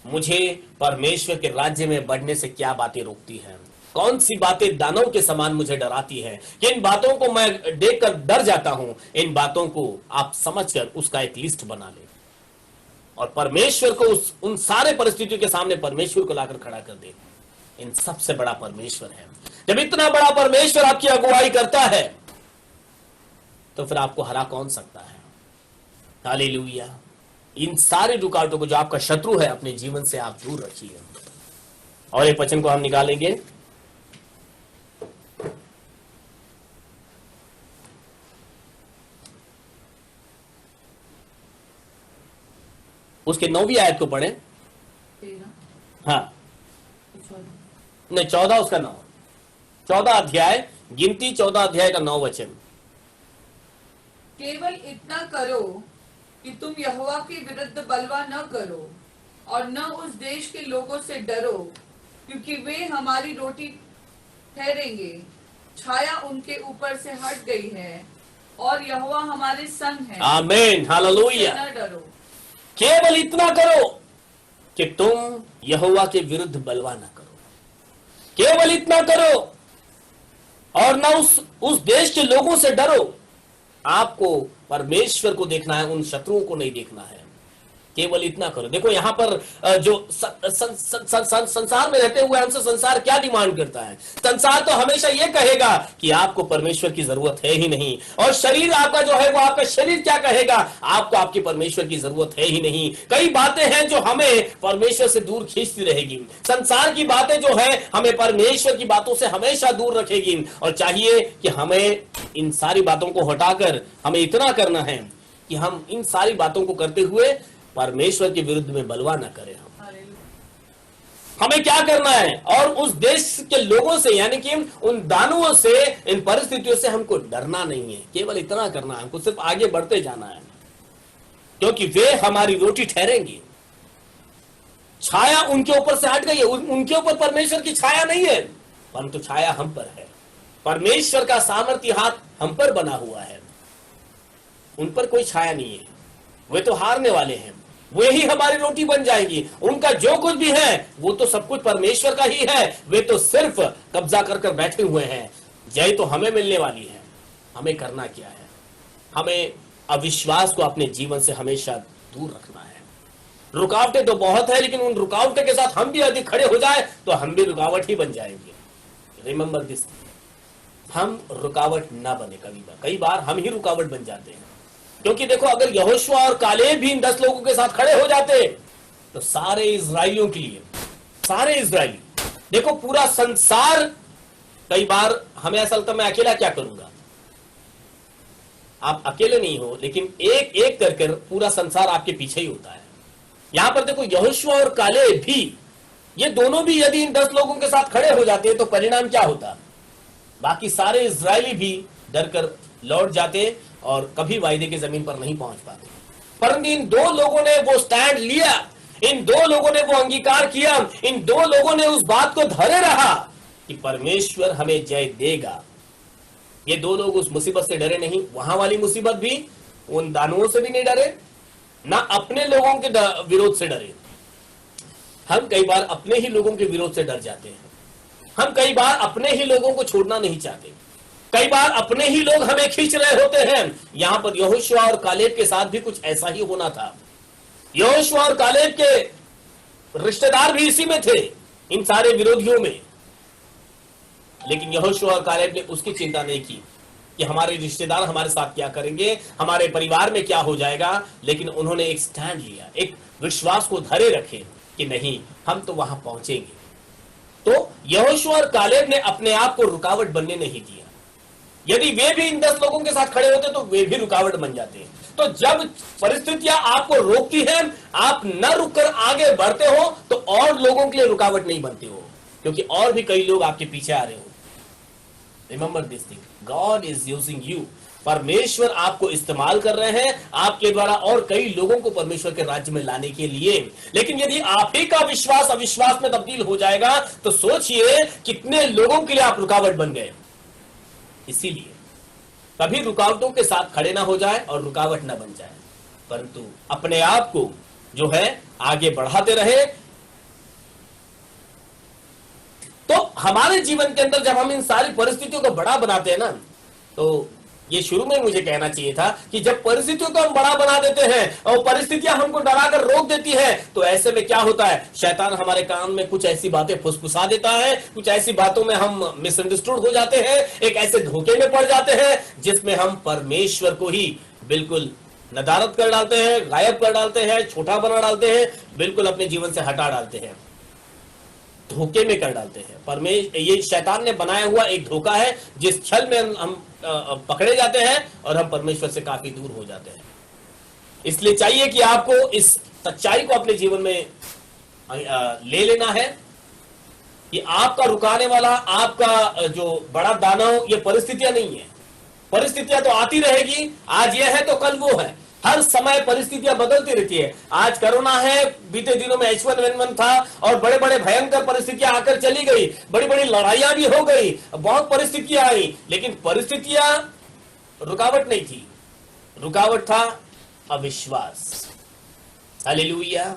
मुझे परमेश्वर के राज्य में बढ़ने से क्या बातें रोकती हैं, कौन सी बातें दानव के समान मुझे डराती हैं, किन बातों को मैं देखकर डर जाता हूं। इन बातों को आप समझकर उसका एक लिस्ट बना ले और परमेश्वर को उन सारे परिस्थितियों के सामने परमेश्वर को लाकर खड़ा कर दे। इन सबसे बड़ा परमेश्वर है। जब इतना बड़ा परमेश्वर आपकी अगुवाई करता है तो फिर आपको हरा कौन सकता है। हालेलुया। इन सारे रुकावटों को जो आपका शत्रु है अपने जीवन से आप दूर रखिए। और एक वचन को हम निकालेंगे, उसके 9वीं आयत को पढ़ें। हाँ नहीं, 14 उसका 9, 14 अध्याय, गिनती 14 अध्याय का 9 वचन। केवल इतना करो कि तुम यहोवा के विरुद्ध बलवा न करो और न उस देश के लोगों से डरो, क्योंकि वे हमारी रोटी ठहरेंगे। छाया उनके ऊपर से हट गई है और यहोवा हमारे संग है, आमीन, हालेलुया। न डरो। केवल इतना करो कि तुम यहोवा के विरुद्ध बलवा ना करो, केवल इतना करो, और ना उस देश के लोगों से डरो। आपको परमेश्वर को देखना है, उन शत्रुओं को नहीं देखना है। केवल इतना करो। देखो यहां पर जो संसार में रहते हुए हमसे संसार क्या डिमांड करता है? संसार तो हमेशा यह कहेगा कि आपको परमेश्वर की जरूरत है ही नहीं, और शरीर आपका जो है वो आपका शरीर क्या कहेगा? आपको आपकी परमेश्वर की जरूरत है ही नहीं। कई बातें हैं जो हमें परमेश्वर से दूर खींचती रहेगी। संसार की बातें जो है हमें परमेश्वर की बातों से हमेशा दूर रखेगी, और चाहिए कि हमें इन सारी बातों को हटाकर हमें इतना करना है कि हम इन सारी बातों को करते हुए परमेश्वर के विरुद्ध में बलवा न करें। हमें क्या करना है? और उस देश के लोगों से, यानी कि उन दानुओं से, इन परिस्थितियों से हमको डरना नहीं है। केवल इतना करना है, हमको सिर्फ आगे बढ़ते जाना है, क्योंकि वे हमारी रोटी ठहरेंगी। छाया उनके ऊपर से हट गई है, उनके ऊपर परमेश्वर की छाया नहीं है, परंतु छाया हम पर है। परमेश्वर का सामर्थ्य हाथ हम पर बना हुआ है, उन पर कोई छाया नहीं है। वे तो हारने वाले हैं, वे ही हमारी रोटी बन जाएंगी। उनका जो कुछ भी है वो तो सब कुछ परमेश्वर का ही है, वे तो सिर्फ कब्जा कर कर बैठे हुए हैं। जय तो हमें मिलने वाली है। हमें करना क्या है? हमें अविश्वास को अपने जीवन से हमेशा दूर रखना है। रुकावटें तो बहुत है, लेकिन उन रुकावटों के साथ हम भी यदि खड़े हो जाए तो हम भी रुकावट ही बन जाएंगे। रिमेंबर दिस, हम रुकावट ना बने। कई बार हम ही रुकावट बन जाते हैं, क्योंकि देखो अगर यहोशुआ और कालेब भी इन 10 लोगों के साथ खड़े हो जाते तो सारे इजराइलियों के लिए, सारे इजराइली, देखो पूरा संसार, कई बार हमें ऐसा लगता है मैं अकेला क्या करूंगा। आप अकेले नहीं हो, लेकिन एक एक कर पूरा संसार आपके पीछे ही होता है। यहां पर देखो यहोशुआ और कालेब भी, ये दोनों भी यदि इन 10 लोगों के साथ खड़े हो जाते तो परिणाम क्या होता? बाकी सारे इजरायली भी डर कर लौट जाते और कभी वायदे की जमीन पर नहीं पहुंच पाते। परंतु इन 2 लोगों ने वो स्टैंड लिया, इन 2 लोगों ने वो अंगीकार किया, इन 2 लोगों ने उस बात को धरे रहा कि परमेश्वर हमें जय देगा। ये 2 लोग उस मुसीबत से डरे नहीं, वहां वाली मुसीबत भी, उन दानुओं से भी नहीं डरे, ना अपने लोगों के विरोध से डरे। हम कई बार अपने ही लोगों के विरोध से डर जाते हैं। हम कई बार अपने ही लोगों को छोड़ना नहीं चाहते। कई बार अपने ही लोग हमें खींच रहे होते हैं। यहां पर यहोशुआ और कालेब के साथ भी कुछ ऐसा ही होना था। यहोशुआ और कालेब के रिश्तेदार भी इसी में थे, इन सारे विरोधियों में। लेकिन यहोशुआ और कालेब ने उसकी चिंता नहीं की कि हमारे रिश्तेदार हमारे साथ क्या करेंगे, हमारे परिवार में क्या हो जाएगा। लेकिन उन्होंने एक स्टैंड लिया, एक विश्वास को धरे रखे कि नहीं, हम तो वहां पहुंचेंगे। तो यहोशुआ और कालेब ने अपने आप को रुकावट बनने नहीं दिया। यदि वे भी इन 10 लोगों के साथ खड़े होते तो वे भी रुकावट बन जाते हैं। तो जब परिस्थितियां आपको रोकती हैं, आप न रुककर आगे बढ़ते हो तो और लोगों के लिए रुकावट नहीं बनते हो, क्योंकि और भी कई लोग आपके पीछे आ रहे हो। Remember this thing, God is using you. परमेश्वर आपको इस्तेमाल कर रहे हैं आपके द्वारा और कई लोगों को परमेश्वर के राज्य में लाने के लिए। लेकिन यदि आप ही का विश्वास अविश्वास में तब्दील हो जाएगा तो सोचिए कितने लोगों के लिए आप रुकावट बन गए। इसीलिए कभी रुकावटों के साथ खड़े ना हो जाए और रुकावट ना बन जाए, परंतु अपने आप को जो है आगे बढ़ाते रहे। तो हमारे जीवन के अंदर जब हम इन सारी परिस्थितियों को बड़ा बनाते हैं ना, तो ये शुरू में मुझे कहना चाहिए था कि जब परिस्थितियों को हम बड़ा बना देते हैं और परिस्थितियां हमको डराकर रोक देती हैं, तो ऐसे में क्या होता है? शैतान हमारे कान में कुछ ऐसी बातें फुसफुसा देता है, कुछ ऐसी बातों में हम मिसअंडरस्टूड हो जाते हैं, एक ऐसे धोखे में पड़ जाते हैं जिसमें हम परमेश्वर को ही बिल्कुल नदारत कर डालते हैं, गायब कर डालते हैं, छोटा बना डालते हैं, बिल्कुल अपने जीवन से हटा डालते हैं, धोखे में कर डालते हैं। ये शैतान ने बनाया हुआ एक धोखा है जिस छल में हम पकड़े जाते हैं और हम परमेश्वर से काफी दूर हो जाते हैं। इसलिए चाहिए कि आपको इस सच्चाई को अपने जीवन में ले लेना है कि आपका रुकाने वाला, आपका जो बड़ा दानव ये परिस्थितियां नहीं है। परिस्थितियां तो आती रहेगी, आज ये है तो कल वो है। हर समय परिस्थितियां बदलती रहती है। आज कोरोना है, बीते दिनों में H1N1 था और बड़े बड़े भयंकर परिस्थितियां आकर चली गई, बड़ी बड़ी लड़ाइयां भी हो गई, बहुत परिस्थितियां आई। लेकिन परिस्थितियां रुकावट नहीं थी, रुकावट था अविश्वास। हालेलुया।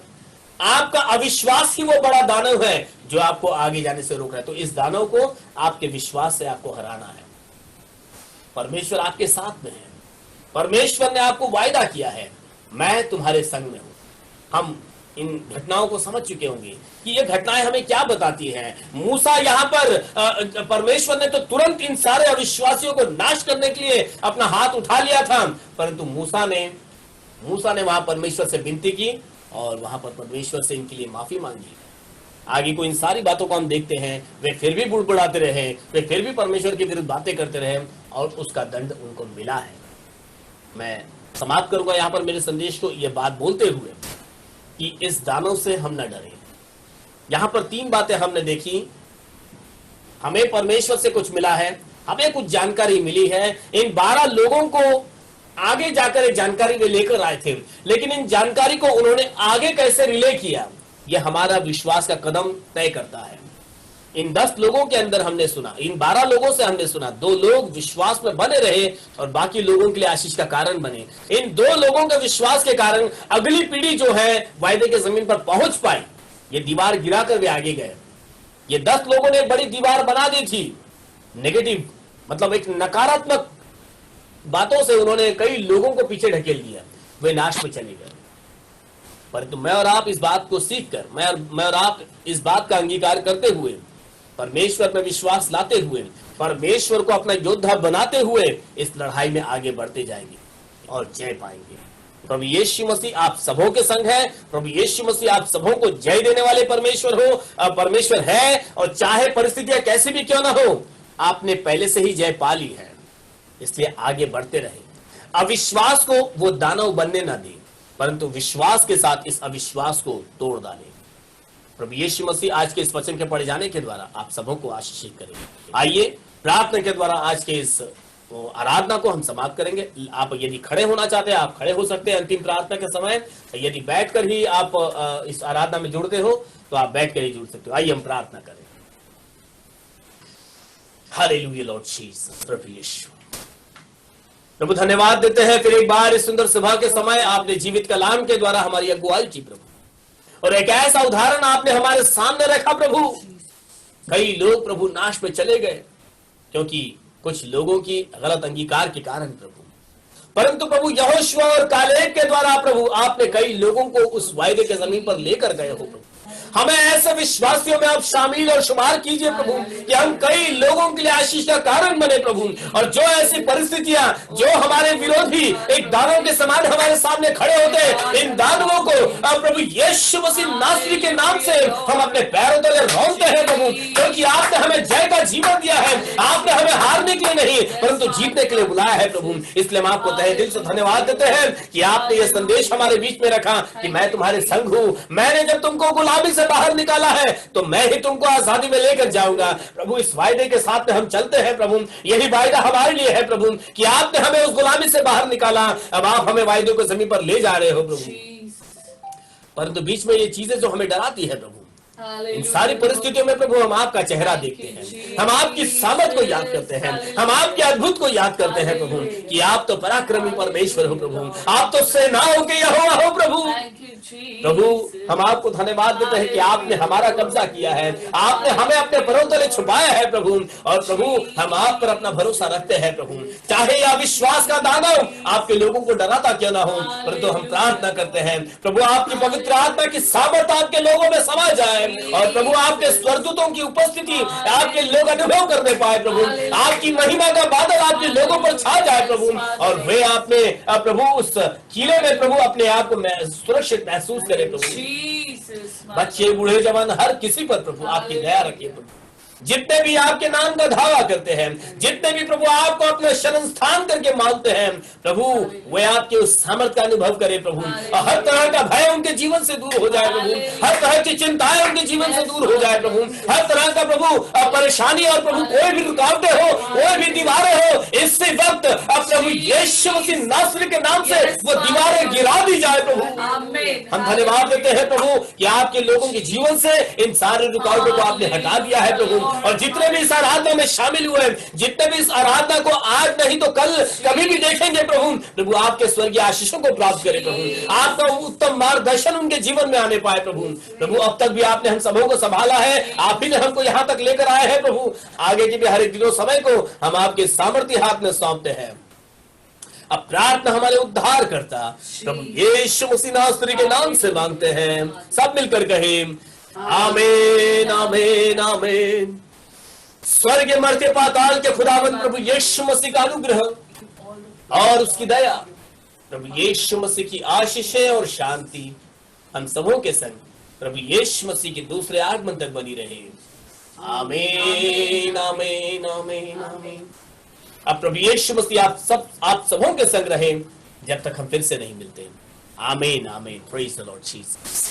आपका अविश्वास ही वो बड़ा दानव है जो आपको आगे जाने से रोक रहा है। तो इस दानव को आपके विश्वास से आपको हराना है। परमेश्वर आपके साथ में है। परमेश्वर ने आपको वायदा किया है, मैं तुम्हारे संग में हूं। हम इन घटनाओं को समझ चुके होंगे कि ये घटनाएं हमें क्या बताती हैं। मूसा यहाँ पर परमेश्वर ने तो तुरंत इन सारे अविश्वासियों को नाश करने के लिए अपना हाथ उठा लिया था, परंतु मूसा ने वहां परमेश्वर से विनती की और वहां पर परमेश्वर से इनके लिए माफी मांगी। आगे को इन सारी बातों को हम देखते हैं, वे फिर भी बुड़बुड़ाते रहे, वे फिर भी परमेश्वर के विरुद्ध बातें करते रहे और उसका दंड उनको मिला है। मैं समाप्त करूंगा यहाँ पर मेरे संदेश को यह बात बोलते हुए कि इस दानव से हम न डरें। यहां पर 3 बातें हमने देखी। हमें परमेश्वर से कुछ मिला है, हमें कुछ जानकारी मिली है। इन 12 लोगों को आगे जाकर एक जानकारी वे लेकर आए थे, लेकिन इन जानकारी को उन्होंने आगे कैसे रिले किया, यह हमारा विश्वास का कदम तय करता है। इन 10 लोगों के अंदर हमने सुना, इन 12 लोगों से हमने सुना, 2 लोग विश्वास में बने रहे और बाकी लोगों के लिए आशीष का कारण बने। इन 2 लोगों के विश्वास के कारण अगली पीढ़ी जो है वायदे के जमीन पर पहुंच पाई। ये दीवार गिराकर वे आगे गए। ये 10 लोगों ने एक बड़ी दीवार बना दी थी। नेगेटिव मतलब एक नकारात्मक बातों से उन्होंने कई लोगों को पीछे ढकेल दिया, वे नाश में चले गए। परंतु मैं और आप इस बात को सीखकर, मैं और आप इस बात का अंगीकार करते हुए, परमेश्वर में विश्वास लाते हुए, परमेश्वर को अपना योद्धा बनाते हुए इस लड़ाई में आगे बढ़ते जाएंगे और जय पाएंगे। प्रभु यीशु मसीह आप सबों के संग है। प्रभु यीशु मसीह आप सबों को जय देने वाले परमेश्वर परमेश्वर है, और चाहे परिस्थितियां कैसी भी क्यों ना हो, आपने पहले से ही जय पा ली है। इसलिए आगे बढ़ते रहे। अविश्वास को वो दानव बनने ना दे, परंतु विश्वास के साथ इस अविश्वास को तोड़ डाले। प्रभु यीशु मसीह आज के इस वचन के पढ़े जाने के द्वारा आप सबों को आशीषित करेंगे। आइए प्रार्थना के द्वारा आज के इस आराधना को हम समाप्त करेंगे। आप यदि खड़े होना चाहते हैं आप खड़े हो सकते हैं अंतिम प्रार्थना के समय। यदि बैठकर ही आप इस आराधना में जुड़ते हो तो आप बैठकर ही जुड़ सकते हो। आइए हम प्रार्थना करें। Hallelujah Lord Jesus. प्रभु यीशु प्रभु धन्यवाद देते हैं फिर एक बार इस सुंदर सभा के समय आपने जीवित कलाम के द्वारा हमारी अगुवाई की प्रभु, और एक ऐसा उदाहरण आपने हमारे सामने रखा प्रभु। कई लोग प्रभु नाश में चले गए क्योंकि कुछ लोगों की गलत अंगीकार के कारण प्रभु, परंतु प्रभु यहोशुआ और कालेब के द्वारा प्रभु आपने कई लोगों को उस वायदे के जमीन पर लेकर गए हो प्रभु। हमें ऐसे विश्वासियों में आप शामिल और शुमार कीजिए प्रभु कि हम कई लोगों के लिए आशीष का कारण बने प्रभु, और जो ऐसी परिस्थितियां जो हमारे विरोधी एक दानव के समान हमारे सामने खड़े होते हैं, इन दानवों को प्रभु यीशु मसीह नासरी के नाम से हम अपने पैरों तले रौंदते हैं प्रभु, क्योंकि आपने हमें जय का जीवन दिया है। आपने हमें हारने के लिए नहीं परंतु जीतने के लिए बुलाया है प्रभु। इसलिए हम आपको तहे दिल से धन्यवाद देते हैं कि आपने यह संदेश हमारे बीच में रखा कि मैं तुम्हारे संग हूं। मैंने जब तुमको गुलामी से बाहर निकाला है तो मैं ही तुमको आजादी में लेकर जाऊंगा प्रभु। इस वायदे के साथ में हम चलते हैं प्रभु। यही वायदा हमारे लिए है प्रभु कि आपने हमें उस गुलामी से बाहर निकाला, अब आप हमें वायदे को जमीन पर ले जा रहे हो प्रभु। परंतु बीच में ये चीजें जो हमें डराती है प्रभु, इन सारी परिस्थितियों में प्रभु हम आपका चेहरा देखते हैं, हम आपकी सामर्थ को याद करते हैं, हम आपके अद्भुत को याद करते हैं प्रभु कि आप तो पराक्रमी परमेश्वर हो प्रभु, आप तो सेनाओं के यहोवा हो प्रभु। प्रभु हम आपको धन्यवाद देते हैं कि आपने हमारा कब्जा किया है, आपने हमें अपने पैरों तले छुपाया है प्रभु, और प्रभु हम आप पर अपना भरोसा रखते हैं प्रभु। चाहे यह विश्वास का दानव आपके लोगों को डराता क्यों ना हो, परंतु हम प्रार्थना करते हैं प्रभु आपकी पवित्र आत्मा की सामर्थ आपके लोगों में समा जाए, और प्रभु आपके स्वर्गदूतों की उपस्थिति आपके लोग अनुभव करने पाए प्रभु। आपकी महिमा का बादल आपके लोगों पर छा जाए प्रभु, और वे आपने प्रभु उस किले में प्रभु अपने आप को सुरक्षित महसूस करे प्रभु। बच्चे बूढ़े जवान हर किसी पर प्रभु आपकी दया रखिए प्रभु। जितने भी आपके नाम का धावा करते हैं, जितने भी प्रभु आपको अपना शरण स्थान करके मानते हैं प्रभु, वे आपके उस सामर्थ का अनुभव करें प्रभु, और हर तरह का भय उनके जीवन से दूर हो जाए प्रभु, हर तरह की चिंताएं उनके जीवन से दूर हो जाए प्रभु, हर तरह का प्रभु परेशानी और प्रभु कोई भी रुकावटें हो, कोई भी दीवारें हो, इसी वक्त प्रभु यीशु मसीह नासरी के नाम से वो दीवारें गिरा दी जाए प्रभु। हम धन्यवाद देते हैं प्रभु कि आपके लोगों के जीवन से इन सारे रुकावटों को आपने हटा दिया है प्रभु, और जितने भी इस आराधना में शामिल हुए, जितने भी इस आराधना को आज नहीं तो कल कभी भी देखेंगे प्रभु आपके स्वर्गीय आशीषों को प्राप्त करें प्रभु, आपका उत्तम मार्गदर्शन उनके जीवन में आने पाए प्रभु अब तक भी आपने हम सबों को संभाला है, आप ही ने हमको यहाँ तक लेकर आए हैं प्रभु। आगे के भी हर एक दिनों समय को हम आपके सामर्थ्य हाथ में सौंपते हैं। अब प्रार्थना हमारे उद्धार करता प्रभु यीशु मसीह नासरी के नाम से मांगते हैं, सब मिलकर कहें आमीन आमीन आमीन। स्वर्ग मर्त्य पाताल के खुदावंद प्रभु यीशु मसीह का अनुग्रह और उसकी दया, प्रभु यीशु मसीह की आशीषें और शांति हम सबों के संग प्रभु यीशु मसीह के दूसरे आगमन तक बनी रहे। आमीन आमीन आमीन आमीन। अब प्रभु यीशु मसीह आप सबों के संग रहें जब तक हम फिर से नहीं मिलते। आमीन आमीन। Praise the Lord Jesus.